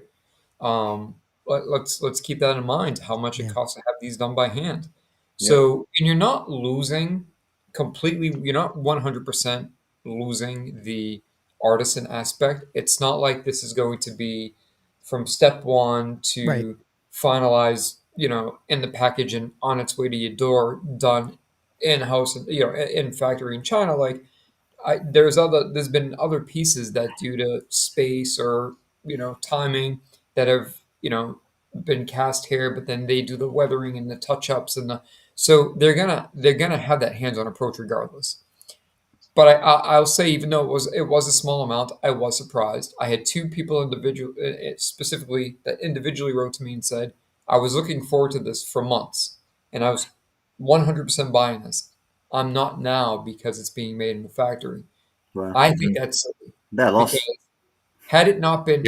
Let's keep that in mind. How much it costs to have these done by hand. So, and you're not losing completely. You're not 100% losing the artisan aspect. It's not like this is going to be from step 1 to finalize, in the package and on its way to your door, done in house, in factory in China. Like there's been other pieces that due to space or timing that have been cast here, but then they do the weathering and the touch ups so they're gonna have that hands on approach regardless. But I'll say, even though it was a small amount, I was surprised. I had 2 people specifically that individually wrote to me and said, I was looking forward to this for months, and I was 100% buying this. I'm not now because it's being made in the factory. Right. I think that's silly. They're lost. Because had it not been,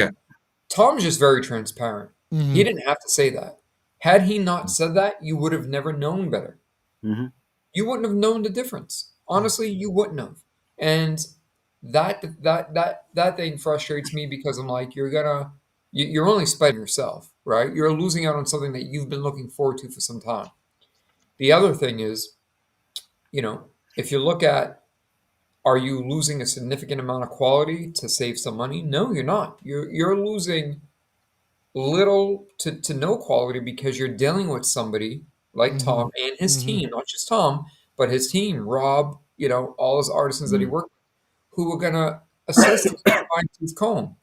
Tom's just very transparent. Mm-hmm. He didn't have to say that. Had he not said that, you would have never known better. Mm-hmm. You wouldn't have known the difference. Honestly, you wouldn't have. And that thing frustrates me because I'm like, you're only spiting yourself, right? You're losing out on something that you've been looking forward to for some time. The other thing is, if you look at Are you losing a significant amount of quality to save some money? No, you're not. You're losing little to no quality because you're dealing with somebody like Mm-hmm. Tom and his Mm-hmm. team, not just Tom, but his team, Rob, all his artisans that he worked with, who were gonna assess this with a fine-tooth comb.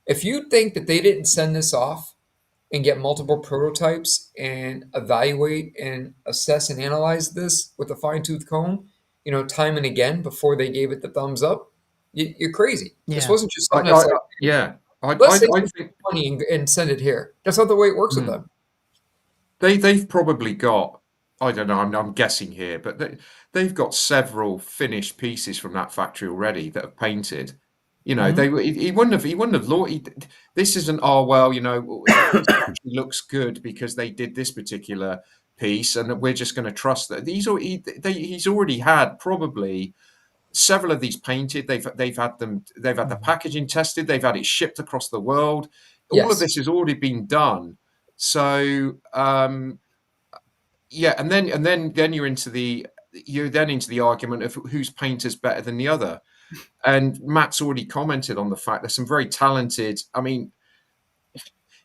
If you think that they didn't send this off and get multiple prototypes and evaluate and assess and analyze this with a fine-tooth comb, time and again before they gave it the thumbs up, you're crazy. This Yeah. wasn't just something that's like, Yeah, let's save I some think money and send it here. That's not the way it works with mm, them. they've probably got, I don't know, I'm guessing here, but they've got several finished pieces from that factory already that have painted. He wouldn't have this isn't, oh well, this actually looks good because they did this particular piece, and we're just going to trust that. He's already had probably several of these painted. They've had the packaging tested. They've had it shipped across the world. All of Yes. this has already been done. So yeah, and then you're into the argument of whose painter's better than the other. And Matt's already commented on the fact there's some very talented. I mean,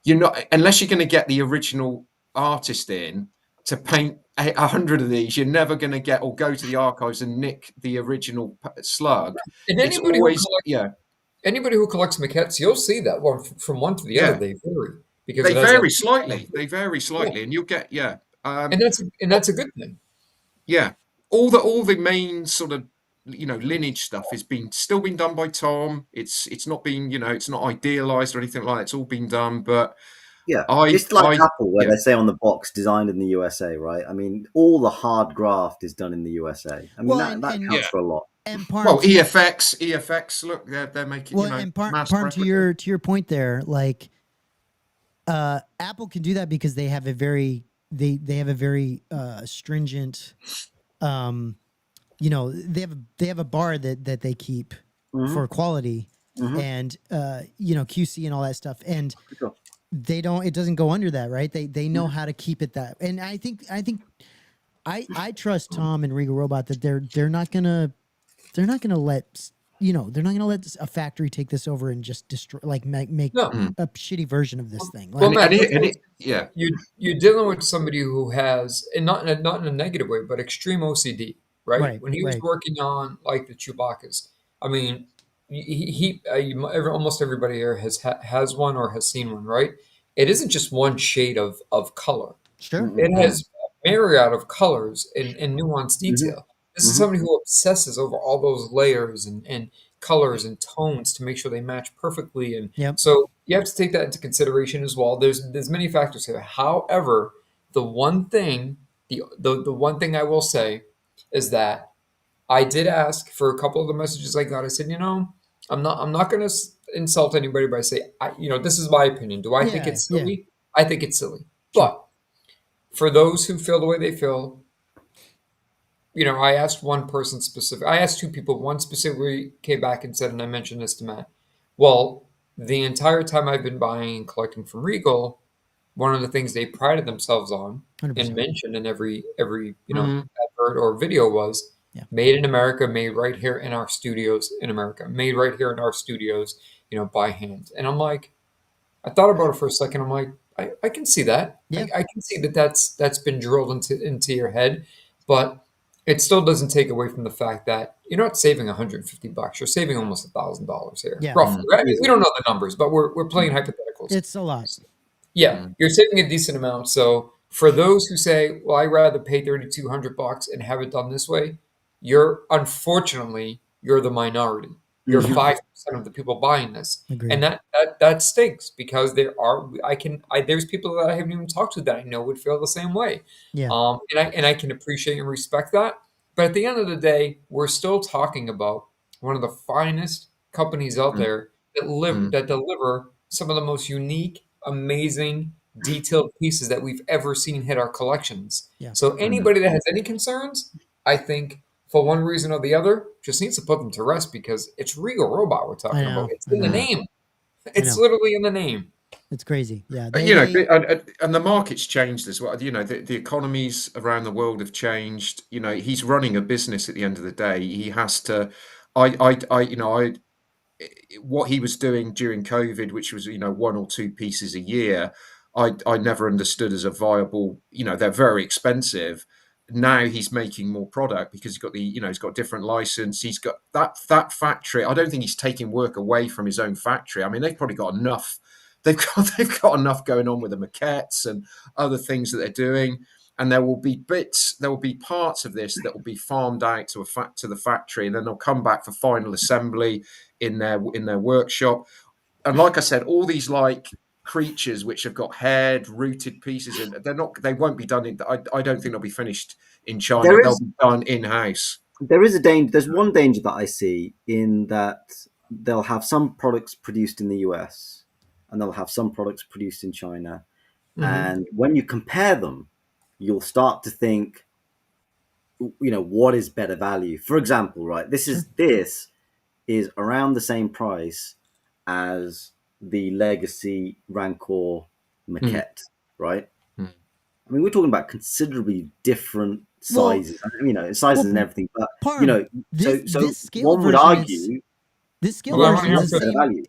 you're not, unless you're going to get the original artist in to paint 100 of these, you're never going to get or go to the archives and nick the original Slug. And It's always anybody who collects maquettes, you'll see that one from one to the other, they vary because they it has vary slightly. They vary slightly, Yeah. and you'll get and that's a good thing. yeah. All the main sort of lineage stuff has still been done by Tom. It's not been it's not idealized or anything like that. It's all been done, but yeah, it's like Apple, where they say on the box, designed in the USA, right? I mean, all the hard graft is done in the USA. I mean, that counts for a lot. And part EFX, look, they're making and part to your point there, like Apple can do that because they have a very stringent they have a bar that they keep for quality and QC and all that stuff, and it doesn't go under that, right? They know how to keep it that. And I think I trust Tom and Regal Robot that they're not gonna let a factory take this over and just destroy, like make a shitty version of this thing. Well, Matt, you're dealing with somebody who has, and not in a negative way, but extreme OCD, right? When he was working on like the Chewbacca's, I mean, almost everybody here has one or has seen one, right? It isn't just one shade of color. Sure. It has a myriad of colors and nuanced detail. This is somebody who obsesses over all those layers and colors and tones to make sure they match perfectly. And so you have to take that into consideration as well. There's many factors here. However, the one thing I will say is that I did ask for a couple of the messages I got. I said, I'm not going to insult anybody by saying, this is my opinion. Do I think it's silly? Yeah. I think it's silly. Sure. But for those who feel the way they feel, I asked one person specific. I asked two people. One specifically came back and said, and I mentioned this to Matt. Well, the entire time I've been buying and collecting from Regal, one of the things they prided themselves on 100%. And mentioned in every advert or video was made in America, made right here in our studios in America, made right here in our studios, by hand. And I'm like, I thought about it for a second. I'm like, I can see that. Yeah. I can see that's been drilled into your head, but it still doesn't take away from the fact that you're not saving $150. You're saving almost $1,000 here. Yeah. Roughly. I mean, we don't know the numbers, but we're playing hypotheticals. It's a lot. Yeah. You're saving a decent amount. So for those who say, well, I'd rather pay $3,200 and have it done this way, unfortunately, you're the minority. You're 5% of the people buying this. Agreed. And that stinks because there's people that I haven't even talked to that I know would feel the same way. Yeah. And I can appreciate and respect that. But at the end of the day, we're still talking about one of the finest companies out there that deliver some of the most unique, amazing, detailed pieces that we've ever seen hit our collections. Yeah. So anybody that has any concerns, I think, for one reason or the other, just needs to put them to rest because it's Regal Robot we're talking about. It's in the name. It's literally in the name. It's crazy. Yeah. And the market's changed as well. The economies around the world have changed. He's running a business at the end of the day. He has to I what he was doing during COVID, which was, 1 or 2 pieces a year, I never understood as a viable. They're very expensive. Now he's making more product because he's got a different license. He's got that factory. I don't think he's taking work away from his own factory. I mean, they've probably got enough. They've got enough going on with the maquettes and other things that they're doing. And there will be parts of this that will be farmed out to the factory, and then they'll come back for final assembly in their workshop. And like I said, all these like creatures which have got haired, rooted pieces in, they won't be done I don't think they'll be finished in China. They'll be done in-house. There is a danger. There's one danger that I see in that they'll have some products produced in the US and they'll have some products produced in China. Mm-hmm. And when you compare them, you'll start to think, what is better value? For example, right? This is around the same price as the legacy Rancor maquette, right? Mm. I mean, we're talking about considerably different sizes, sizes and everything. But this scale one would argue this scale version is the better same value.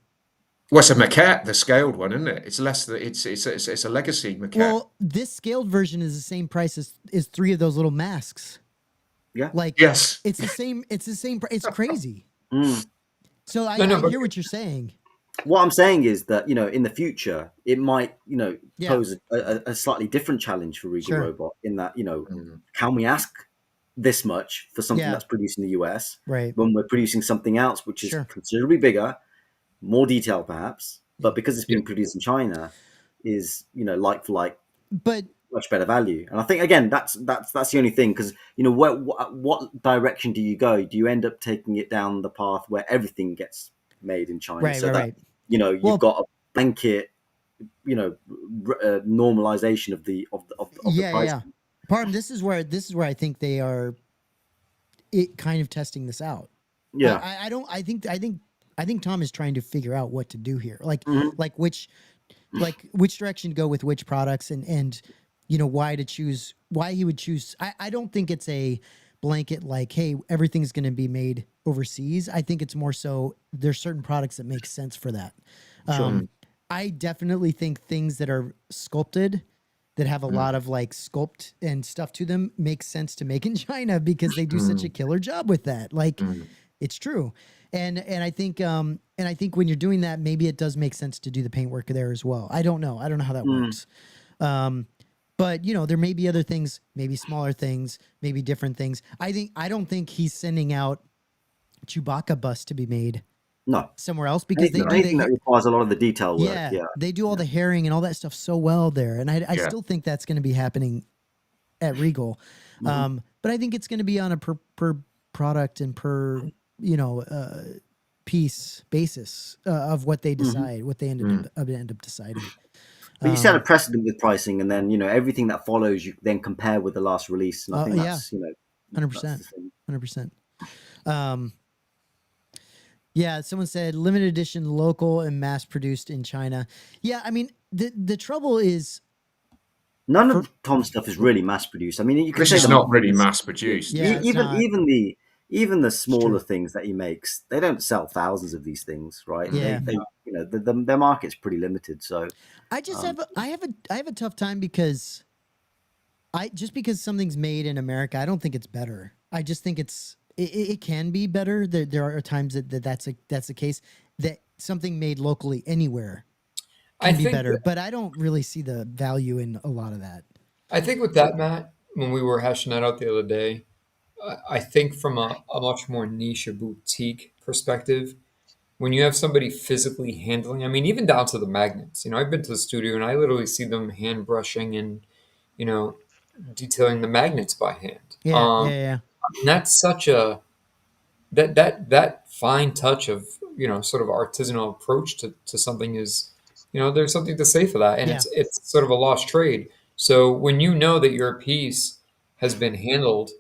Well, it's a maquette, the scaled one, isn't it? It's less. It's a legacy maquette. Well, this scaled version is the same price as 3 of those little masks. Yeah. Like, yes, it's the same. It's the same. It's crazy. Mm. So I hear what you're saying. What I'm saying is that in the future it might pose a slightly different challenge for Regal Robot in that can we ask this much for something that's produced in the US when we're producing something else which is considerably bigger, more detailed perhaps, but because it's being produced in China is like for like, but much better value. And I think again that's the only thing, because what direction do you go? Do you end up taking it down the path where everything gets made in China, you've got a blanket normalization of the price. Pardon, this is where I think they are kind of testing this out. I think Tom is trying to figure out what to do here, like which direction to go with which products, and why he would choose. I don't think it's a blanket like, hey, everything's going to be made overseas. I think it's more so there's certain products that make sense for that. I definitely think things that are sculpted, that have a lot of like sculpt and stuff to them, makes sense to make in China because they do such a killer job with that. Like, it's true. And I think when you're doing that, maybe it does make sense to do the paintwork there as well. I don't know how that works. But there may be other things, maybe smaller things, maybe different things. I don't think he's sending out Chewbacca bust to be made somewhere else, because anything that requires a lot of the detail work. They do all the herring and all that stuff so well there, and I still think that's going to be happening at Regal. But I think it's going to be on a per product and per piece basis of what they decide, what they end up deciding. But you set a precedent with pricing, and then everything that follows you then compare with the last release, and I think that's 100%. Someone said limited edition, local and mass produced in China. Yeah, I mean the trouble is none of Tom's stuff is really mass produced. I mean, you can this say is not really mass produced. Yeah, even the smaller things that he makes, they don't sell thousands of these things, right? Yeah. Their market's pretty limited. So I just have a tough time because because something's made in America, I don't think it's better. I just think it can be better. There are times that's the case, that something made locally anywhere can be better, but I don't really see the value in a lot of that. I think with that, Matt, when we were hashing that out the other day, I think from a much more niche or boutique perspective, when you have somebody physically handling, I mean, even down to the magnets, I've been to the studio and I literally see them hand brushing and, detailing the magnets by hand. Yeah. And that's such a, that fine touch of, sort of artisanal approach to something is, there's something to say for that. And it's sort of a lost trade. So when that your piece has been handled,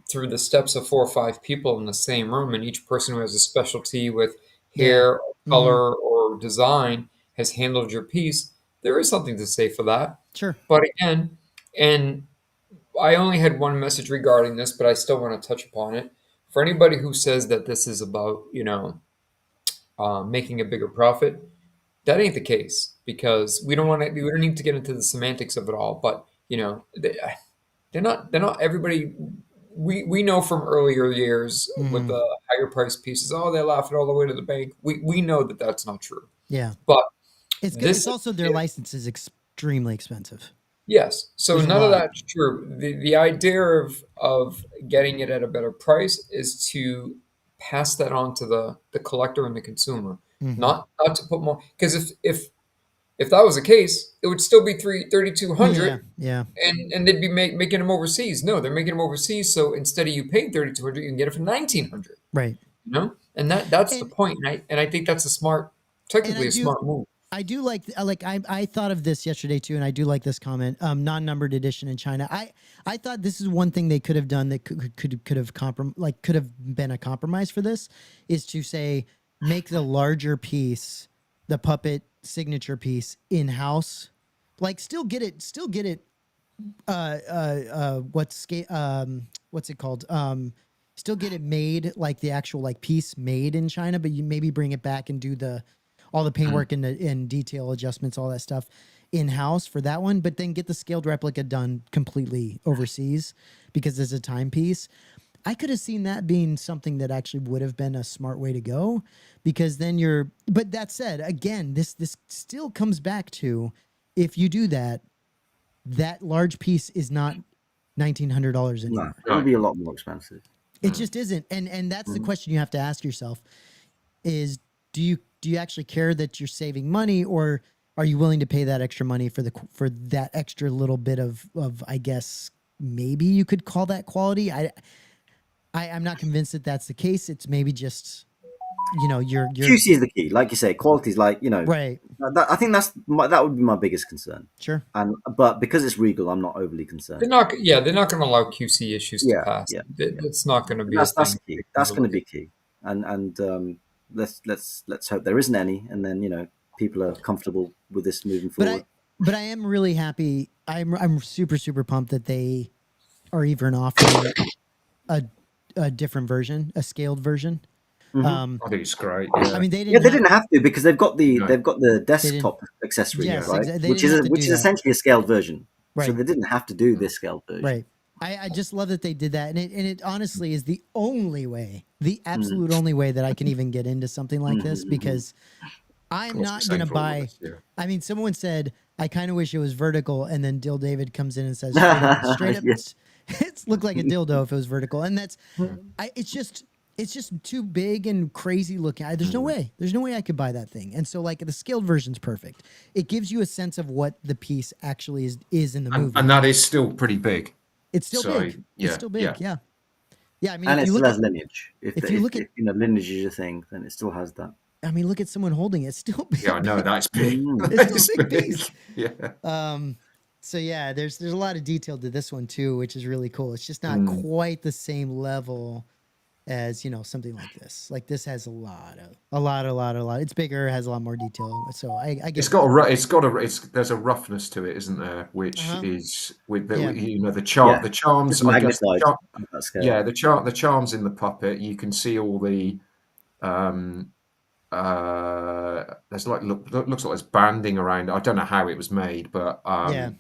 through the steps of 4 or 5 people in the same room, and each person who has a specialty with hair, color, or design has handled your piece, there is something to say for that. Sure. But again, and I only had one message regarding this, but I still want to touch upon it. for anybody who says that this is about, making a bigger profit, that ain't the case because we don't need to get into the semantics of it all. But they're not everybody. We know from earlier years with the higher priced pieces. Oh, they laugh it all the way to the bank. We know that that's not true. Yeah, but it's good. It's also their license is extremely expensive. Yes, so There's a none of lot. that's true. The idea of getting it at a better price is to pass that on to the collector and the consumer, not to put more. Because if that was the case, it would still be 3,200, Yeah. and they'd be making them overseas. No, they're making them overseas. So instead of you paying 3,200, you can get it for 1,900. Right. And that's the point. And I think that's technically a smart move. I do like I thought of this yesterday too, and I do like this comment. Non-numbered edition in China. I thought this is one thing they could have done that could have been a compromise for this, is to say make the larger piece, the puppet signature piece, in-house. Like still get it what's it called? Still get it made, like the actual like piece made in China, but you maybe bring it back and do all the paintwork and detail adjustments, all that stuff in-house for that one, but then get the scaled replica done completely overseas because it's a timepiece. I could have seen that being something that actually would have been a smart way to go, because then but that said, again, this still comes back to, if you do that large piece is not $1,900 anymore. No, it would be a lot more expensive. It just isn't. And that's the question you have to ask yourself is, do you actually care that you're saving money, or are you willing to pay that extra money for that extra little bit of I guess maybe you could call that quality? I'm not convinced that that's the case. It's maybe just, your QC is the key, like you say. Quality is like, right. I think that would be my biggest concern. Sure. But because it's Regal, I'm not overly concerned. They're not going to allow QC issues to pass. Yeah. It's not going to be. That's key. That's going to be key. And let's hope there isn't any, and then people are comfortable with this moving forward. But I am really happy. I'm super super pumped that they are even offering a different version, a scaled version. I think it's great. Yeah. I mean, they didn't have to, because they've got the desktop accessory, right? Which is essentially a scaled version. Right. So they didn't have to do this scaled version. Right. I just love that they did that, and it honestly is the only way, the absolute only way that I can even get into something like this, because I'm not going to buy. I mean, someone said, I kind of wish it was vertical, and then Dill David comes in and says, straight up, it's looked like a dildo if it was vertical, and that's, it's just too big and crazy looking. There's no way I could buy that thing. And so, like, the scaled version's perfect. It gives you a sense of what the piece actually is in the movie, and that is still pretty big. It's still big. It's still big. Yeah. I mean, and it still has lineage. If you look at lineage is your thing, then it still has that. I mean, look at someone holding it. It's still big. Yeah, I know, that's big. It's a big piece. Yeah. So yeah, there's a lot of detail to this one too, which is really cool. It's just not quite the same level as something like this. Like this has a lot. It's bigger, has a lot more detail. So I guess there's a roughness to it, isn't there? Which is with the the charms. The charms in the puppet. You can see all the there's looks like there's banding around. I don't know how it was made, but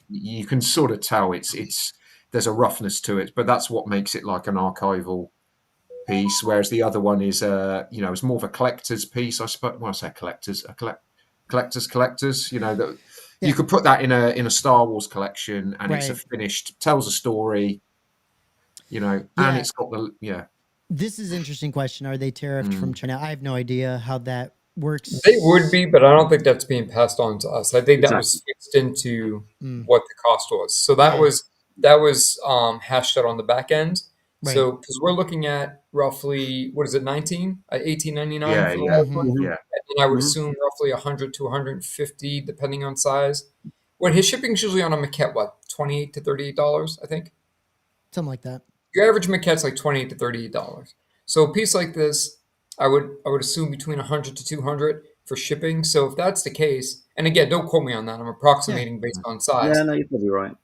you can sort of tell there's a roughness to it. But that's what makes it like an archival piece, whereas the other one is it's more of a collector's piece, I suppose. Well, I say collectors, collectors. You could put that in a Star Wars collection, and it's a finished, tells a story. And it's got This is an interesting question. Are they tariffed from China? I have no idea how that works. They would be, but I don't think that's being passed on to us. I think that was fixed into what the cost was. So that was hashed out on the back end. Right. So, because we're looking at roughly, what is it, $18.99? And I would assume roughly $100 to $150, depending on size. When his shipping is usually on a maquette, what, $28 to $38, I think? Something like that. Your average maquette's like $28 to $38. So a piece like this, I would assume between $100 to $200 for shipping. So if that's the case, and again, don't quote me on that, I'm approximating based on size. Yeah, no, you're probably right.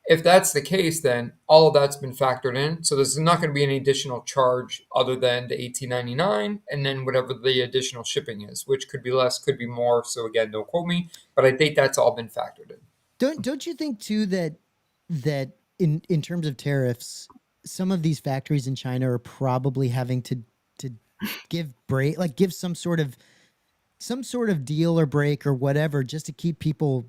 if that's the case, then all of that's been factored in. So there's not going to be any additional charge other than the $18.99 and then whatever the additional shipping is, which could be less, could be more. So again, don't quote me, but I think that's all been factored in. Don't you think too that in terms of tariffs, some of these factories in China are probably having to give some sort of deal or break or whatever just to keep people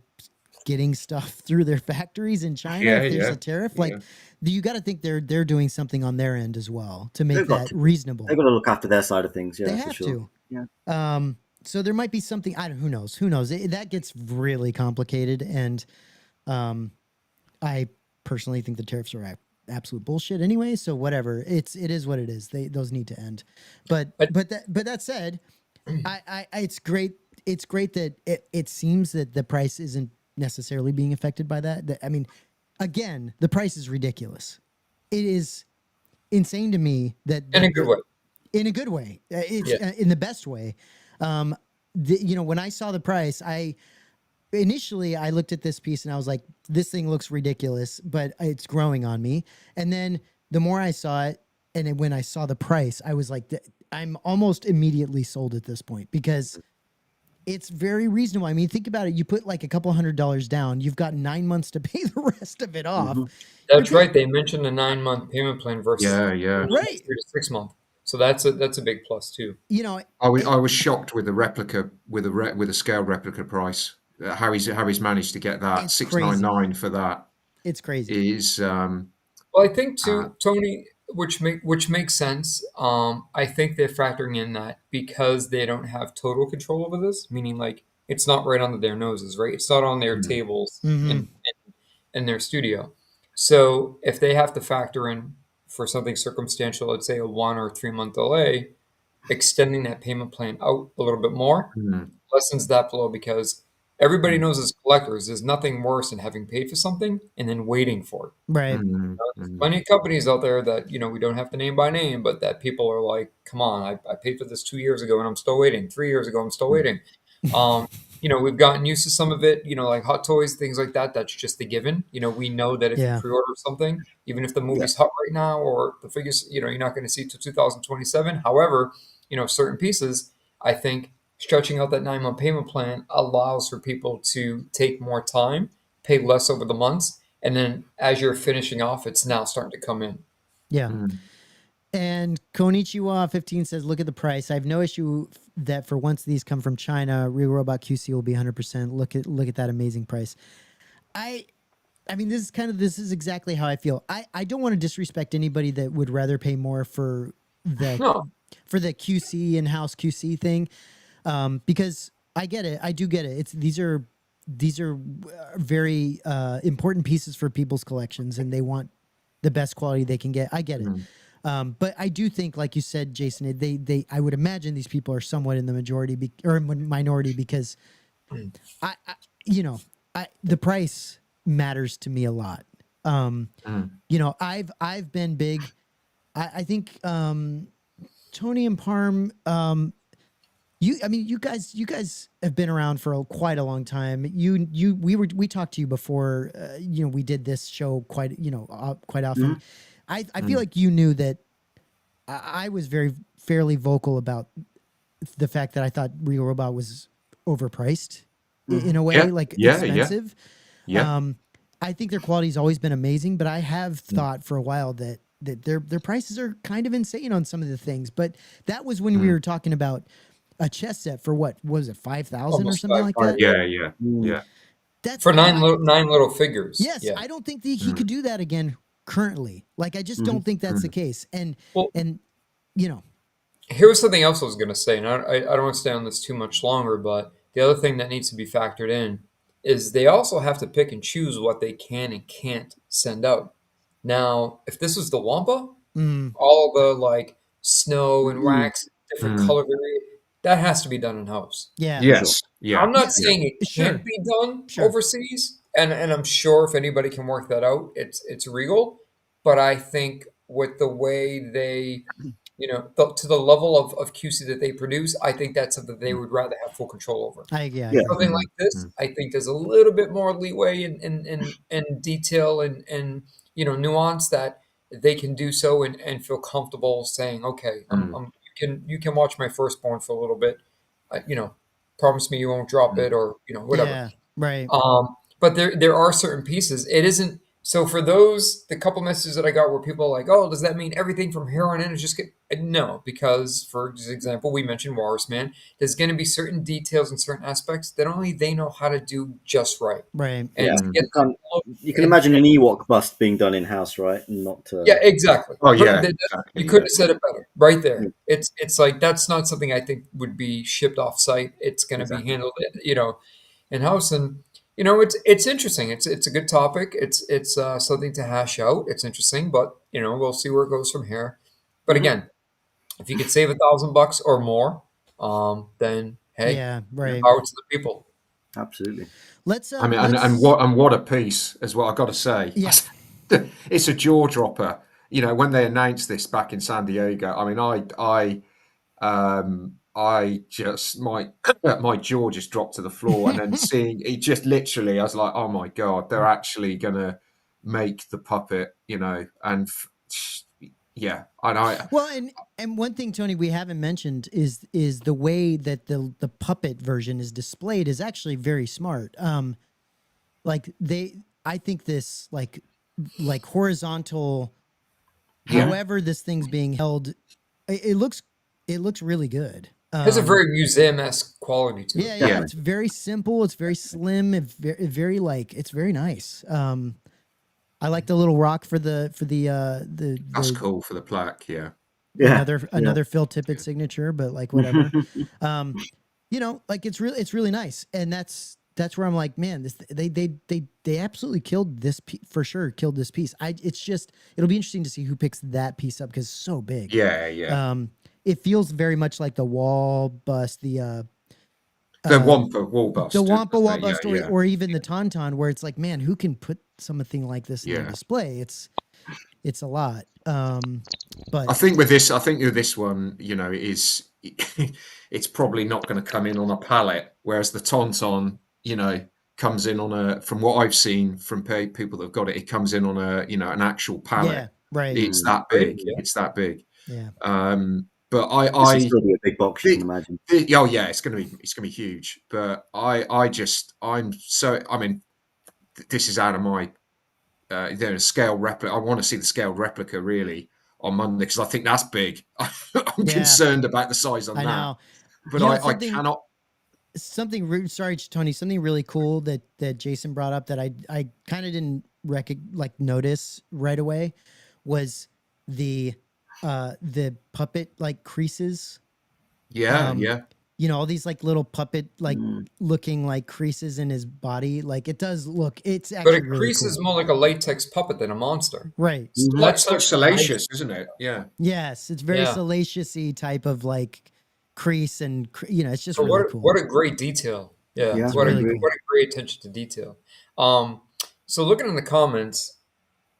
getting stuff through their factories in China if there's a tariff? Like, you got to think they're doing something on their end as well to make that reasonable. They've got to look after their side of things. Yeah, they have to. Yeah. So there might be something. Who knows? Who knows? That gets really complicated, and I personally think the tariffs are absolute bullshit anyway. So whatever. It is what it is. Those need to end. But that said, it's great. It's great that it seems that the price isn't necessarily being affected by that. I mean, again, the price is ridiculous. It is insane to me that in a good way. In a good way. It's in the best way. When I saw the price, initially I looked at this piece and I was like, this thing looks ridiculous, but it's growing on me. And then the more I saw it, and then when I saw the price, I was like, I'm almost immediately sold at this point because it's very reasonable. I mean, think about it. You put like a couple $100 down. You've got 9 months to pay the rest of it off. Mm-hmm. That's right. They mentioned a 9-month payment plan versus right 3 to 6 month. So that's a big plus too. I was shocked with the replica with a scale replica price. How he's managed to get that $699 for that. It's crazy. Well, I think too, Tony, which makes sense. I think they're factoring in that because they don't have total control over this, meaning like it's not right under their noses, right? It's not on their tables in their studio. So if they have to factor in for something circumstantial, let's say a 1 or 3 month delay, extending that payment plan out a little bit more lessens that blow because everybody knows as collectors, there's nothing worse than having paid for something and then waiting for it. Right. There's plenty of companies out there that, we don't have to name by name, but that people are like, come on, I paid for this 2 years ago and I'm still waiting. 3 years ago, I'm still waiting. We've gotten used to some of it, like hot toys, things like that. That's just a given. We know that if you pre-order something, even if the movie's hot right now or the figures, you're not going to see till 2027. However, certain pieces, I think stretching out that 9-month payment plan allows for people to take more time, pay less over the months, and then as you're finishing off, it's now starting to come in. Yeah. And Konichiwa 15 says, look at the price. I have no issue that for once these come from China, Regal Robot QC will be 100%. Look at that amazing price. I mean, this is exactly how I feel. I don't want to disrespect anybody that would rather pay more for the QC in-house QC thing. Because I get it. I do get it. These are very important pieces for people's collections and they want the best quality they can get. I get it. But I do think, like you said, Jason, I would imagine these people are somewhat in the majority or minority because the price matters to me a lot. I've been big. I think Tony and Parm, you guys have been around for quite a long time. We talked to you before. We did this show quite often. I feel like you knew that I was fairly vocal about the fact that I thought Regal Robot was overpriced in a way, expensive. Yeah. I think their quality's always been amazing, but I have thought for a while that their prices are kind of insane on some of the things. But that was when we were talking about a chess set for what was it, 5,000 or something like that? Yeah. That's for nine little figures. Yes, I don't think that he could do that again currently. Like, I just don't think that's the case. And here's something else I was going to say, and I don't want to stay on this too much longer, but the other thing that needs to be factored in is they also have to pick and choose what they can and can't send out. Now, if this was the Wampa, all the snow and wax, different color variation, that has to be done in house. Yeah. Yes. Yeah. I'm not saying it can't be done overseas, and I'm sure if anybody can work that out, it's Regal. But I think with the way they to the level of QC that they produce, I think that's something they would rather have full control over. I Yeah. agree. Something like this, I think there's a little bit more leeway in detail and nuance that they can do so and feel comfortable saying, okay, you can watch my firstborn for a little bit, promise me you won't drop it or whatever. Yeah, right. But there are certain pieces. It isn't so for those the couple messages that I got where people are like, oh, does that mean everything from here on in is just no? Because for example, we mentioned Walrus Man. There's going to be certain details and certain aspects that only they know how to do just right. Right. And to get you can imagine an Ewok bust being done in house, right? And not. Yeah, exactly. Oh yeah, You couldn't have said it better, right there. It's like that's not something I think would be shipped off site. It's going to be handled, in house, and it's interesting. It's a good topic. It's something to hash out. It's interesting, but we'll see where it goes from here. But again, if you could save $1,000 or more, then hey, Yeah, right. power to the people. Absolutely. Let's. I mean, and what a piece as well. I got to say, Yeah. it's a jaw dropper. When they announced this back in San Diego, I mean, I just my jaw just dropped to the floor, and then seeing it, just literally, I was like, oh my god, they're actually gonna make the puppet, and yeah, I know. Well, and one thing, Tony, we haven't mentioned is the way that the puppet version is displayed is actually very smart. I think this like horizontal, however this thing's being held, it looks really good. It has a very museum-esque quality to it. Yeah. It's very simple. It's very slim. It's very it's very nice. I like the little rock for the That's cool for the plaque. Yeah. Another Phil Tippett signature, but like whatever. It's really nice, and that's where I'm like, man, they absolutely killed this for sure. Killed this piece. It'll be interesting to see who picks that piece up because it's so big. Yeah. It feels very much like the wall bust, the Wampa wall bust, the Wampa wall bust, or even the Tauntaun, where it's like, man, who can put something like this in the display? It's a lot. But I think with this one, is it's probably not going to come in on a pallet, whereas the Tauntaun, comes in on a. From what I've seen from people that have got it, it comes in on a an actual pallet. Yeah, right. It's that big. It's that big. Yeah. But This is still be a big box, you can imagine. Oh yeah, it's gonna be huge. But this is out of my scale replica. I want to see the scaled replica really on Monday because I think that's big. I'm concerned about the size on that. Know. But I cannot. Sorry, Tony. Something really cool that Jason brought up that I kind of didn't notice right away was the puppet creases. Yeah. All these little puppet looking creases in his body. It does look. It's actually. But a crease is more like a latex puppet than a monster. Right. That's like salacious, isn't it? Yeah. Yes, it's very salacious-y type of crease and it's just really cool. What a great detail. Yeah. What a great attention to detail. So looking in the comments.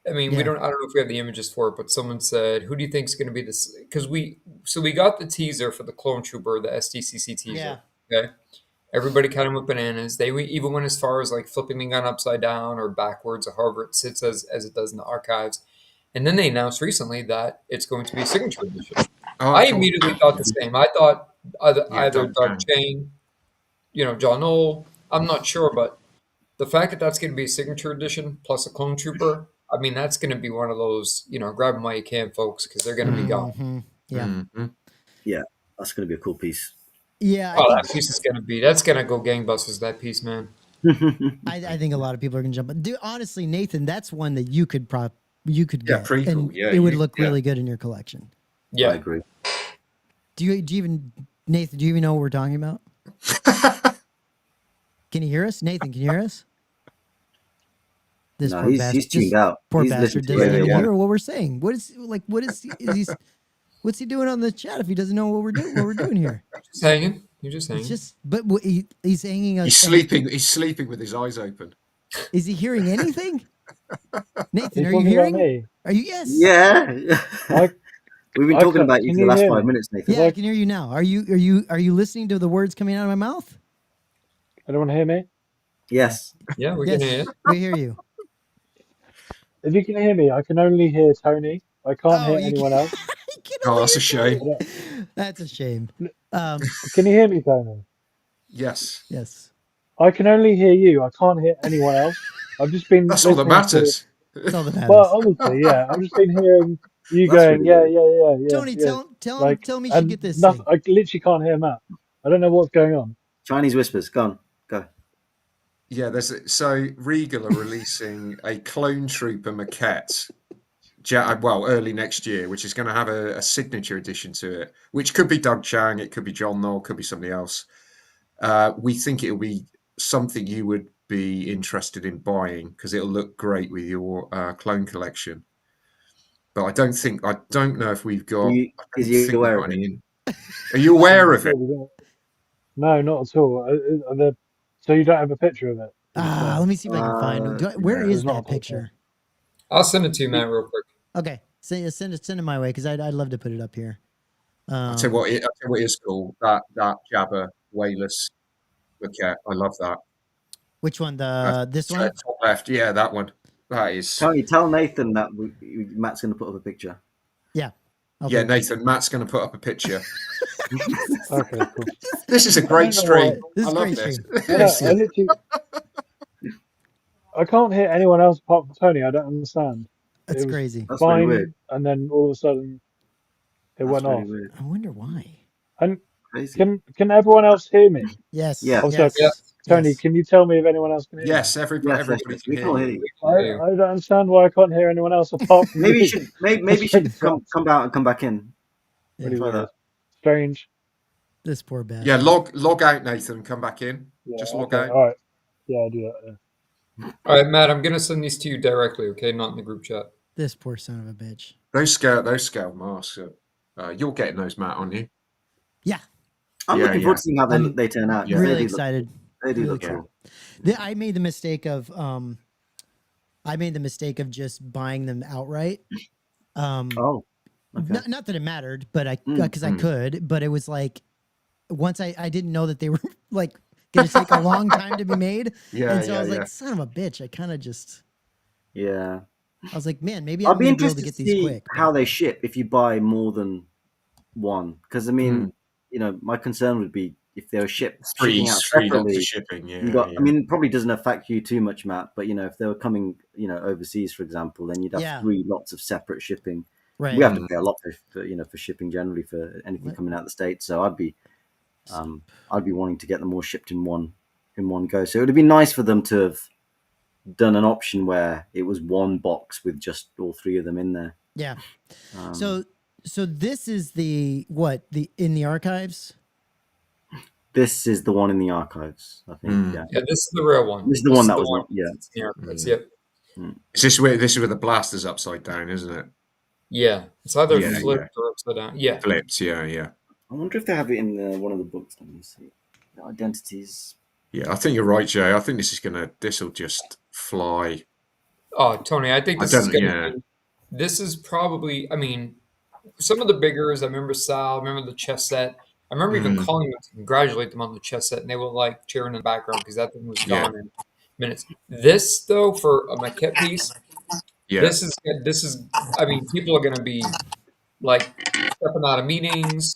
I mean, I don't know if we have the images for it, but someone said, who do you think is going to be this? Because we got the teaser for the Clonetrooper, the SDCC teaser. Yeah. Okay. Everybody kind of went bananas. They even went as far as flipping the gun upside down or backwards or however it sits as it does in the archives. And then they announced recently that it's going to be a signature edition. I immediately thought the same. I thought either Doug Chiang, John Knoll, I'm not sure, but the fact that that's going to be a signature edition plus a Clonetrooper, I mean, that's going to be one of those, grab them while you can, folks, because they're going to be gone. Yeah. Mm-hmm. Yeah, that's going to be a cool piece. Yeah. That piece is going to that's going to go gangbusters, that piece, man. I think a lot of people are going to jump. Dude, honestly, Nathan, that's one that you could get. Pretty cool. And it would look really good in your collection. Yeah. I agree. Do you even, Nathan, do you even know what we're talking about? Can you hear us? Nathan, can you hear us? He's tuned out. Poor bastard doesn't even hear what we're saying. What's he doing on the chat if he doesn't know what we're doing here? Just hanging. You're just hanging. But he's hanging. He's sleeping. He's sleeping with his eyes open. Is he hearing anything? Nathan, are you hearing? Me? Are you? Yes. Yeah. We've been talking about you Can for the you last hear 5 me? minutes, Nathan. Yeah, I can hear you now. Are you listening to the words coming out of my mouth? Anyone hear me? Yes. Yeah, we can hear Yes, it. we hear you. If you can hear me, I can only hear Tony. I can't Oh, hear you anyone else. can Oh, only that's a hear shame. Tony. That's a shame. Can you hear me, Tony? Yes. Yes. I can only hear you. I can't hear anyone else. I've just been That's all that listening to. matters. That's all that Well, matters. obviously, yeah. I've just been hearing you That's going, really yeah, weird. yeah, yeah, yeah, Tony, yeah. tell him he should And get this nothing. thing. I literally can't hear Matt. I don't know what's going on. Chinese whispers. Go on. Go. Yeah, so Regal are releasing a Clonetrooper maquette. Well, early next year, which is going to have a signature edition to it, which could be Doug Chiang, it could be John Knoll, could be somebody else. We think it'll be something you would be interested in buying because it'll look great with your clone collection. But I don't know if we've got. I Is don't he think we've aware got of it? any in. Are you aware of it? No, not at all. So you don't have a picture of it? Let me see if I can find. Where Yeah. is It's not that a picture. picture? I'll send it to you, Matt, real quick. Okay, send it my way because I'd love to put it up here. I'll tell you what. I'll tell you what is cool. That Jabba Wayless maquette. I love that. Which one? This one? Top left. Yeah, that one. That is. Tony, tell Nathan that Matt's going to put up a picture. Yeah. Yeah, Nathan. Matt's going to put up a picture. Okay, cool. This is a great stream. This I is love great this. I literally, I can't hear anyone else apart from Tony. I don't understand. That's It was crazy. That's really fine, weird. and then all of a sudden it That's went really off. weird. I wonder why. And Crazy. can everyone else hear me? Yes. Yeah. Also, Yes. Tony, Yes. can you tell me if anyone else can hear Yes, me? everybody Yes, can we hear can't hear you. you. I don't understand why I can't hear anyone else apart from Maybe you. you should come out and come back in. Really Try weird. that. Strange. This poor bastard. Yeah, log out, Nathan, and come back in. Yeah, Just log okay, out. all right. Yeah, I'll do that. Yeah. All right, Matt, I'm going to send these to you directly, okay? Not in the group chat. This poor son of a bitch. Those scale masks. You're getting those, Matt, aren't you? Yeah. I'm looking forward to seeing how I'm they turn out. Yeah. Really They do excited. They do Really look cool. I made the mistake of just buying them outright. Oh, okay. Not that it mattered, but I could. But it was like once I didn't know that they were like going to take a long time to be made. Yeah, and so I was yeah. like, son of a bitch. I kind of just. Yeah. I was like, man, maybe I'd I'm be going to be able to interested get to these see quick. how they ship if you buy more than one. Because I mean, my concern would be if they were shipping out Three lots separately. of shipping. Yeah, I mean, it probably doesn't affect you too much, Matt. But if they were coming, overseas, for example, then you'd have 3 lots of separate shipping. Right. We have to pay a lot for shipping generally for anything coming out of the States. So I'd be wanting to get them all shipped in one go. So it would be nice for them to have done an option where it was one box with just all 3 of them in there. Yeah. So this is the in the archives. This is the one in the archives, I think. Yeah, this is the real one. This is the one that was not. Yeah. It's in the archives. Yep. This is where the blaster's upside down, isn't it? Yeah, it's either flipped or upside down. Yeah, flipped. Yeah. I wonder if they have it in one of the books. Let me see. The identities. Yeah, I think you're right, Jay. I think this will just fly. Oh, Tony, I think this is going to be. This is probably. I mean, some of the biggers. I remember Sal. I remember the chess set. I remember even calling them to congratulate them on the chess set, and they were like cheering in the background because that thing was gone in minutes. This though, for a maquette piece, this is. I mean, people are going to be like stepping out of meetings,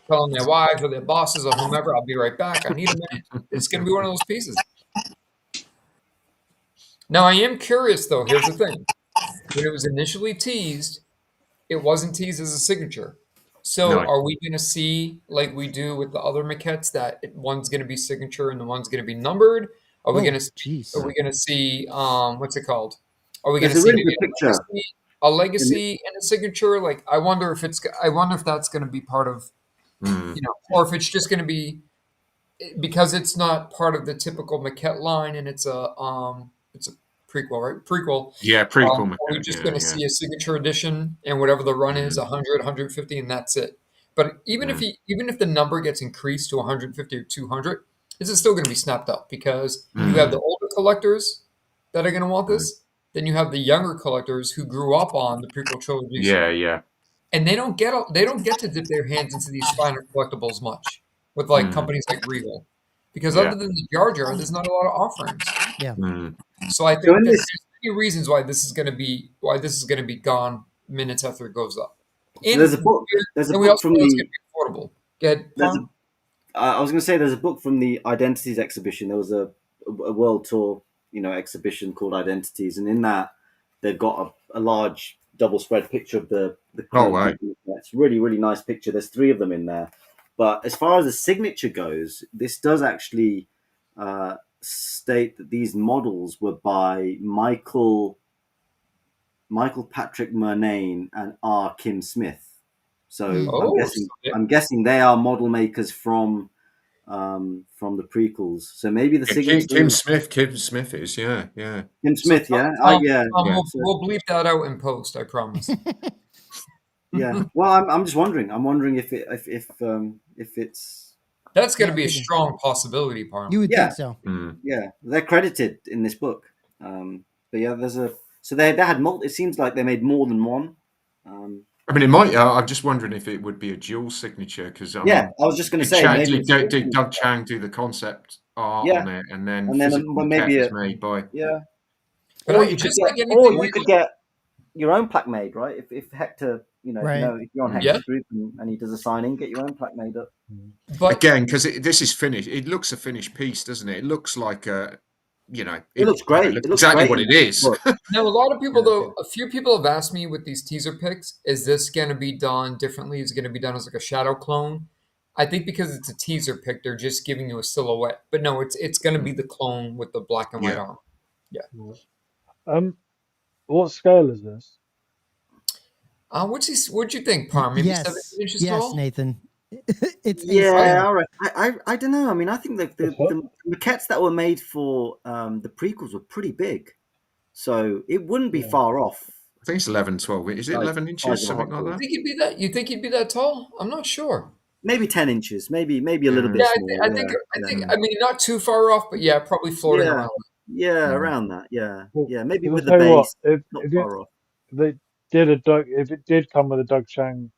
telling their wives or their bosses or whomever, "I'll be right back. I need a minute." It's going to be one of those pieces. Now, I am curious though. Here's the thing: when it was initially teased, it wasn't teased as a signature. So are we going to see, like we do with the other maquettes, that one's going to be signature and the one's going to be numbered? Are we going to see what's it called? Are we going to see maybe a legacy and a signature? Like I wonder if that's going to be part of or if it's just going to be because it's not part of the typical maquette line and it's a prequel, right? Prequel. Yeah, prequel. Are we just going to see a signature edition and whatever the run is, 100, 150, and that's it? But even if the number gets increased to 150 or 200, this is still going to be snapped up because you have the older collectors that are going to want this. Then you have the younger collectors who grew up on the prequel trilogy. Yeah. and they don't get to dip their hands into these finer collectibles much with like companies like Regal, because other than the Jar Jar, there's not a lot of offerings. Yeah. So I So think in that this, there's many reasons why this is going to be gone minutes after it goes up, so there's a and book. There's a we book also from know it's the. going to be affordable. Go ahead, There's Parm. I was going to say there's a book from the Identities exhibition. There was a world tour, exhibition called Identities, and in that they've got a large double spread picture of the Oh, clone wow. people. It's really really nice picture. There's 3 of them in there, but as far as the signature goes, this does actually state that these models were by Michael Patrick Murnane and R. Kim Smith. So Oh, I'm guessing they are model makers from the prequels. So maybe the signature. Kim Smith is, yeah. Kim so Smith, yeah. Tom, Yeah. So, we'll bleep that out in post. I promise. yeah. Well, I'm just wondering. I'm wondering if it's. That's going Yeah, to be a maybe. strong possibility, Parm. You would Yeah. think so. Yeah, they're credited in this book. But yeah, so they had it seems like they made more than one. I mean, it might. I'm just wondering if it would be a dual signature because I mean, I was just going to say maybe did Doug Chiang do the concept art on it, and then physical maybe maquette was made by? yeah. But Or you could get your own plaque made, right? If Hector, Right. if you're on Hector's group and he does a signing, get your own plaque made up. But Again, because this is finished, it looks a finished piece, doesn't it? It looks like a, It looks great. It looks It looks exactly great what in it is. book. now, a lot of people, though, a few people have asked me with these teaser pics, is this going to be done differently? Is it going to be done as like a shadow clone? I think because it's a teaser pic, they're just giving you a silhouette. But no, it's going to be the clone with the black and white Yeah. armor. Yeah. What scale is this? What'd you think, Parm? Maybe 17 inches tall? Nathan. It's all right. I don't know. I mean, I think the maquettes that were made for the prequels were pretty big, so it wouldn't be far off. I think it's 11, 12. Is it 11 inches, something like that? You think he'd be that tall? I'm not sure. Maybe 10 inches, maybe a little bit smaller. I think. I mean, not too far off, but yeah, probably floating around. Yeah, around that. Yeah, maybe with the tell you what, base, not far off. If it did come with a Doug Chiang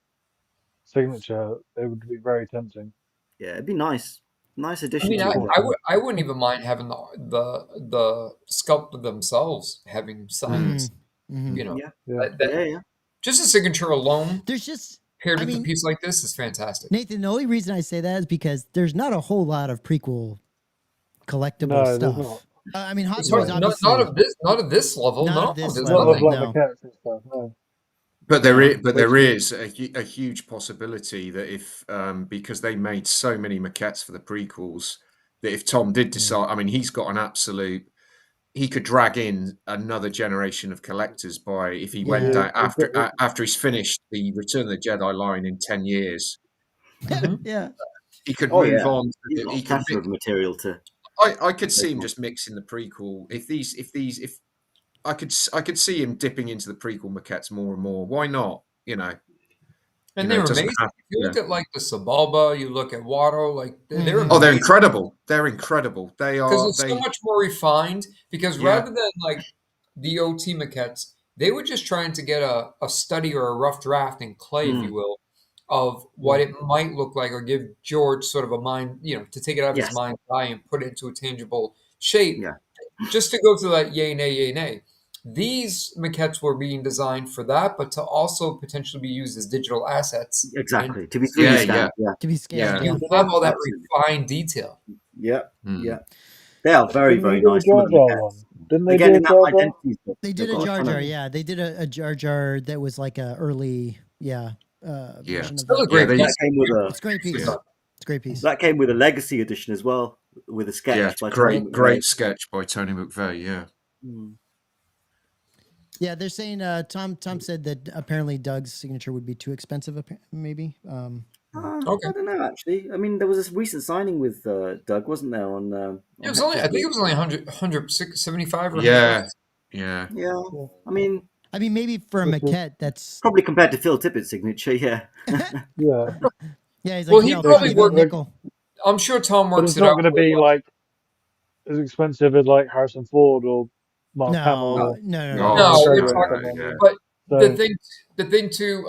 signature, it would be very tempting. Yeah, it'd be nice. Nice addition. I mean, I wouldn't even mind having the sculptor themselves having signs. Just a signature alone. There's just paired with a piece like this is fantastic. Nathan, the only reason I say that is because there's not a whole lot of prequel collectible stuff. I mean, Hot Toys obviously not at this level. Not no, at this there's level, nothing. no. But there is a huge possibility that if because they made so many maquettes for the prequels, that if Tom did decide, I mean, he's got an absolute. He could drag in another generation of collectors by if he went down after he's finished the Return of the Jedi line in 10 years. Yeah, he could move on. He could of material to. I could see him just mixing the prequel. If I could see him dipping into the prequel maquettes more and more. Why not? And they're amazing. If you look at like the Sabalba, you look at Watto, like they're amazing. They're incredible. They're incredible. They are because it's so much more refined. Because rather than like the OT maquettes, they were just trying to get a study or a rough draft in clay, if you will, of what it might look like, or give George sort of a mind, to take it out of his mind's eye and put it into a tangible shape. Yeah. Just to go to that yay, nay. These maquettes were being designed for that, but to also potentially be used as digital assets. Exactly. To be 3D scanned. Yeah. To be scanned. You have all that refined detail. Yeah. Yeah. They are very, very nice. Didn't they do a Jar Jar? They did a Jar Jar, yeah. They did a Jar Jar that was like a early, version of that. That came with it's a great piece. Yeah. It's a great piece. That came with a legacy edition as well, with a sketch by great sketch by Tony McVeigh, yeah. Yeah, they're saying Tom said that apparently Doug's signature would be too expensive, maybe. I don't know, actually. I mean, there was this recent signing with Doug, wasn't there? I think it was only 175 or yeah. I mean, maybe for a maquette, that's probably compared to Phil Tippett's signature. Yeah. Yeah. Yeah, he's like, he probably worked. Nickel. I'm sure Tom works. But it's not going to be like as expensive as like Harrison Ford or Mark Hamill. No. But the thing too,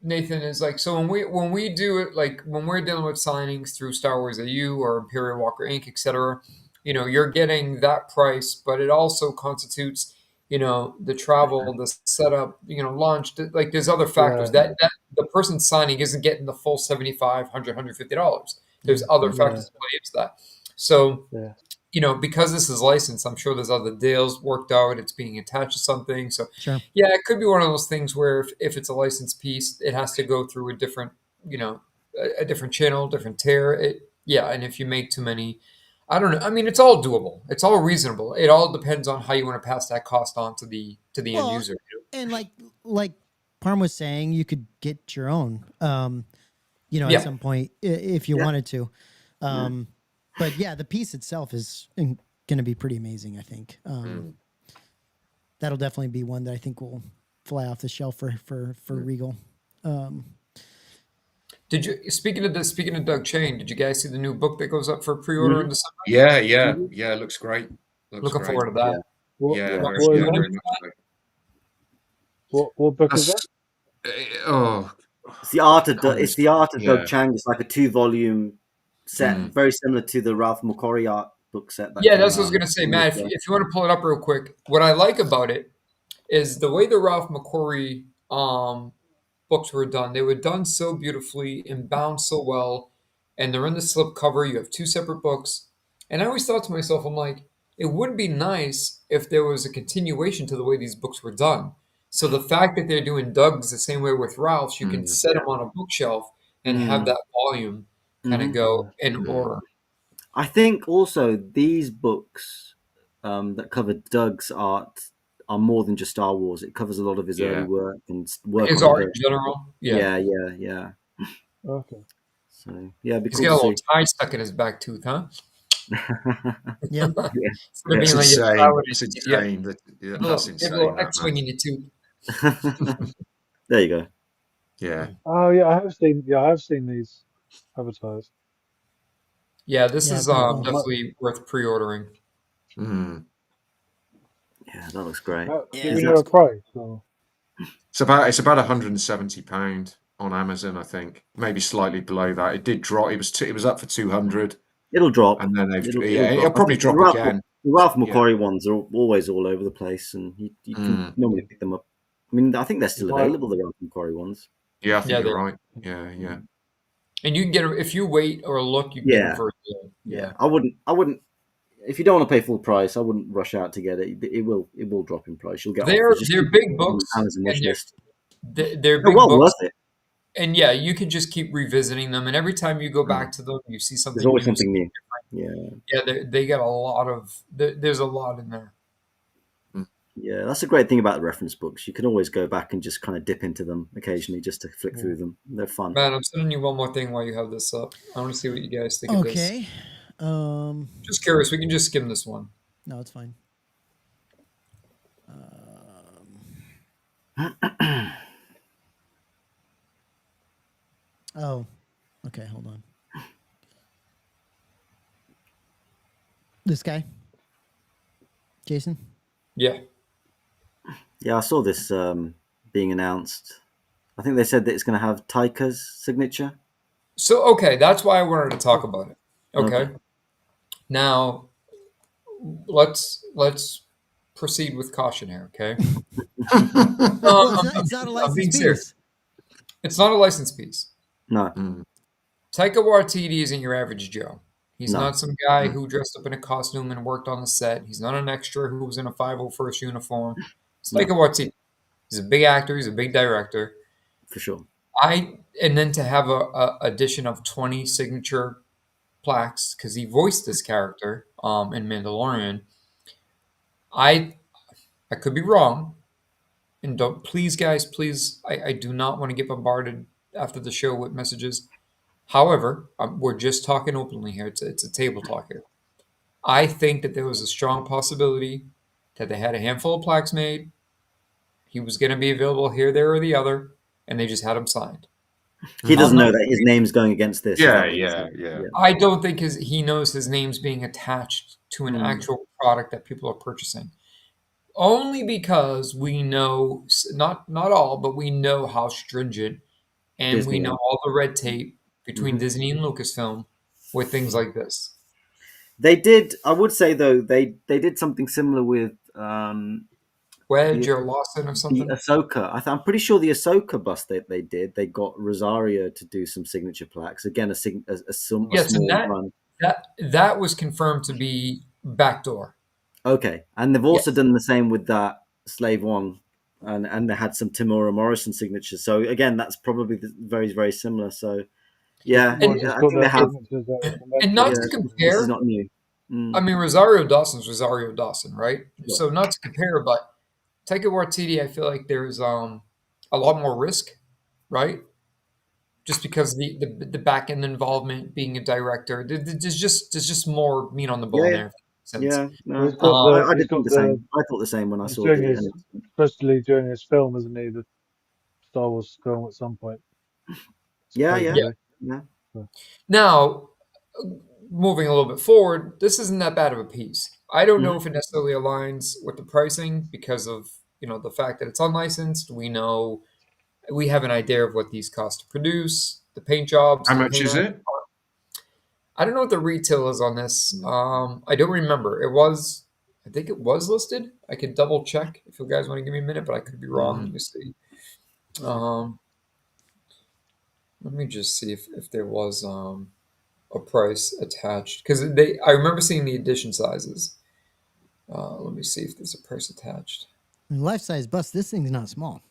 Nathan, is like, so when we do it, like when we're dealing with signings through Star Wars AU or Imperial Walker Inc., etc., you're getting that price, but it also constitutes, the travel, the setup, launch. Like there's other factors Yeah, that the person signing isn't getting the full 75, $150. There's Yeah. other yeah, factors that play into that. So yeah. because this is licensed, I'm sure there's other deals worked out. It's being attached to something. So, Sure. yeah, it could be one of those things where if it's a licensed piece, it has to go through a different, a different channel, different tier. Yeah. And if you make too many, I don't know. I mean, it's all doable. It's all reasonable. It all depends on how you want to pass that cost on to the end Well, user. and like Parm was saying, you could get your own, at Yeah. some point if you Yeah. wanted to. But yeah, the piece itself is going to be pretty amazing, I think. That'll definitely be one that I think will fly off the shelf for Regal. Did you speaking of Doug Chiang? Did you guys see the new book that goes up for pre-order in December? Yeah, it looks great. Looks Looking great. forward to that. What, Yeah, Yeah. very, what is yeah, it? very much so. What book is that? Oh, It's the art of Congress- it's the art of yeah. Doug Chiang. It's like a 2-volume set, Mm. very similar to the Ralph McQuarrie art book set. That Yeah, came that's what I was out. going to say, Matt. If you want to pull it up real quick, what I like about it is the way the Ralph McQuarrie books were done. They were done so beautifully and bound so well, and they're in the slipcover. You have two separate books, and I always thought to myself, I'm like, it would be nice if there was a continuation to the way these books were done. So the fact that they're doing Doug's the same way with Ralph's, you can set them on a bookshelf and have that volume kind of go in order. I think also these books that cover Doug's art are more than just Star Wars. It covers a lot of his early work and work His on art other. in general, Yeah. Okay. So yeah, it'd be He's cool got a to little tie stuck in his back tooth, huh? see. Yeah. Instead of It's being like insane. flower, It's yeah, insane. That's a insane. little That, X-wing man. in your tooth. There you go. Yeah. Oh yeah, I have seen. Yeah, I have seen these advertised. Yeah, this Yeah, is pretty cool. definitely worth pre-ordering. Mm. Yeah, that looks great. Do Yeah, we it know looks a price? Or? It's about £170 on Amazon, I think. Maybe slightly below that. It did drop. It was up for 200, It'll drop. and then It'll it'll drop. I probably think the drop again. Ralph Yeah. McQuarrie ones are always all over the place, and you can normally pick them up. I mean, I think they're still available. The Ralph McQuarrie ones. Yeah, I think Yeah, you're right. Yeah. and you can get them if you wait or look. You can get them for a deal. Yeah. I wouldn't. If you don't want to pay full price, I wouldn't rush out to get it. It will drop in price. You'll get They're offers. Just they're big books, Amazon wish and list. they're They're big well books, worth it. and yeah, you can just keep revisiting them, and every time you go back to them, you see something. There's always new, something new. Yeah, they got a lot of. There's a lot in there. Yeah, that's a great thing about the reference books. You can always go back and just kind of dip into them occasionally just to flick through them. They're fun. Man, I'm sending you one more thing while you have this up. I want to see what you guys think of this. Okay. Just curious. We can just skim this one. No, it's fine. Oh, okay. Hold on. This guy, Jason. Yeah. Yeah, I saw this being announced. I think they said that it's going to have Taika's signature. So okay, that's why I wanted to talk about it. Okay. Now, let's proceed with caution here. Okay. Well, it's not a I'm being licensed serious. piece. It's not a licensed piece. No. Taika Waititi isn't your average Joe. He's No. not some guy who dressed up in a costume and worked on the set. He's not an extra who was in a 501st uniform. It's Taika Waititi. He's a big actor. He's a big director. For sure. And then to have a addition of 20 signature plaques because he voiced this character in Mandalorian. I could be wrong, and don't please, guys, please. I do not want to get bombarded after the show with messages. However, we're just talking openly here. It's a table talk here. I think that there was a strong possibility that they had a handful of plaques made. He was going to be available here, there, or the other, and they just had him signed. He doesn't know that his name's going against this. Yeah. I don't think he knows his name's being attached to an actual product that people are purchasing. Only because we know, not all, but we know how stringent and we Disney. know all the red tape between Mhm. Disney and Lucasfilm with things like this. They did. I would say though they did something similar with Wedge the or Lawson or the something. Ahsoka. I'm pretty sure the Ahsoka bust that they did. They got Rosario to do some signature plaques. Again, a small run. That was confirmed to be backdoor. Okay, and they've also Yes. done the same with that Slave One, and they had some Timora Morrison signatures. So again, that's probably very very similar. So yeah, Well, just I got think they their have. signatures that are And conventional. not Yeah, to this is compare, not new. I mean, Rosario Dawson's Rosario Dawson, right? Sure. So not to compare, but Taika Waititi, I feel like there's a lot more risk, right? Just because the back end involvement, being a director, there's just more meat on the bone Yeah, there. Sense. yeah. Well, No, he's got I he's did think got the the same. I thought the same when I he's saw doing the his announcement. especially doing his film, isn't he? The Star Wars film at some point, Yeah, yeah, Yeah. supposedly. yeah. So, Now, moving a little bit forward, this isn't that bad of a piece. I don't know Mhm. if it necessarily aligns with the pricing because of the fact that it's unlicensed. We have an idea of what these cost to produce, the paint jobs, How the much paint. is it? I don't know what the retail is on this. I don't remember. I think it was listed. I could double check if you guys want to give me a minute, but I could be wrong. Let me see. Um, Let me just see if there was a price attached because I remember seeing the edition sizes. Let me see if there's a price attached. Life size bust. This thing's not small.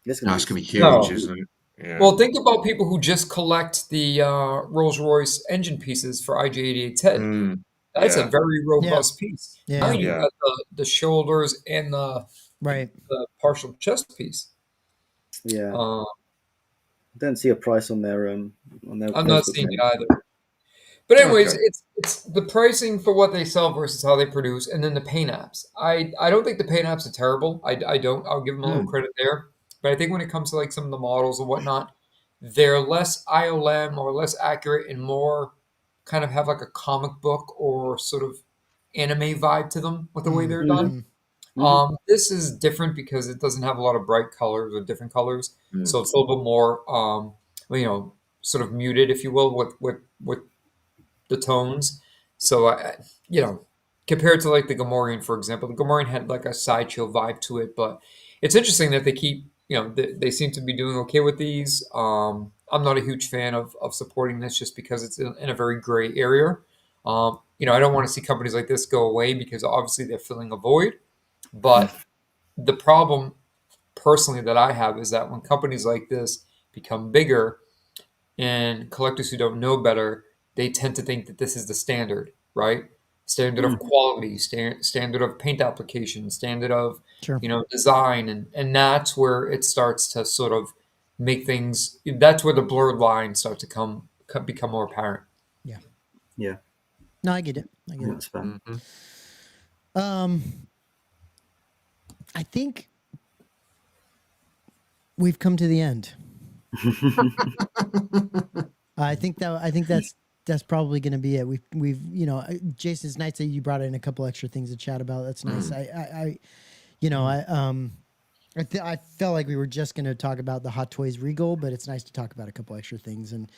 This No, gonna it's be going to be huge, No. isn't it? Yeah. Well, think about people who just collect the Rolls-Royce engine pieces for IG-88 Ted. Mm, That's a yeah. very Yeah. robust piece. Now Yeah. you Yeah. got the shoulders and Right. the partial chest piece. yeah. Uh, I don't see a price on their I'm not Facebook seeing it page. either. But anyways, Okay. it's the pricing for what they sell versus how they produce, and then the paint apps. I don't think the paint apps are terrible. I don't. I'll give them a little Mm, credit there. But I think when it comes to like some of the models and whatnot, they're less ILM or less accurate and more kind of have like a comic book or sort of anime vibe to them with the way they're done. Mm-hmm. Hmm. This is different because it doesn't have a lot of bright colors or different colors, mm. so it's a little bit more, sort of muted, if you will, with the tones. So compared to like the Gamorrean, for example, the Gamorrean had like a sideshow vibe to it, but it's interesting that they keep, they seem to be doing okay with these. I'm not a huge fan of supporting this just because it's in a very gray area. I don't want to see companies like this go away because obviously they're filling a void. But the problem personally that I have is that when companies like this become bigger and collectors who don't know better, they tend to think that this is the standard, right? Standard of quality, standard of paint application, standard of Sure. design, and that's where it starts to sort of make things. That's where the blurred lines start to become more apparent. Yeah. Yeah, No, I get it. I get that's fair. Mhm. it. I think we've come to the end. I think that's probably going to be it. We've Jason, it's nice that you brought in a couple extra things to chat about. That's nice. I felt like we were just going to talk about the Hot Toys Regal, but it's nice to talk about a couple extra things. And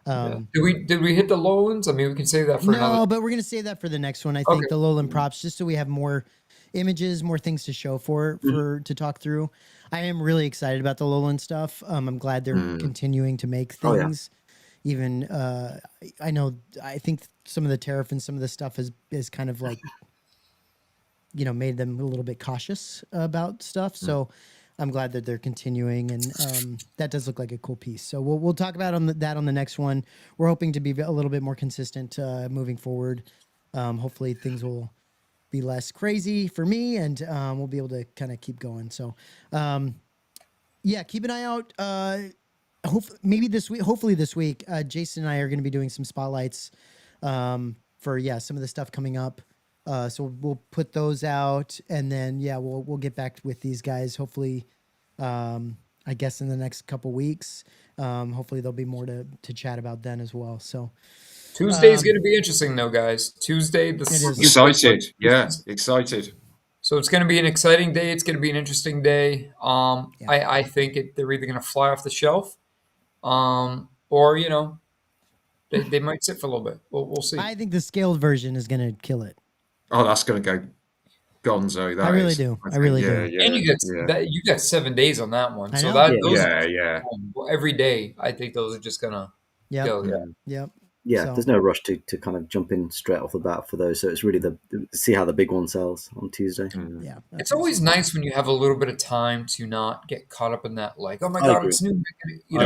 Did we hit the Lowlands? I mean, we can save that for another. no, but we're going to save that for the next one. I Okay. think the Lowland props, just so we have more images, more things to show to talk through. I am really excited about the Lowland stuff. I'm glad they're continuing to make Oh, yeah. things. Even I think some of the tariff and some of the stuff is kind of like made them a little bit cautious about stuff. So I'm glad that they're continuing, and that does look like a cool piece. So we'll talk about that on the next one. We're hoping to be a little bit more consistent moving forward. Hopefully things will be less crazy for me, and we'll be able to kind of keep going. So keep an eye out. Hopefully this week, Jason and I are going to be doing some spotlights for some of the stuff coming up. So we'll put those out, and then we'll get back with these guys. Hopefully, I guess in the next couple weeks. Hopefully there'll be more to chat about then as well. So Tuesday's going to be interesting, though, guys. Tuesday, Excited. Yeah, excited. So it's going to be an exciting day. It's going to be an interesting day. I think they're either going to fly off the shelf, or they might sit for a little bit. We'll see. I think the scaled version is going to kill it. Oh, that's going to go gonzo. That I really is. do. I think, really yeah, do. Yeah, And you get yeah. that you got 7 days on that one, I so know. that Yeah. those Yeah. every day. I think those are just gonna Yep. go. Yeah. Yep. Yeah, So- there's no rush to kind of jump in straight off the bat for those. So it's really see how the big one sells on Tuesday. Yeah. It's always nice when you have a little bit of time to not get caught up in that, like, oh my I God, agree. it's new. I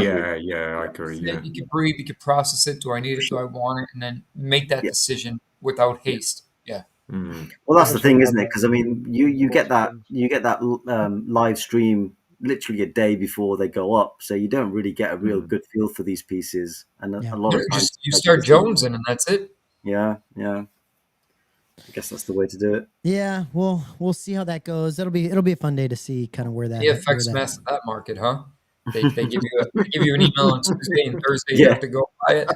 agree. Sit, Yeah. you can breathe, you can process it. Do I need it? Do I want it? And then make that Yeah. decision without haste. Yeah. Well, that's the Also thing, have isn't it? that Because I mean, you get that systems. live stream literally a day before they go up, so you don't really get a real good feel for these pieces, and Yeah. a lot of times You start jonesing, and that's it. Yeah. I guess that's the way to do it. Yeah, we'll see how that goes. It'll be a fun day to see kind of where that. The effects where that- mess of that market, huh? They give you an email on Tuesday and Thursday. You Yeah. have to go buy it.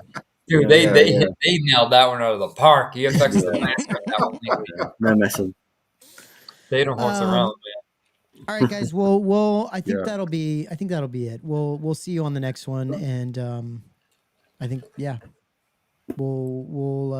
Dude, Yeah, they nailed that one out of the park. The effects of the master on that one. No messing. They don't horse around, man. All right, guys. Well, I think Yeah. that'll be it. We'll see you on the next one, and I think we'll